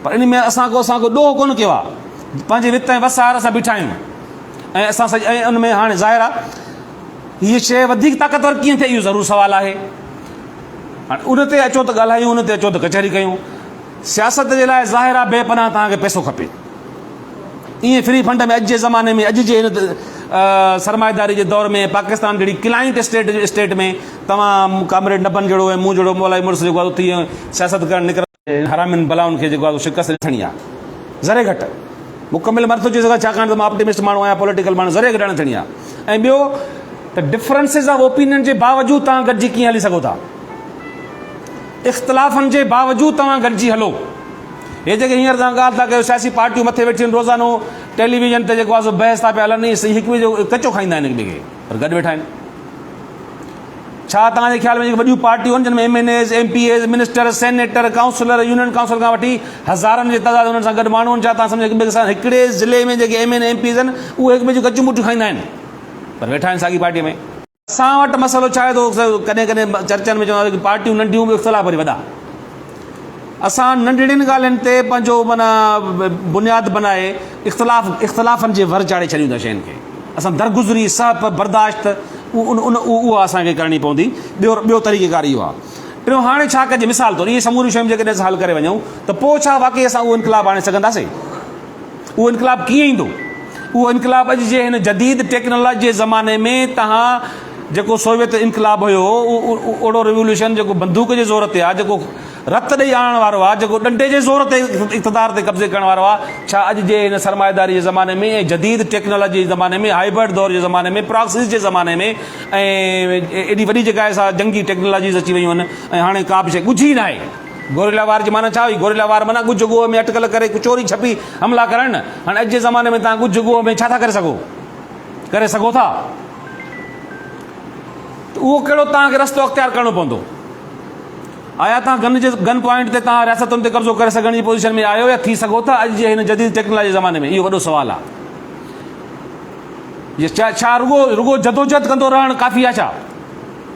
पर इन में असां को ॾोह कोन कयो आहे। पंहिंजे वित ऐं वसायर असां बीठा आहियूं, ऐं असां ऐं उन में हाणे ज़ाहिर आहे हीअ शइ वधीक ताक़तवर कीअं थिए, इहो ज़रूरु सुवालु आहे। हाणे उन ते अचो त ॻाल्हायूं, उन ते अचो त कचहरी कयूं। सियासत जे लाइ ज़ाहिर आहे बेपनाह तव्हांखे पैसो खपे। ईअं फ्री फंड में अॼु जे ज़माने में, अॼु जे हिन सरमाएदारी जे दौर में, पाकिस्तान जहिड़ी क्लाइंट स्टेट में तव्हां कामरेड नबन जहिड़ो ऐं मूं जहिड़ो मौलाई मुड़ुस जेको आहे उते सियासत करणु निकिरनि, हरामिन बलाउनि खे जेको आहे शिकस्त ॾियणी आहे। ज़रे घटि मुकमिल मर्द थी सघां, छाकाणि त मां ऑप्टिमिस्ट माण्हू आहियां, पॉलिटिकल माण्हू, ज़रे घटि थियणी आहे। ऐं ॿियो त डिफरेंसिस ऑफ ओपिनियन जे बावजूदु तव्हां गॾिजी कीअं हली सघो था, इख़्तिलाफ़नि जे बावजूदु तव्हां गॾिजी हलो। हे जेके हींअर तव्हां ॻाल्हि था कयो, सियासी पार्टियूं मथे वेठी आहिनि, रोज़ानो टेलीविज़न ते जेको आहे सो बहस था पिया हलनि, हिकु ॿिए जो कचो खाईंदा आहिनि हिक ॿिए खे, पर गॾु वेठा आहिनि। छा तव्हांजे ख़्याल में जेके वॾियूं पार्टियूं आहिनि, जिन में MNAs, MPAs, minister, senator, councillor, union council खां वठी हज़ारनि जे तइदाद उन्हनि सां गॾु माण्हू आहिनि, छा तव्हां सम्झो हिक ॿिए सां हिकिड़े ज़िले में जेके MNA, MPs आहिनि, उहे हिक ॿिए जूं कचूं मुठियूं खाईंदा आहिनि, पर वेठा आहिनि साॻी पार्टीअ में। असां वटि मसइलो छा आहे थो, कॾहिं कॾहिं चर्चनि में चवंदा पार्टियूं नंढियूं, इख़्तिलाफ़ वरी वॾा। असां नंढड़ियुनि ॻाल्हियुनि ते पंहिंजो माना बुनियादु बनाए इख़्तिलाफ़नि जे वर चाढ़े छॾियूं था शयुनि खे। असां दरगुज़री, सहप, बर्दाश्त उहा असांखे करणी पवंदी। ॿियो तरीक़ेकार इहो आहे। टियों, हाणे छा कजे, मिसाल तौरु इहे समूरियूं शयूं जेकॾहिं असां हल करे वञूं त पोइ छा वाक़ई असां उहो इनकलाब आणे सघंदासीं? उहो इनकलाब कीअं ईंदो? उहो इनकलाब अॼु जे हिन जदीद टेक्नोलॉजी जे ज़माने में तव्हां जेको सोवियत इनकलाब हुयो, ओड़ो रिवोल्यूशन जेको बंदूक जे ज़ोर ते आहे, जेको रत ॾेई आणण वारो आहे, जेको डंडे जे ज़ोर ते इक़्तिदार ते कब्ज़े करण वारो आहे। छा अॼु जे हिन सरमाएदारी जे ज़माने में ऐं जदीद टेक्नोलॉजी जे ज़माने में, हाइब्रिड दौर जे ज़माने में, प्रॉक्सिस जे ज़माने में ऐं एॾी वॾी जॻह सां जंगी टेक्नोलॉजीज़ अची वियूं आहिनि ऐं हाणे का बि शइ ॻुझी न आहे। गोरिल्ला वार जी माना छा हुई? गोरिल्ला वार माना ॻुझ गोह में अटकल करे चोरी छपी हमला करणु न। हाणे अॼु जे ज़माने में तव्हां ॻुझ गोह में छा था करे सघो था? उहो कहिड़ो तव्हांखे रस्तो अख़्तियार करणो पवंदो? आया तव्हां गन पॉइंट ते तव्हां रियासतुनि ते कब्ज़ो करे सघण जी पोज़ीशन में आहियो या थी सघो था अॼु जे हिन जदीद टेक्नोलॉजी ज़माने में? इहो वॾो सुवालु आहे। छा रुगो जदोजहद कंदो रहणु काफ़ी आहे छा?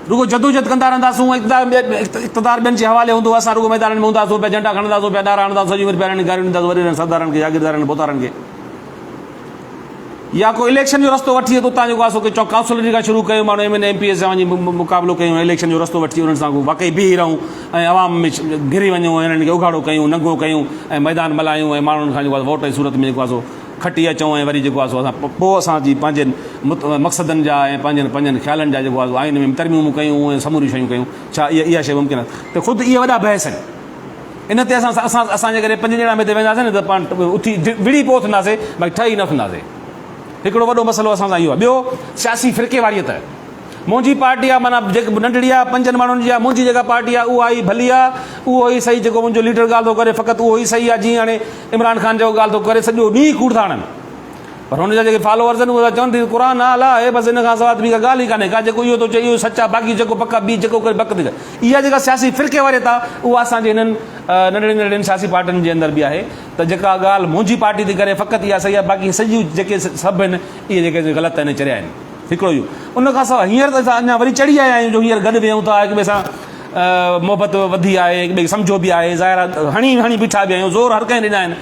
रुगो जदोजहद कंदा रहंदासूं, इक़्तिदार ॿियनि जे हवाले हूंदो, असां रुगो मैदान में हूंदासीं, पिया झंडा खणंदासीं, पिया नारा हणंदासीं, सॼी उमिरि पहिरियों गारियूं ॾींदासीं वॾे सरदारनि खे, जागीरदारनि खे, बोतारनि खे। या कोई इलेक्शन जो रस्तो वठी उतां जेको आहे सो काउंसलरी खां शुरू कयूं, माण्हू MN MPs सां वञी मुक़ाबिलो कयूं, इलेक्शन जो रस्तो वठी उन्हनि सां वाक़ई बीही रहूं ऐं आवाम में घिरी वञूं, हिननि खे उघाड़ो कयूं, नंगो कयूं ऐं मैदान मल्हायूं ऐं माण्हुनि खां जेको आहे वोट जी सूरत में जेको आहे सो खटी अचूं ऐं वरी जेको आहे सो असां पोइ असांजी पंहिंजनि मक़सदनि जा ऐं पंहिंजनि ख़्यालनि जा जेको आहे आइन में तरमीमूं कयूं ऐं समूरियूं शयूं कयूं। छा इहा शइ मुमकिन आहे? त ख़ुदि इहे वॾा बहस आहिनि। इन ते असां जे करे 5 ॼणा में ते वेंदासीं न त पाण उथी विड़ी पोइ उथंदासीं, भई ठही न उथंदासीं। हिकिड़ो वॾो मसइलो असां सां इहो आहे। ॿियो सियासी फ़िरक़ेवारियत। मुंहिंजी पार्टी आहे, माना जेकी नंढड़ी आहे, 5 माण्हुनि जी आहे, मुंहिंजी जेका पार्टी आहे उहा ई भली आहे, उहो ई सही, जेको मुंहिंजो लीडर ॻाल्हि थो करे फ़क़ति उहो ई सही आहे। जीअं हाणे इमरान ख़ान जेको ॻाल्हि थो करे, सॼो ॾींहुं कूड़ था हणनि, पर हुनजा जेके फॉलोअर्स आहिनि उहे चवनि क़ुर हाल आहे, बसि हिन खां सवाइ ॿी का ॻाल्हि ई कान्हे का, जेको इहो थो चए इहो सच आहे, बाक़ी जेको पका ॿी जेको करे बक थी करे। इहा जेका सियासी फ़िरक़ेवारियत आहे उहा असांजे हिननि नंढड़ियुनि सियासी पार्टियुनि जे अंदरि बि आहे। त जेका ॻाल्हि मुंहिंजी पार्टी थी करे फ़क़ति इहा सही आहे, बाक़ी सॼियूं जेके सभु आहिनि इहे जेके ग़लति आहिनि, चरिया आहिनि। हिकिड़ो इहो। उन खां सवाइ हींअर त असां अञा वरी चढ़ी आया आहियूं, जो हींअर गॾु वेहूं था, हिक ॿिए सां मोहबत वधी आहे, हिक ॿिए खे सम्झो बि आहे, ज़ाहिर हणी बीठा बि आहियूं, ज़ोर हर कंहिं ॾिना आहिनि।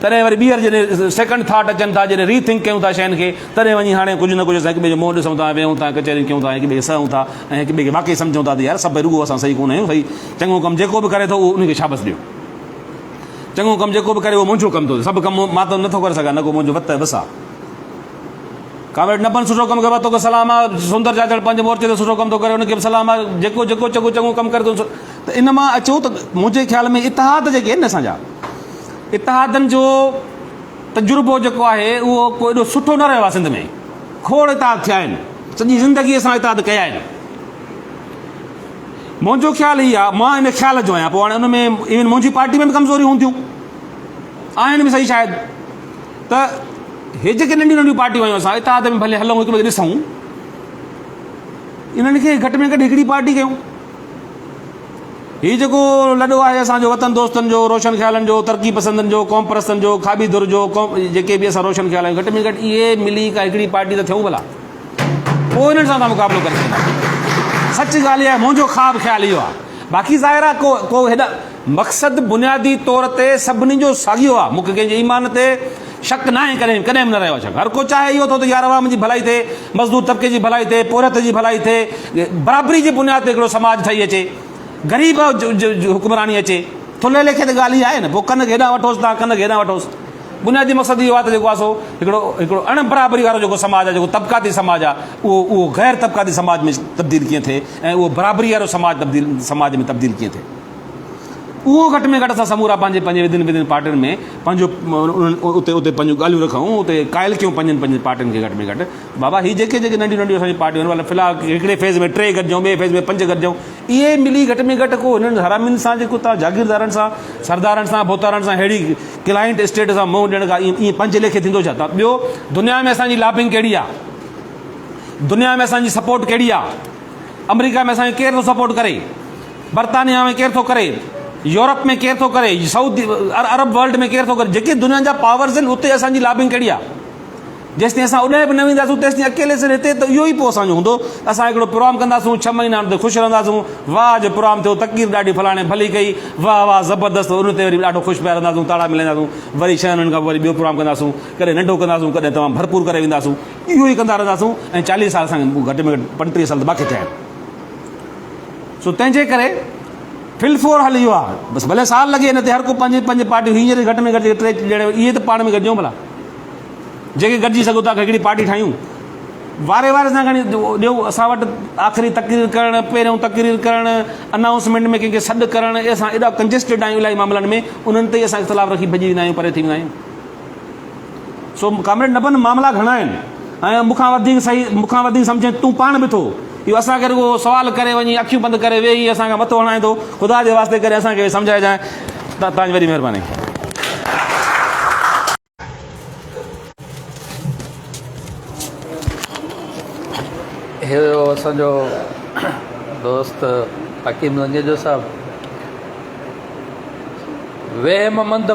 तॾहिं वरी ॿीहर जॾहिं सेकेंड थाट अचनि था, जॾहिं रीथिंक कयूं था शयुनि खे, तॾहिं वञी हाणे कुझु न कुझु असां हिक ॿिए जो मुंहुं ॾिसूं था, वेहूं था, कचहरियूं कयूं था, हिक ॿिए खे सहूं था ऐं हिक ॿिए खे वाक़ई सम्झूं था त यार सभु रुॻो असां सही कोन आहियूं, भई चङो कमु जेको बि करे थो उहो उनखे शाबस ॾियो, चङो कमु जेको बि करे उहो मुंहिंजो कमु थो, सभु कमु मां त नथो करे सघां, न को मुंहिंजो वत बस आहे। कामेड नबन सुठो कमु कयो, तोखे सलाम आहे। सुंदर जाचड़ 5 मोर्चे ते सुठो कमु थो करे, उनखे बि सलाम आहे। जेको चङो कमु करे थो, त इन मां अचो त मुंहिंजे ख़्याल में इतिहाद जेके आहिनि न असांजा, इतिहादनि जो तजुर्बो जेको आहे उहो को एॾो सुठो न रहियो आहे सिंध में। खोड़ इतिहाद थिया आहिनि, सॼी ज़िंदगी असां इतिहाद कया आहिनि। मुंहिंजो ख़्यालु इहो आहे, मां इन ख़्याल जो आहियां, पोइ हाणे उन में इवन मुंहिंजी पार्टी में बि कमज़ोरियूं हूंदियूं आहिनि बि सही शायदि, त हे जेके नंढियूं पार्टियूं आहियूं असां इतिहाद में भले हलूं, हिकु ॿिए ॾिसूं, इन्हनि खे घटि में घटि हिकिड़ी पार्टी कयूं। हीउ जेको लॾो आहे असांजो वतन दोस्तनि जो, रोशन ख़्यालनि जो, तरक़ी पसंदनि जो, क़ौम परस्तनि जो, खाबी दुर जो, जेके बि असां रोशन ख़्याल आहियूं, घटि में घटि इहे मिली का हिकिड़ी पार्टी त थियूं भला, पोइ हिननि सां तव्हां मुक़ाबिलो करे सघंदा। सच ॻाल्हि इहा आहे, मुंहिंजो ख़्वाबु ख़्यालु इहो आहे। बाक़ी ज़ाहिर आहे को हेॾा मक़सदु बुनियादी तौर ते सभिनी जो साॻियो आहे, मूंखे कंहिंजे ईमान ते शक न आहे, कॾहिं बि न रहियो आहे शक। हर को चाहे इहो थो त यार आवाम जी भलाई थिए, मज़दूर तबिके जी भलाई थिए, पोरत जी भलाई थिए, बराबरी जी बुनियाद ते हिकिड़ो समाज ठही अचे, ग़रीब हुकुमरानी अचे, थुले लेखे त ॻाल्हि ई आहे न। पोइ कन खे हेॾां वठोसि, तव्हां कन खे हेॾां वठोसि। बुनियादी मक़सदु इहो आहे त जेको आहे सो हिकिड़ो अण बराबरी वारो जेको समाज आहे, जेको तबिक़ाती समाज आहे, उहो गैर तबिक़ाती समाज में तब्दील कीअं थिए ऐं उहो बराबरी वारो समाज में तब्दील कीअं थिए, उहो घटि में घटि असां समूरा पंहिंजे विदिन पार्टियुनि में पंहिंजो उते पंहिंजूं ॻाल्हियूं रखूं, उते क़ाइल कयूं पंहिंजनि पार्टियुनि खे घटि में घटि। बाबा हीअ जेके नंढियूं असांजी पार्टियूं आहिनि, फ़िलहालु हिकिड़े फेज़ में 3 गॾिजूं, ॿिए फेज़ में 5 गॾिजूं, इहे मिली घटि में घटि को हिननि हरामियुनि सां, जेको तव्हां जागीरदारनि सां, सरदारनि सां, बोतारनि सां, अहिड़ी क्लाइंट स्टेट सां मुंहुं ॾियण खां ईअं 5 लेखे थींदो छा? ॿियो दुनिया में असांजी लॉबिंग कहिड़ी आहे, दुनिया में असांजी सपोर्ट कहिड़ी आहे? अमेरिका में असांखे केरु थो सपोर्ट करे, बर्तानिया में केरु थो करे, यूरोप में केरु थो करे, सऊदी अरब वर्ल्ड में केरु थो करे, जेके दुनिया जा पावर्स आहिनि उते असांजी लॉबिंग कहिड़ी आहे? जेसिताईं असां उॾे बि न वेंदासीं तेसिताईं अकेले से हिते त इहो ई पोइ असांजो हूंदो। असां हिकिड़ो प्रोग्राम कंदासीं, 6 महीना ते ख़ुशि रहंदासीं, वाह जो प्रोग्राम थियो, तक़ीर ॾाढी फलाणे भली कई, वाह वाह ज़बरदस्त, उन ते वरी ॾाढो ख़ुशि पिया रहंदासीं, ताड़ा मिलाईंदासीं, वरी 6 महीननि खां वरी ॿियो प्रोग्राम कंदासीं, कॾहिं नंढो कंदासीं, कॾहिं तमामु भरपूर करे वेंदासीं, इहो ई कंदा रहंदासीं ऐं 40 साल असांखे घटि में घटि 35 साल त बाक़ी थिया आहिनि। सो तंहिंजे करे फिलफोर हल इहो आहे, बसि भले साल लॻे हिन ते, हर को पंहिंजी पार्टियूं हींअर घटि में घटि 3 ॼणे इहे त पाण में गॾिजूं भला, जेके गॾिजी सघूं था हिकिड़ी पार्टी ठाहियूं, वारे वारे सां खणी ॾियो असां वटि आख़िरी तकरीर करणु पहिरियों तकरीर करणु अनाउंसमेंट में कंहिंखे सॾु करणु असां एॾा कंजेस्टेड आहियूं इलाही मामलनि में उन्हनि ते असां इख़्तिलाफ़ रखी भॼी वेंदा आहियूं परे थी वेंदा आहियूं सो कामरेड नबन मामला घणा आहिनि ऐं मूंखां वधीक सम्झे तूं पाण बि थो इहो असांखे रुगो सुवाल करे वञी अखियूं बंदि करे वेही असांखे मथो हणाए थो ख़ुदा जे वास्ते करे असांखे सम्झाइजांइ तव्हांजी वॾी महिरबानी इहो असांजो दोस्त हकीम लंगेजो साहब वेहमंद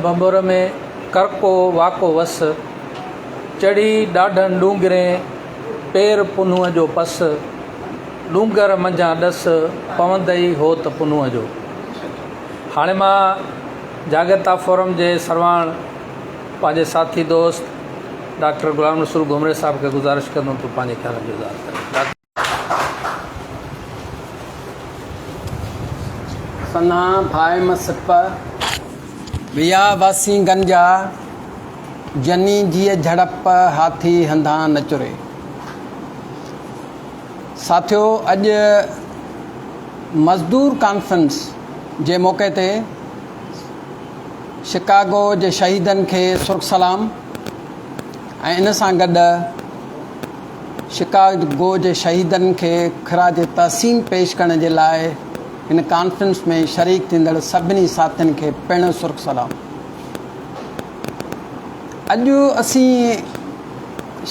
बंबोर में करको वाको वस चढ़ी ॾाढनि डूंगरे पेर पुनूअ जो पस डूंगर मंझां ॾस पवंदई हो त पुनूअ जो। हाणे मां जागरता फोरम जे सरवाण पंहिंजे साथी दोस्त डॉक्टर गुलाम रसूल घुमरे साहब खे गुज़ारिश कंदुमि तो पंहिंजे ख्याल जो इज़हार करे। सन्हा भाई मसप विया वासी गंजा जनी जीअ झड़प हाथी हंधा नचुरे। साथियो अॼु मज़दूर कॉन्फ्रेंस जे मौक़े ते शिकागो जे शहीदनि खे सुर्ख सलाम ऐं इन सां गॾु शिकागो जे शहीदनि खे ख़िराज तहसीन पेश करण जे लाइ हिन कॉन्फ्रेंस में शरीक थींदड़ सभिनी साथियुनि खे पिणु सुर्ख सलाम। अॼु असीं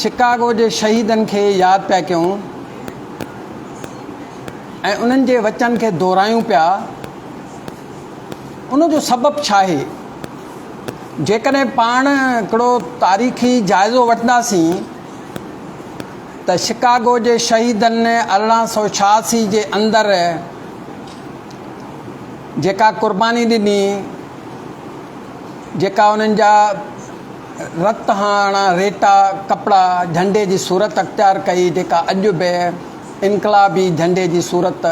शिकागो जे शहीदनि खे यादि पिया कयूं ऐं उन्हनि जे वचन खे दोहरायूं पिया। उनजो सबबु छा आहे? जेकॾहिं पाण हिकिड़ो तारीख़ी जाइज़ो वठंदासीं त शिकागो जे शहीदनि 1886 जे अंदरि जेका क़ुर्बानी ॾिनी, जेका उन्हनि जा रत हाणा रेटा कपिड़ा झंडे जी सूरत अख़्तियार कई, जेका अॼु बि इनकलाबी झंडे जी सूरत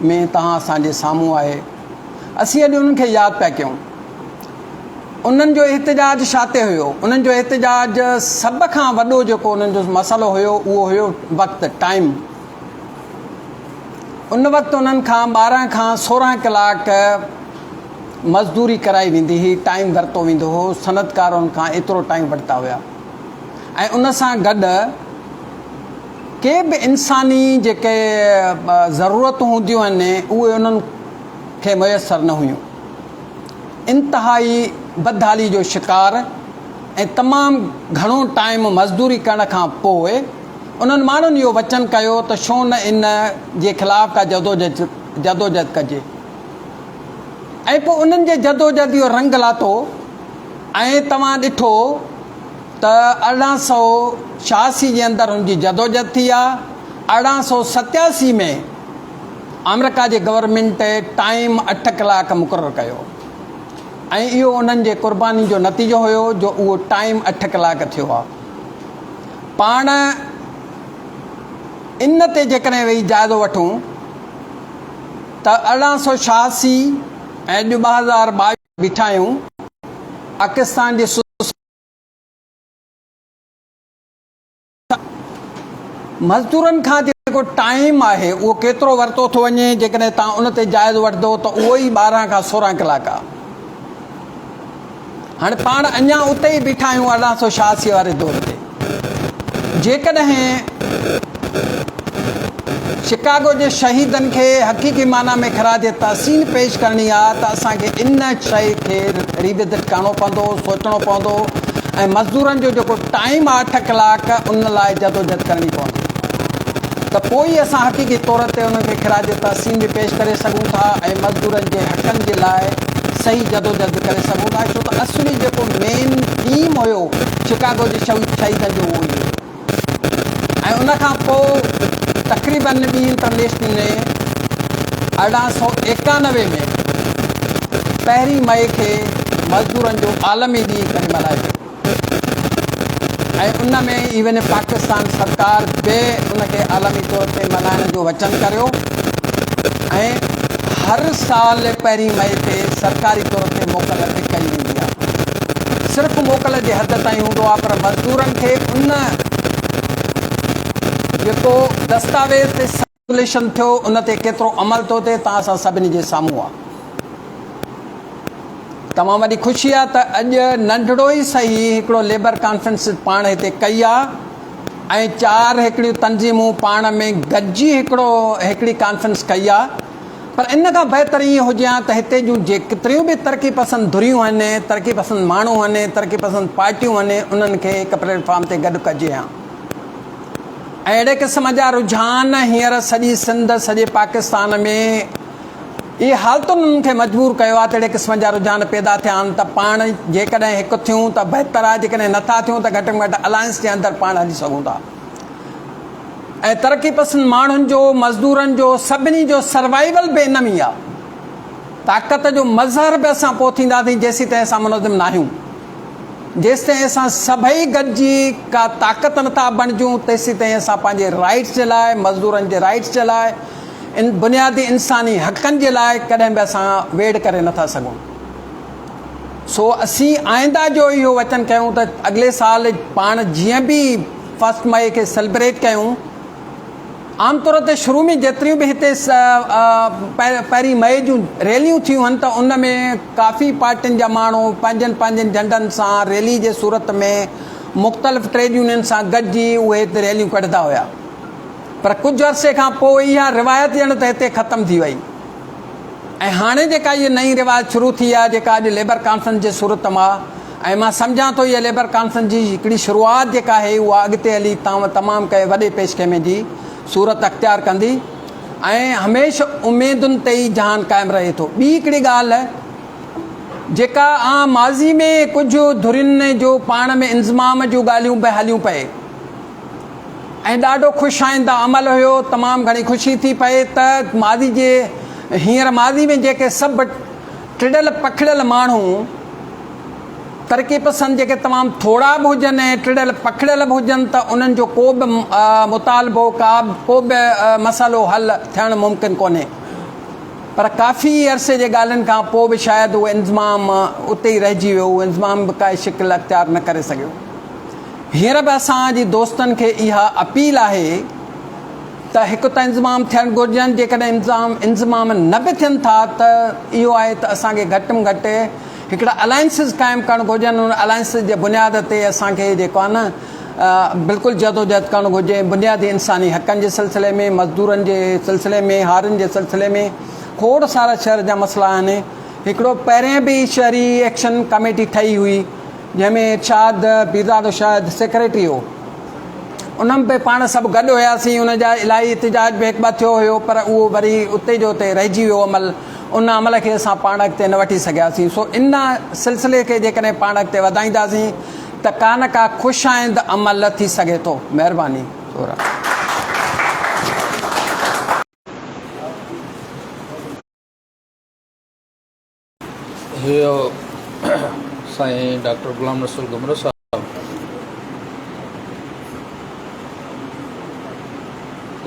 में तव्हां असांजे साम्हूं आहे, असीं अॼु उन्हनि खे यादि पिया कयूं। उन्हनि जो एहतिजाज छा ते हुयो? उन्हनि जो एहतिजाज सभ खां वॾो जेको उन्हनि जो मसइलो हुयो उहो हुयो वक़्तु, टाइम। उन वक़्तु उन्हनि खां 12 खां 16 कलाक मज़दूरी कराई वेंदी हुई, टाइम वरितो वेंदो हो। सनतकार उन खां एतिरो टाइम वरिता हुया ऐं उन सां गॾु के बि इंसानी जेके ज़रूरतूं हूंदियूं आहिनि उहे उन्हनि खे मुयसरु न हुयूं। इंतिहाई बदहाली जो शिकार ऐं तमामु घणो टाइम मज़दूरी करण खां पोइ उन्हनि माण्हुनि इहो वचन कयो त छो न इन जे ख़िलाफ़ का जदोजहद कजे ऐं पोइ उन्हनि जे जदोजहद इहो रंग लाथो ऐं तव्हां ॾिठो त 1886 जे अंदरि हुनजी जदोजहद थी आहे। 1887 में अमेरिका जे गवर्नमेंट टाइम 8 कलाक मुक़ररु कयो ऐं इहो उन्हनि जे क़ुर्बानी जो नतीजो हुयो जो उहो टाइम 8 कलाक थियो आहे। पाण इन ते जेकॾहिं वेही जाइज़ो वठूं त 1886 ऐं अॼु 2022 बीठा आहियूं, पाकिस्तान जे मज़दूरनि खां जेको टाइम आहे उहो केतिरो वरितो थो वञे, जेकॾहिं तव्हां उन ते जाइज़ो वठंदो त उहो ई 12 खां 16 कलाक आहे। हाणे पाण अञा उते ई बीठा आहियूं 1886 वारे दौर ते। जेकॾहिं शिकागो जे शहीदनि खे हक़ीक़ी माना में ख़िराज तहसीन पेश करणी आहे त असांखे इन शइ खे रिविज़िट करिणो पवंदो, सोचणो पवंदो ऐं मज़दूरनि जो जेको टाइम आहे 8 कलाक उन लाइ जदोजहद करणी पवंदी त पोइ ई असां हक़ीक़ी तौर ते उनखे ख़िराज तहसीन बि पेश करे सघूं था ऐं मज़दूरनि जे हक़नि जे लाइ सही जदोजहद करे सघूं था। छो त असली जेको मेन थीम हुयो शिकागो जे शहीदनि जो उहो ई हुयो। ऐं उनखां पोइ तक़रीबन ॿी इंटरनेशनल ने 1891 में 1 मई खे मज़दूरनि जो आलमी ॾींहुं करे मल्हायो ऐं उन में इवन पाकिस्तान सरकार बि उनखे आलमी तौर ते मल्हाइण जो वचन करियो ऐं हर साल 1 मई ते सरकारी तौर ते मोकल कई वेंदी आहे। सिर्फ़ु मोकल जे हद ताईं हूंदो आहे, पर मज़दूरनि खे उन जेको दस्तावेज़ ते सर्कुलेशन थियो उन ते केतिरो अमल थो थिए तव्हां असां सभिनी जे साम्हूं आहे। तमामु वॾी ख़ुशी आहे त अॼु नंढड़ो ई सही हिकिड़ो लेबर कॉन्फ्रेंस पाण हिते कई आहे ऐं 4 हिकिड़ियूं तंज़ीमूं पाण में गॾिजी हिकिड़ी कॉन्फ्रेंस कई आहे। पर इन खां बहितर ईअं हुजे हा त हिते जूं केतिरियूं बि तरक़ी पसंदि धुरियूं आहिनि, तरक़ी पसंदि माण्हू आहिनि, तरक़ी पसंदि पार्टियूं आहिनि, उन्हनि खे हिकु प्लेटफॉर्म ते गॾु कजे हा। ऐं अहिड़े क़िस्म जा रुझान हींअर सॼी सिंध सॼे पाकिस्तान में इहे हालतुनि उन्हनि खे मजबूर कयो आहे त अहिड़े क़िस्म जा रुझान पैदा थिया आहिनि त पाण जेकॾहिं हिकु थियूं त बहितर आहे, जेकॾहिं नथा थियूं त घटि में घटि अलायंस जे अंदरि पाण हली सघूं था। ऐं तरक़ी पसंदि माण्हुनि जो, मज़दूरनि जो, सभिनी जो सर्वाइवल बि इन में आहे। ताक़त जो मज़हर बि असां पोइ थींदासीं जेसीं ताईं असां मुनज़िम न आहियूं। जेसि ताईं असां सभई गॾिजी का ताक़त नथा बणिजूं तेसीं ताईं असां पंहिंजे राइट्स जे लाइ, मज़दूरनि जे राइट्स जे लाइ, इन बुनियादी इंसानी हक़नि जे लाइ कॾहिं बि असां वेड़ करे नथा सघूं। सो असीं आइंदा जो इहो वचन कयूं त अॻिले साल पाण जीअं बि 1 मई खे सेलिब्रेट कयूं, आमतौर ते शुरू में जेतिरियूं बि हिते पहिरीं मई जूं रैलियूं थियूं आहिनि त उन में काफ़ी पार्टियुनि जा माण्हू पंहिंजनि पंहिंजनि झंडनि सां रैली जे सूरत में मुख़्तलिफ़ ट्रेड यूनियन सां गॾिजी उहे हिते रैलियूं कढंदा हुया। पर कुझु अरसे खां पोइ इहा रिवायत ॼण त हिते ख़तमु थी वई ऐं हाणे जेका इहा नई रिवायत शुरू थी आहे, जेका अॼु लेबर कॉन्फ्रेंस जे सूरत मां, ऐं मां सम्झां थो इहा लेबर कॉन्फ्रेंस जी हिकिड़ी शुरूआति जेका आहे उहा अॻिते हली तमामु कंहिं वॾे पेशकमे जी सूरत अख़्तियार कंदी ऐं हमेशह उमेदुनि ते ई जहान क़ाइमु रहे थो। ॿी हिकिड़ी ॻाल्हि जेका माज़ी में कुझु धुरियुनि जो पाण में इंज़माम जूं ॻाल्हियूं बि हलियूं पए ऐं ॾाढो ख़ुशि आईंदा अमल हुयो, तमामु घणी ख़ुशी थी पए त हींअर माज़ी में जेके सभु टिड़ियल पखिड़ियल माण्हू तरक़ी पसंदि जेके तमामु थोरा बि हुजनि ऐं टिड़ियल पखिड़ियल बि हुजनि त उन्हनि जो को बि मुतालबो, को बि मसाइलो हल थियणु मुमकिन कोन्हे। पर काफ़ी अरसे जे ॻाल्हियुनि खां पोइ बि शायदि उहो इंज़माम उते ई रहिजी वियो, उहो इंज़माम बि काई शिकिल अख़्तियार न करे सघियो। हींअर बि असांजी दोस्तनि खे इहा अपील आहे त हिकु त इंज़माम थियणु घुरिजनि, जेकॾहिं इंज़माम न बि थियनि था त इहो आहे त असांखे घटि में घटि हिकिड़ा अलायंसिस क़ाइमु करणु घुरिजनि। उन अलायंसिस जे बुनियाद ते असांखे जेको आहे न बिल्कुलु जदोजहद करणु घुरिजे, बुनियादी इंसानी हक़नि जे सिलसिले में, मज़दूरनि जे सिलसिले में, हारियुनि जे सिलसिले में खोड़ सारा शहर जा मसइला आहिनि। हिकिड़ो पहिरें बि शहरी एक्शन कमेटी ठही हुई जंहिंमें इरशाद पीरज़ादो शायदि सेक्रेटरी हो, उन में बि पाण सभु गॾु हुयासीं। उन जा इलाही इतिजाज बि हिकु ॿ थियो हुयो, पर उहो वरी उते जो उते रहिजी वियो अमल। उन अमल खे असां पाण अॻिते न वठी सघियासीं। सो इन सिलसिले खे जेकॾहिं पाण अॻिते वधाईंदासीं त का न का ख़ुशाइंद अमल थी सघे थो। महिरबानी। साईं डॉक्टर गुलाम रसूल गुमरो साहब,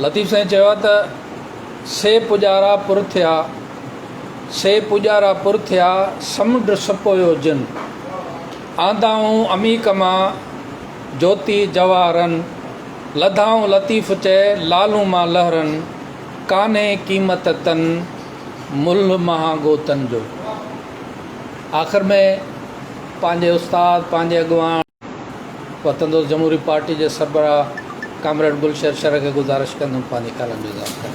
लतीफ़ साईं चयो त से पुॼारा पुर थिया, से पुॼारा पुर थिया, समुंड सपोयो जिन, आंदाऊं अमीक मां ज्योति जवाहरनि, लधाऊं लतीफ़ चए लालू मां लहरनि, कान्हे क़ीमत तन मुल्ह महागोतन जो। आख़िर में पंहिंजे उस्ताद, पंहिंजे अॻुवान वतनदोस्त जमहूरी पार्टी जे सरबराह कामरेड गुलशर शर खे गुज़ारिश कंदुमि पंहिंजी ख़्यालनि जो इज़ाफ़ो करणु।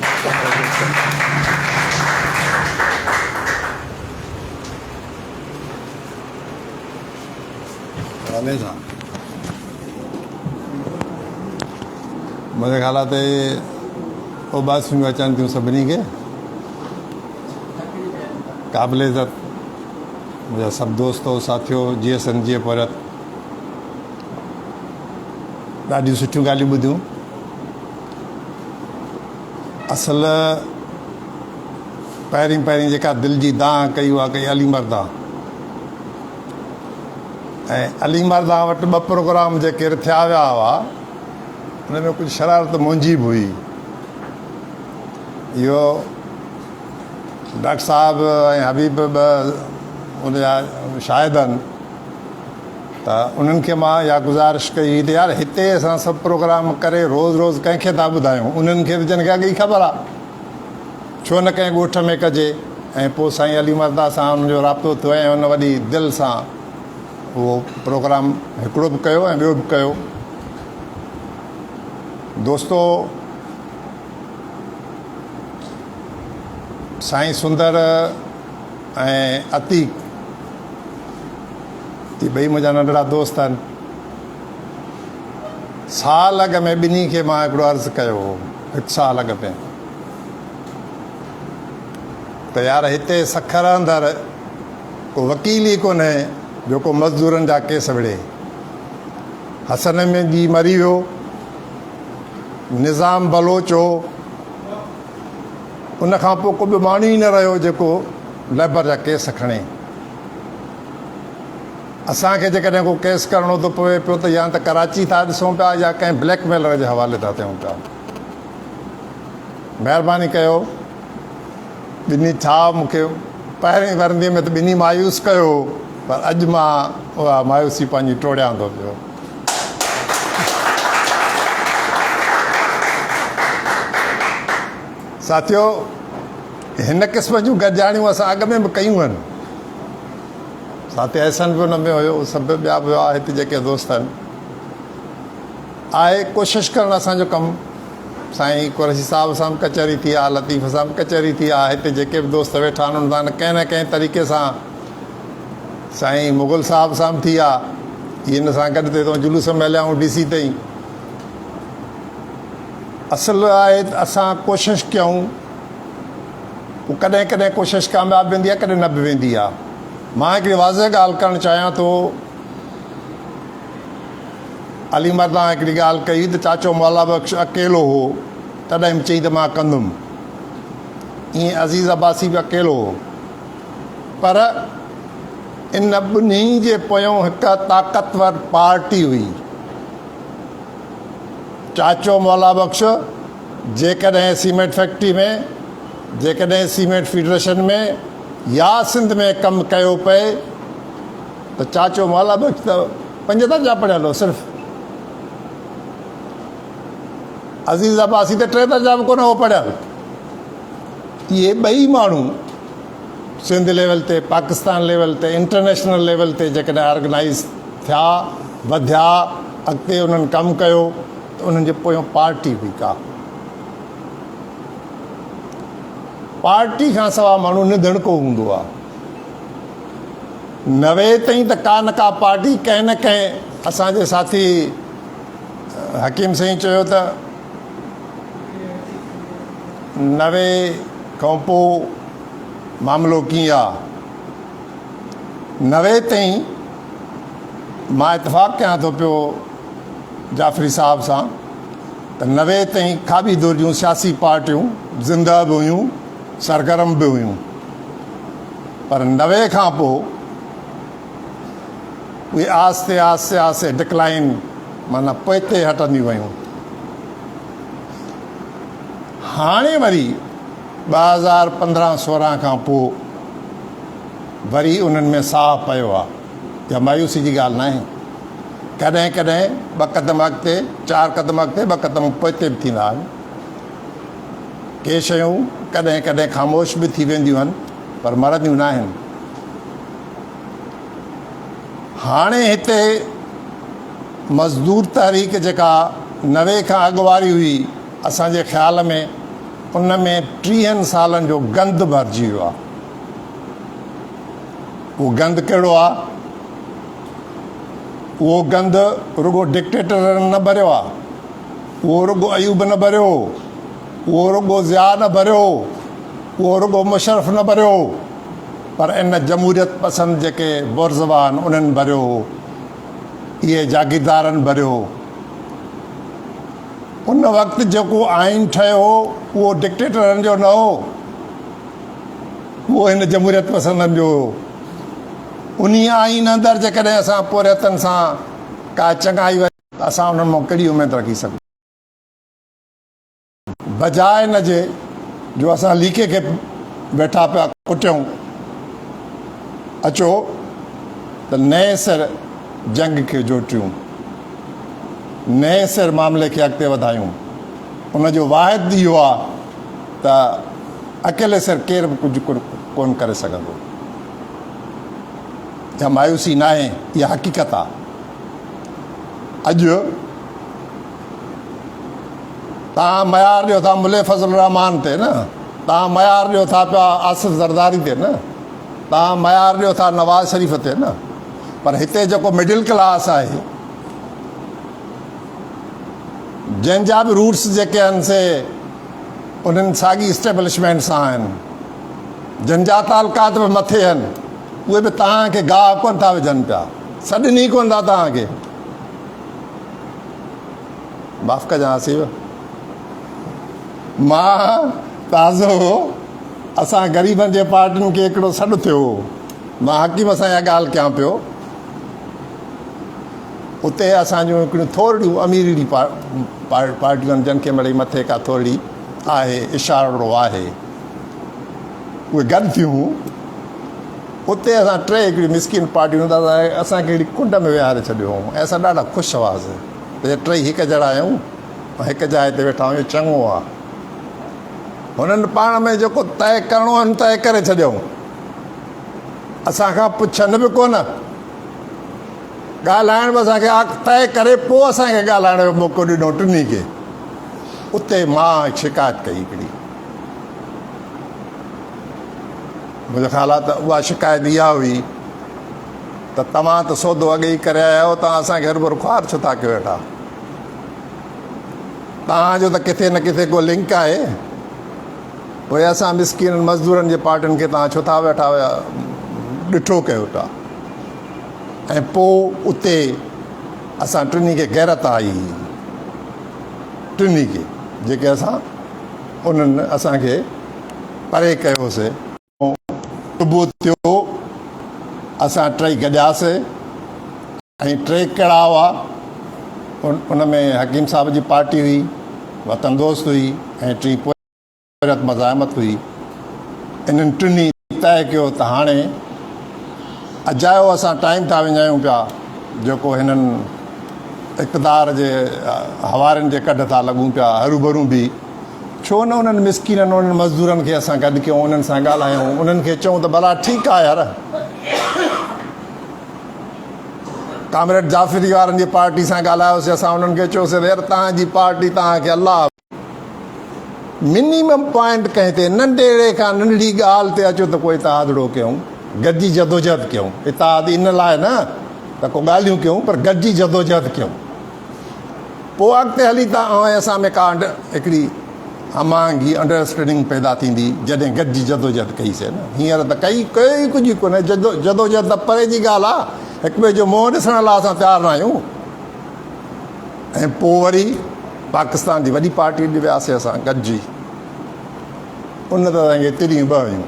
मुंहिंजे ख़्याल ते उबासियूं अचनि थियूं सभिनी खे। क़ाबिल इज़त मुंहिंजा सभु दोस्तो साथियो GSN जी परत ॾाढियूं सुठियूं ॻाल्हियूं ॿुधियूं। असल पहिरीं जेका दिलि जी दाह कई उहा कई अली मर्दा, ऐं अली मर्दा वटि 2 प्रोग्राम जेके थिया विया हुआ उन में कुझु शरारत मुंहिंजी बि हुई। इहो डॉक्टर साहब ऐं हबीब उनजा शाहिद आहिनि। त उन्हनि खे मां इहा गुज़ारिश कई त यार हिते असां सभु प्रोग्राम करे रोज़ु रोज़ु कंहिंखे था ॿुधायूं, उन्हनि खे जन खे अॻे ख़बर आहे, छो न कंहिं ॻोठ में कजे। ऐं पोइ साईं अली मर्दा सां हुनजो राब्तो थियो ऐं हुन वॾी दिलि सां उहो प्रोग्राम हिकिड़ो बि कयो ऐं ॿियो बि कयो। दोस्तो, साईं सुंदर ऐं अतीक ही ॿई मुंहिंजा नंढड़ा दोस्त आहिनि। साल अॻ में ॿिन्ही खे मां हिकिड़ो अर्ज़ु कयो हो, 1 साल अॻ में, त यार हिते सखर अंदरि को वकील ई कोन्हे जेको मज़दूरनि जा केस विढ़े। हसन में जी मरी वियो, निज़ाम बलोच हो, उनखां पोइ को बि माण्हू ई न रहियो जेको लेबर जा केस खणे। असांखे जेकॾहिं को केस करिणो थो पवे पियो त या त कराची था ॾिसूं पिया या कंहिं ब्लैकमेलर जे हवाले था थियूं पिया। महिरबानी कयो, ॿिन्ही छा मूंखे पहिरीं वरंदीअ में त ॿिन्ही मायूस कयो, पर अॼु मां उहा मायूसी पंहिंजी टोड़ियां थो पियो। साथियो, हिन क़िस्म जूं गॾिजाणियूं असां अॻ में बि कयूं आहिनि। साथी अहसन बि हुन में हुयो, सभु ॿिया बि हुआ हिते जेके दोस्त आहिनि। आहे कोशिशि करणु असांजो कमु। साईं कुरैशी साहिब सां बि कचहरी थी आहे, लतीफ़ सां बि कचहरी थी आहे, हिते जेके बि दोस्त वेठा आहिनि उन्हनि कंहिं न कंहिं तरीक़े सां, साईं मुग़ल साहिब सां बि थी आहे, हिन सां गॾु थिए थो जुलूस में हलियाऊं DC ताईं। असुलु आहे असां कोशिशि कयूं, पोइ कॾहिं कॾहिं कोशिशि कामयाबु वेंदी आहे, कॾहिं न बि वेंदी आहे। मां हिकिड़ी वाज़ह ॻाल्हि करणु चाहियां थो। अली मर्दा हिकिड़ी ॻाल्हि कई त चाचो मौला बख़्श अकेलो हो, तॾहिं बि चई त मां कंदुमि। ईअं अज़ीज़ अब्बासी बि अकेलो हो, पर इन ॿिन्ही जे पोयों हिकु ताक़तवर पार्टी हुई। चाचो मौला बख़्श जेकॾहिं सीमेंट फैक्ट्री में, जेकॾहिं सीमेंट फेडरेशन में या सिंध में कमु कयो पए त चाचो मौला बख़्श त 5 दर्जा पढ़ियल हो सिर्फ़ु। अज़ीज़ अब्बासी त 3 दर्जा बि कोन हो पढ़ियल। इहे ॿई माण्हू सिंध लेवल ते, पाकिस्तान लेवल ते, इंटरनेशनल लेवल ते जेकॾहिं ऑर्गेनाइज़ थिया, वधिया, अॻिते उन्हनि कमु कयो त उन्हनि जे पोयों पार्टी हुई का। पार्टी खां सवाइ माण्हू निधड़को हूंदो आहे। 90 ताईं त का न का पार्टी कंहिं न कंहिं, असांजे साथी हकीम साईं चयो त 90 खां पोइ मामिलो कीअं आहे। 90 ताईं मां इतफ़ाक़ कयां थो पियो जाफ़री साहिब सां त 90 ताईं खाॿी दौर जूं सियासी पार्टियूं ज़िंदा बि हुयूं, सरगर्म बि हुयूं, पर 90 खां पोइ उहे आहिस्ते आहिस्ते आहिस्ते डिक्लाइन, माना पोइते हटंदियूं वयूं। हाणे वरी 2015-16 खां पोइ वरी उन्हनि में साह पियो आहे। इहा मायूसी जी ॻाल्हि न आहे। कॾहिं कॾहिं 2 क़दम अॻिते, 4 क़दम अॻिते, 2 क़दम पोइते बि थींदा आहिनि। के शयूं कॾहिं कॾहिं ख़ामोश बि थी वेंदियूं आहिनि, पर मरंदियूं न आहिनि। हाणे हिते मज़दूर तहरीक जेका 90 खां अॻु वारी हुई, असांजे ख़्याल में उन में 30 सालनि जो गंद भरिजी वियो आहे। उहो गंद कहिड़ो आहे? उहो गंद रुगो डिक्टेटरनि न भरियो आहे, उहो रुगो अयूब न भरियो, उहो रुगो ज़िया न भरियो, उहो रुगो मुशर्रफ न भरियो, पर इन जमहूरियत पसंदि जेके बुर्ज़वान उन्हनि भरियो हो, इहे जागीरदारनि भरियो हो। उन वक़्तु जेको आइन ठहियो हो उहो डिक्टेटरनि जो न हो, उहो हिन जमहूरियत पसंदनि जो हो। उन आइन अंदरि जेकॾहिं असां पोरियतनि सां का चङाई वई, असां उन्हनि मां कहिड़ी उमेदु रखी सघूं? बजाए न जे जो असां लीके खे वेठा पिया कुटियूं। अचो त नए सिर जंग खे जोटियूं, नए सिर मामले खे अॻिते वधायूं। उनजो वाहिद इहो आहे त अकेले सिर केर बि कुझु कोन करे सघंदो। या मायूसी न आहे, इहा हक़ीक़त आहे। अॼु तव्हां मयार ॾियो था मुले फज़ल रहमान ते न, तव्हां मयार ॾियो था पिया आसिफ़ ज़रदारी ते न, तव्हां मयार ॾियो था नवाज़ शरीफ़ ते न, पर हिते जेको मिडिल क्लास आहे, जंहिंजा बि रूट्स जेके आहिनि से उन्हनि साॻी इस्टेब्लिशमेंट सां आहिनि, जंहिंजा तालुकात बि मथे आहिनि, उहे बि तव्हांखे गाह कोन था विझनि पिया, सॾनि ई कोन था तव्हांखे। माफ़ु कजांसीं, मां ताज़ो असां ग़रीबनि जे पार्टियुनि खे हिकिड़ो सॾु थियो, मां हकीम सां इहा ॻाल्हि कयां पियो। उते असांजूं हिकिड़ियूं थोरियूं अमीरी पार्टियूं आहिनि, जंहिंखे मिड़ई मथे का थोरी आहे, इशारो आहे, उहे गॾु थियूं। उते असां टे हिकिड़ी मिसकिन पार्टियूं असांखे हिकिड़ी कुंड में विहारे छॾियो हुओ ऐं असां ॾाढा ख़ुशि हुआसीं त टे हिकु जहिड़ा आहियूं ऐं हिकु जाइ ते वेठा आहियूं, चङो आहे। हुननि पाण में जेको तय करिणो आहे तय करे छॾियऊं, असांखां पुछनि बि कोन, ॻाल्हाइण बि असांखे तय करे पोइ असांखे ॻाल्हाइण जो मौक़ो ॾिनो टिनी खे। उते मां शिकायत कई हिकिड़ी, मुंहिंजो ख़्यालु आहे त उहा शिकायत इहा हुई त तव्हां त सौदो अॻे ई करे आया आहियो, तव्हां असांखे हरूभरू ख़्वार छो था कयो वेठा, तव्हांजो त किथे न किथे को लिंक आहे, पोइ असां मिसकिन मज़दूरनि जे पार्टियुनि खे तव्हां छो था वेठा हुया ॾिठो कयो था। ऐं पोइ उते असां टिनी खे गैरत आई, टिनी खे जेके असां उन्हनि असांखे परे कयोसीं। सुबुह थियो असां टई गॾियासीं ऐं टे कहिड़ा हुआ, उन में हकीम साहब जी पार्टी हुई, वतन दोस्त हुई ऐं टी पोरत मज़ाहमत हुई। इन्हनि टिनी तय कयो त हाणे अजायो असां टाइम था विञायूं पिया जेको हिननि इक़्तिदार जे हवारनि जे कढ था लॻूं पिया हरूभरू बि, छो न उन्हनि मिसकिननि उन्हनि मज़दूरनि खे असां गॾु कयूं, उन्हनि सां ॻाल्हायूं, उन्हनि खे चऊं त भला ठीकु आहे यार, कामरेड जाफ़री वारनि जी पार्टी सां ॻाल्हायोसीं, असां उन्हनि खे चयोसीं यार तव्हांजी पार्टी तव्हांखे अलाह मिनिमम पॉइंट कंहिं ते नंढड़े खां नंढड़ी ॻाल्हि ते अचो त कोई इतादड़ो कयूं, गॾिजी जदोजहद कयूं। इताद इन लाइ न त को ॻाल्हियूं कयूं, पर गॾिजी जदोजहद कयूं, पोइ अॻिते हली था ऐं असां में का हिकिड़ी हमांगी अंडरस्टैंडिंग पैदा थींदी जॾहिं गॾिजी जदोजहद कईसीं न। हींअर त कई कुझु कोन्हे, जदोजहद त परे जी ॻाल्हि आहे, हिक ॿिए जो मुंहुं ॾिसण लाइ असां तयारु न आहियूं। ऐं पोइ वरी पाकिस्तान जी वॾी पार्टी ॾे वियासीं असां गॾिजी, उन त असांखे तिरियूं ॿ हुयूं।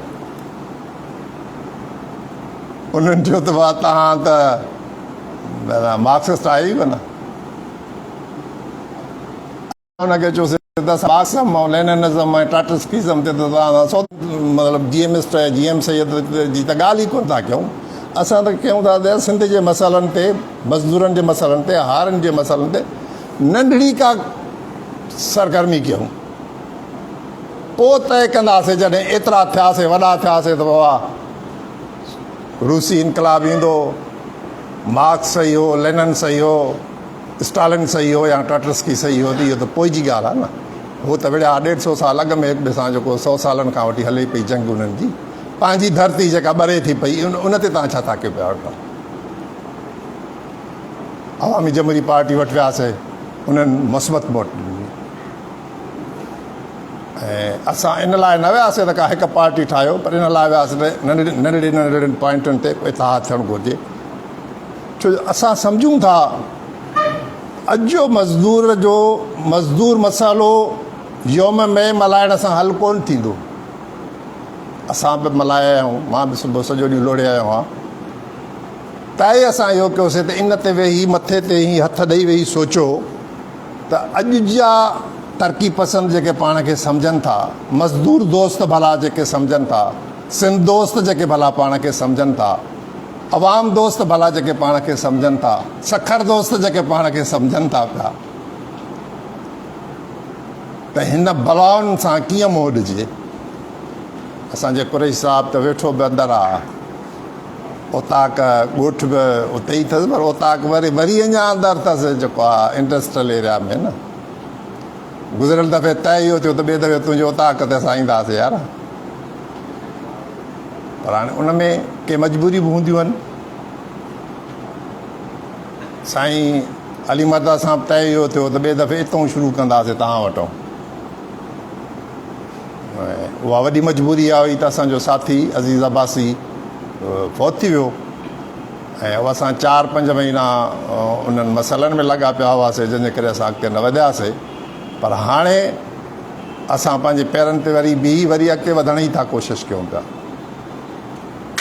उन्हनि चयो त वाह तव्हां त मार्क्सिस्ट आहे ई कोन, उनखे चयोसीं मार्क्सिज्म ऐं लेनिनिज़म ऐं ट्राटस्कीज़म ते त तव्हां मतिलबु जीएमिस्ट जीएम सैयद जी त ॻाल्हि ई कोन था कयूं। असां त कयूं था सिंध जे मसइलनि ते, मज़दूरनि जे मसइलनि ते, हारनि जे मसइलनि ते नंढड़ी का सरगर्मी कयूं, पोइ तय कंदासीं जॾहिं एतिरा थियासीं, वॾा थियासीं त बाबा रूसी इनकलाब ईंदो, मार्क्स सही हो, लेनिन सही हो, स्टालिन सही हो या ट्राटस्की सही हो, त इहो त पोइ जी ॻाल्हि आहे न। उहो त विड़िया 150 साल अॻु में हिक ॿिए सां जेको 100 सालनि खां वठी हले पई जंग उन्हनि जी, पंहिंजी धरती जेका ॿरे थी पई उन ते तव्हां छा था कयो पिया वेठा। अवामी जमहूरी पार्टी वटि वियासीं, उन्हनि मुस्बत वोट ॾिनी, ऐं असां इन लाइ न वियासीं त का हिकु पार्टी ठाहियो, पर इन लाइ वियासीं त नंढड़े पॉइंटुनि ते इतिहाद थियणु घुरिजे। छो जो असां सम्झूं था अॼु जो मज़दूर मसालो योम में मल्हाइण सां हल कोन थींदो। असां बि मल्हाया आहियूं, मां बि सुबुह सॼो ॾींहुं लोड़े आयो आहियां, तए असां इहो कयोसीं त इन ते वेही मथे ते ई हथ ॾेई वेही सोचो त अॼु जा तरक़ी पसंद जेके पाण खे सम्झनि था, मज़दूर दोस्त भला जेके सम्झनि था, सिंध दोस्त जेके भला पाण खे सम्झनि था, अवाम दोस्त भला जेके पाण खे सम्झनि था, सखर दोस्त जेके पाण खे सम्झनि था पिया, त हिन बलाउनि सां कीअं मोह ॾिजे। असांजे कुरैश साहब त वेठो बि अंदरि आहे, ओताक ॻोठ बि उते ई अथसि, पर ओताक वरी अञा अंदरि अथसि जेको आहे इंडस्ट्रियल एरिया में न। गुज़िरियल दफ़े तय इहो थियो त ॿिए दफ़े तुंहिंजे ओताक ते असां ईंदासीं यार। पर हाणे उन में के मजबूरी बि हूंदियूं आहिनि। साईं अली मर्दा सां तय इहो थियो त ॿिए दफ़े हितां शुरू कंदासीं तव्हां वटो। उहा वॾी मजबूरी आहे हुई त असांजो साथी अज़ीज़ अब्बासी फौत थी वियो ऐं उहा असां 4-5 महीना उन्हनि मसइलनि में लॻा पिया हुआसीं, जंहिंजे करे असां अॻिते न वधियासीं। पर हाणे असां पंहिंजे पेरनि ते वरी अॻिते वधण जी था कोशिशि कयूं पिया।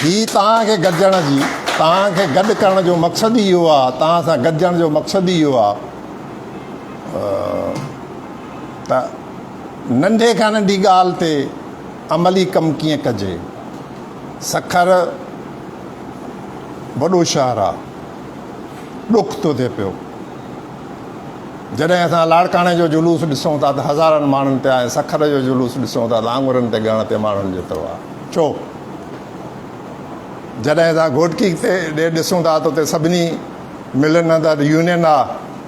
ही तव्हांखे गॾिजण जी, तव्हांखे गॾु करण जो मक़सदु ई इहो आहे, तव्हां सां गॾिजण जो मक़सदु ई इहो आहे त नंढे खां नंढी ॻाल्हि ते अमली कमु कीअं कजे। सखर वॾो शहरु आहे, ॾुख थो थिए पियो। जॾहिं असां लाड़काणे जो जुलूस ॾिसूं था त हज़ारनि माण्हुनि ते आहे, सखर जो जुलूस ॾिसूं था त आङुरनि ते ॻणण ते माण्हुनि जेतिरो आहे। छो? जॾहिं असां घोटकी ते ॾिसूं था त उते सभिनी मिलनि अंदरि यूनियन आहे,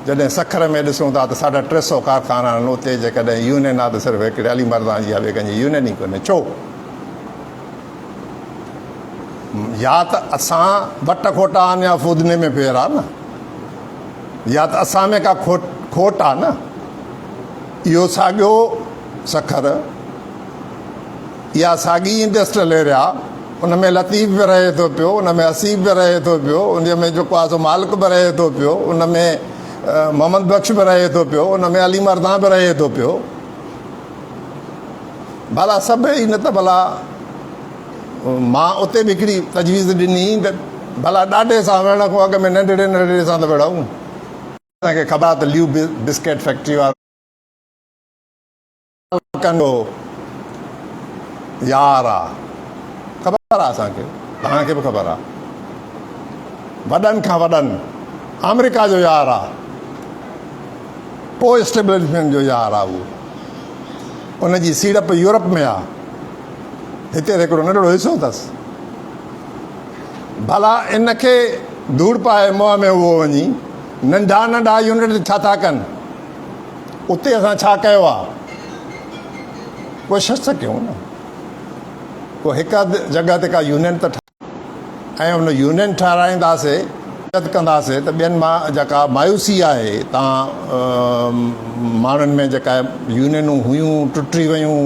जॾहिं सखर में ॾिसूं था त 350 कारखाना आहिनि, उते जेकॾहिं यूनियन आहे त सिर्फ़ु हिकिड़े अली मर्दा जी आहे, ॿिए कंहिंजी यूनियन ई कोन्हे। छो? या त असां वट खोटा आहिनि या फूदने में फेर आहे न, या त असां में का खोट आहे न। इहो साॻियो सखर, इहा साॻी इंडस्ट्रियल एरिया, उन में लतीफ़ बि रहे थो पियो, उन में हसीब बि रहे थो पियो, उन में जेको आहे सो मालिक बि रहे थो पियो, उन में मोहम्मद बख्श बि रहे थो पियो, उन में अली मर्दा बि रहे थो पियो। भला सभई न त भला मां उते बि हिकिड़ी तजवीज़ ॾिनी त भला ॾाढे सां वेहण खां अॻु में नंढड़े नंढड़े सां त वेहूं। असांखे ख़बर आहे त ल्यू बिस्किट फैक्ट्री वारो कंदो यार आहे, ख़बर आहे असांखे, तव्हांखे बि ख़बर आहे। वॾनि खां वॾनि अमेरिका जो यार आहे, पोइ एस्टेब्लिशमेंट जो यार आहे उहो। उनजी सीड़प यूरोप में आहे, हिते हिकिड़ो नंढड़ो हिसो अथसि। भला इनखे धूड़ पाए मुंहं में उहो वञी नंढा नंढा यूनिट छा था कनि, उते असां छा कयो आहे, कोशिशि त कयूं न। को हिकु जॻह ते का यूनियन त ऐं उन यूनियन ठाराईंदासीं, मदद कंदासीं त ॿियनि मां जेका मायूसी आहे, तव्हां माण्हुनि में जेका यूनियनूं हुयूं टुटी वियूं,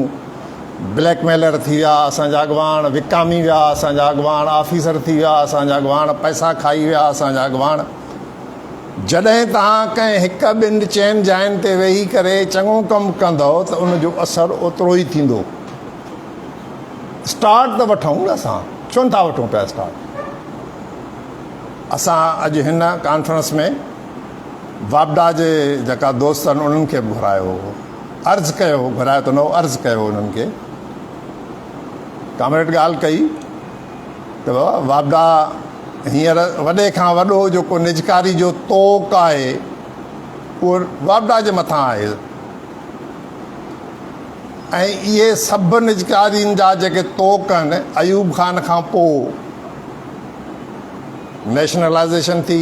ब्लैकमेलर थी विया असांजा अॻवान, विकामी विया असांजा अॻवान, ऑफिसर थी विया असांजा अॻवान, पैसा खाई विया असांजा अॻवान। जॾहिं तव्हां कंहिं 1-2 जाइनि ते वेही करे चङो कमु कंदव त उनजो असरु ओतिरो ई थींदो। स्टार्ट त वठूं न, असां छो नथा वठूं पिया स्टार्ट। असां अॼु हिन कॉन्फ्रेंस में वापडा जे जेका दोस्त आहिनि उन्हनि खे बि घुरायो हो, अर्ज़ु कयो, घुरायो त न अर्ज़ु कयो उन्हनि खे। कामरेड ॻाल्हि कई त वापडा हींअर वॾे खां वॾो जेको निजकारी जो तोक आहे उहो वापडा जे मथां आहे। ऐं इहे सभु निजकारियुनि जा जेके तोक आहिनि, अयूब खान खां पोइ नेशनलाइज़ेशन थी,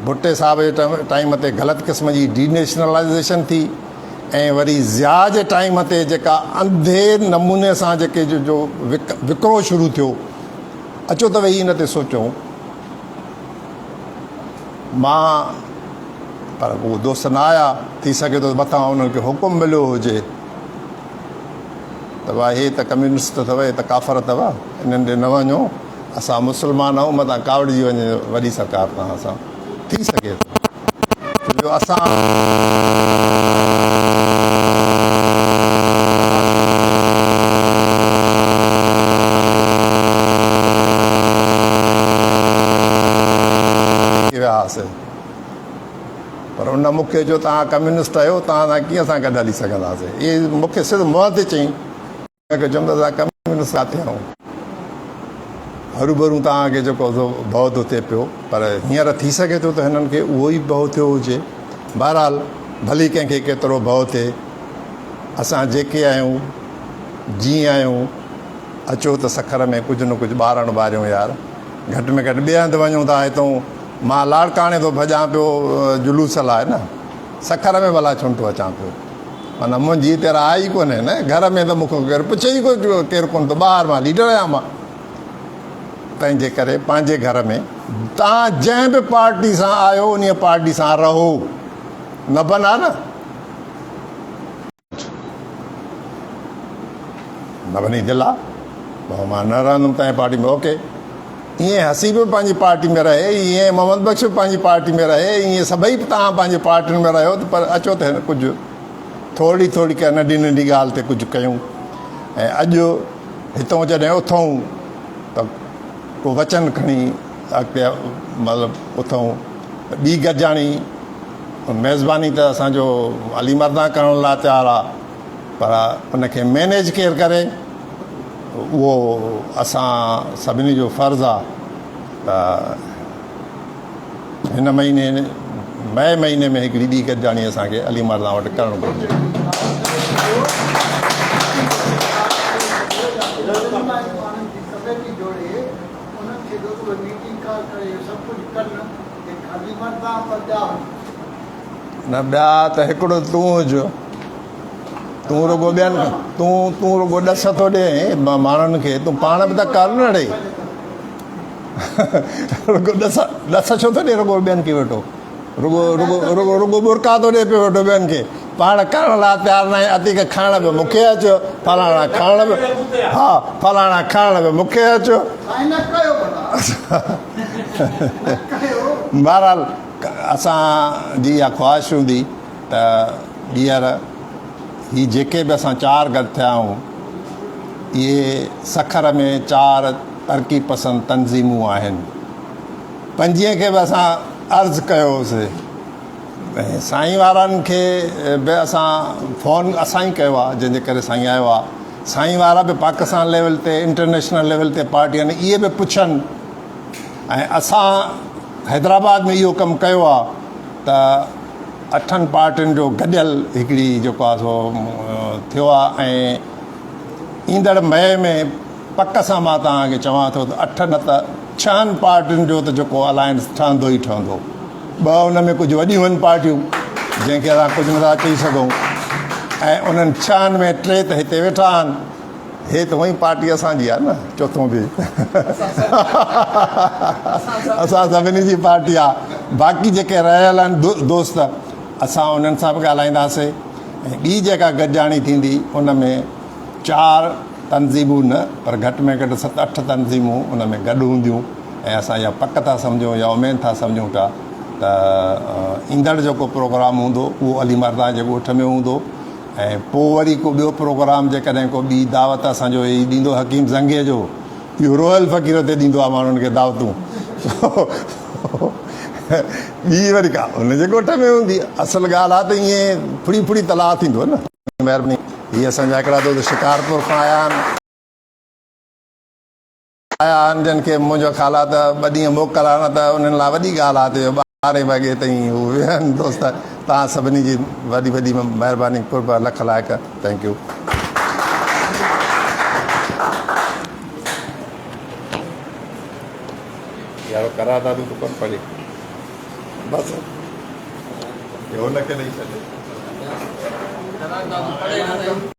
भुट्टे साहब जे टाइम ते ग़लति क़िस्म जी डीनेशनलाइज़ेशन थी, ऐं वरी ज़िया जे टाइम ते जेका अंधे नमूने सां जेके जो विकिरो शुरू थियो। अचो त वेही हिन ते सोचूं। मां पर उहे दोस्त न आया, थी सघे थो मथां उन्हनि खे हुकुम मिलियो हुजे त भाई हे त कम्यूनिस्ट अथव, हे त काफ़र अथव, इन्हनि ॾे न वञो, असां मुस्लमान आहियूं, मथां कावड़जी वञे वॾी सरकार तव्हां सां। थी सघे थो जो असां वियासीं, पर उन मूंखे जो तव्हां कम्यूनिस्ट आहियो, तव्हां सां कीअं असां गॾु हली सघंदासीं। इहे मूंखे सिर्फ़ु मुंहं ते चई, चवंदा असां कम्यूनिस्ट किथे आहियूं। हरूभरू तव्हांखे जेको भउ थो थिए पियो, पर हींअर थी सघे थो त हिननि खे उहो ई भउ थियो हुजे। बहरहाल भली कंहिंखे केतिरो भउ थिए, असां जेके आहियूं जीअं आहियूं, अचो त सखर में कुझु न कुझु ॿारणु ॿारियूं यार। घटि में घटि ॿिए हंधि वञूं था, हितां मां लाड़काणे थो भॼां पियो जुलूस लाइ न, सखर में भला छो थो अचां पियो? माना मुंहिंजी तेरा आई कोन्हे न, घर में त मूंखे केरु पुछे ई कोन, केरु कोन थो, ॿाहिरि मां लीडर आहियां मां। तंहिंजे करे पंहिंजे घर में तव्हां जंहिं बि पार्टी सां आहियो उन पार्टी सां रहो, न बना न बनी दिलि आहे भाऊ मां न रहंदुमि तव्हांजी पार्टी में, ओके। ईअं हसी बि पंहिंजी पार्टी में रहे, ईअं मोहम्मद बख्श बि पंहिंजी पार्टी में रहे, ईअं सभई तव्हां पंहिंजी पार्टियुनि में रहियो, पर अचो त कुझु थोरी थोरी कंहिं नंढी नंढी ॻाल्हि ते कुझु कयूं। ऐं अॼु हितां जॾहिं उथूं त को वचन खणी अॻिते मतिलबु उथूं, ॿी गॾिजाणी मेज़बानी त असांजो अली मर्दा करण लाइ तयारु आहे, पर उनखे मैनेज केरु करे उहो असां सभिनी जो फ़र्ज़ु आहे। त हिन महीने मई महीने में हिकिड़ी ॿी गॾिजाणी असांखे अली मर्दा वटि करणु घुरिजे। न ॿिया त हिकिड़ो तूं हुजो, तूं रुगो ॿियनि तूं रुगो ॾस थो ॾे माण्हुनि खे, तूं पाण बि त कर न ॾे। रुगो ॾस छो थो ॾे रुगो ॿियनि खे वेठो, रुगो रुगो रुगो रुगो बुरका थो ॾे पियो वेठो ॿियनि खे, पाण करण लाइ तयारु न आहे। अती खे खाइण बि मूंखे अचो, फलाणा खाइण बि, हा फलाणा खाइण बि मूंखे अचो। बहरहाल असांजी इहा ख़्वाहिश हूंदी त ॿीहर ही जेके बि असां 4 गॾु थिया आहियूं, इहे सखर में 4 तरक़ी पसंद तंज़ीमूं आहिनि। 5 खे बि असां अर्ज़ु कयोसीं, ऐं साईं वारनि खे बि असां फ़ोन असां ई कयो आहे, जंहिंजे करे साईं आयो आहे। साईं वारा बि पाकिस्तान लेवल ते इंटरनेशनल लेवल ते पार्टी आहिनि, इहे बि पुछनि। ऐं असां हैदराबाद में इहो कमु कयो आहे त 8 पार्टियुनि जो गॾियल हिकिड़ी जेको आहे सो थियो आहे। ऐं ईंदड़ मई में पक सां मां तव्हांखे चवां थो त 8 न त 6 पार्टियुनि जो त जेको अलायंस ठहंदो ई ठहंदो। 2 उन में कुझु वॾियूं आहिनि पार्टियूं जंहिंखे असां कुझु नथा चई सघूं, ऐं उन्हनि 6 में 3 त हिते वेठा आहिनि। हे त उहा ई पार्टी असांजी आहे न, चोथों बि असां सभिनी जी पार्टी आहे। बाक़ी जेके रहियल आहिनि दोस्त, असां उन्हनि सां बि ॻाल्हाईंदासीं। ऐं ॿी जेका गॾिजाणी थींदी उन में 4 तंज़ीमूं न, पर घटि में घटि 7-8 तंज़ीमूं उन में गॾु हूंदियूं। ऐं असां इहा पक था सम्झूं या उमेद था सम्झूं था त ईंदड़ जेको प्रोग्राम हूंदो उहो अली मर्दा जे ॻोठ में हूंदो। ऐं पोइ वरी को ॿियो प्रोग्राम जेकॾहिं को ॿी दावत असांजो हीउ ॾींदो हकीम ज़ंगीअ जो, इहो रोयल फ़क़ीर ते ॾींदो आहे माण्हुनि खे दावतूं। ॿी वरी का हुनजे ॻोठ में हूंदी। असुलु ॻाल्हि आहे त ईअं फुड़ी फुड़ी तलाउ थींदो न। महिरबानी। हीअ असांजा हिकिड़ा दोस्त शिकारपुर खां आया आहिनि जिन खे मुंहिंजो ख़्यालु आहे त 2 ॾींहं मोकल आहे, न त उन्हनि लाइ वॾी ॻाल्हि आहे त 12 वॻे ताईं हू वेहनि दोस्त। तव्हां सभिनी जी वॾी वॾी महिरबानी, कुर्ब लख लाइक़, थैंक यू। यारो करा था तूं कोन पढ़ी बस हुनखे ॾेई छॾे।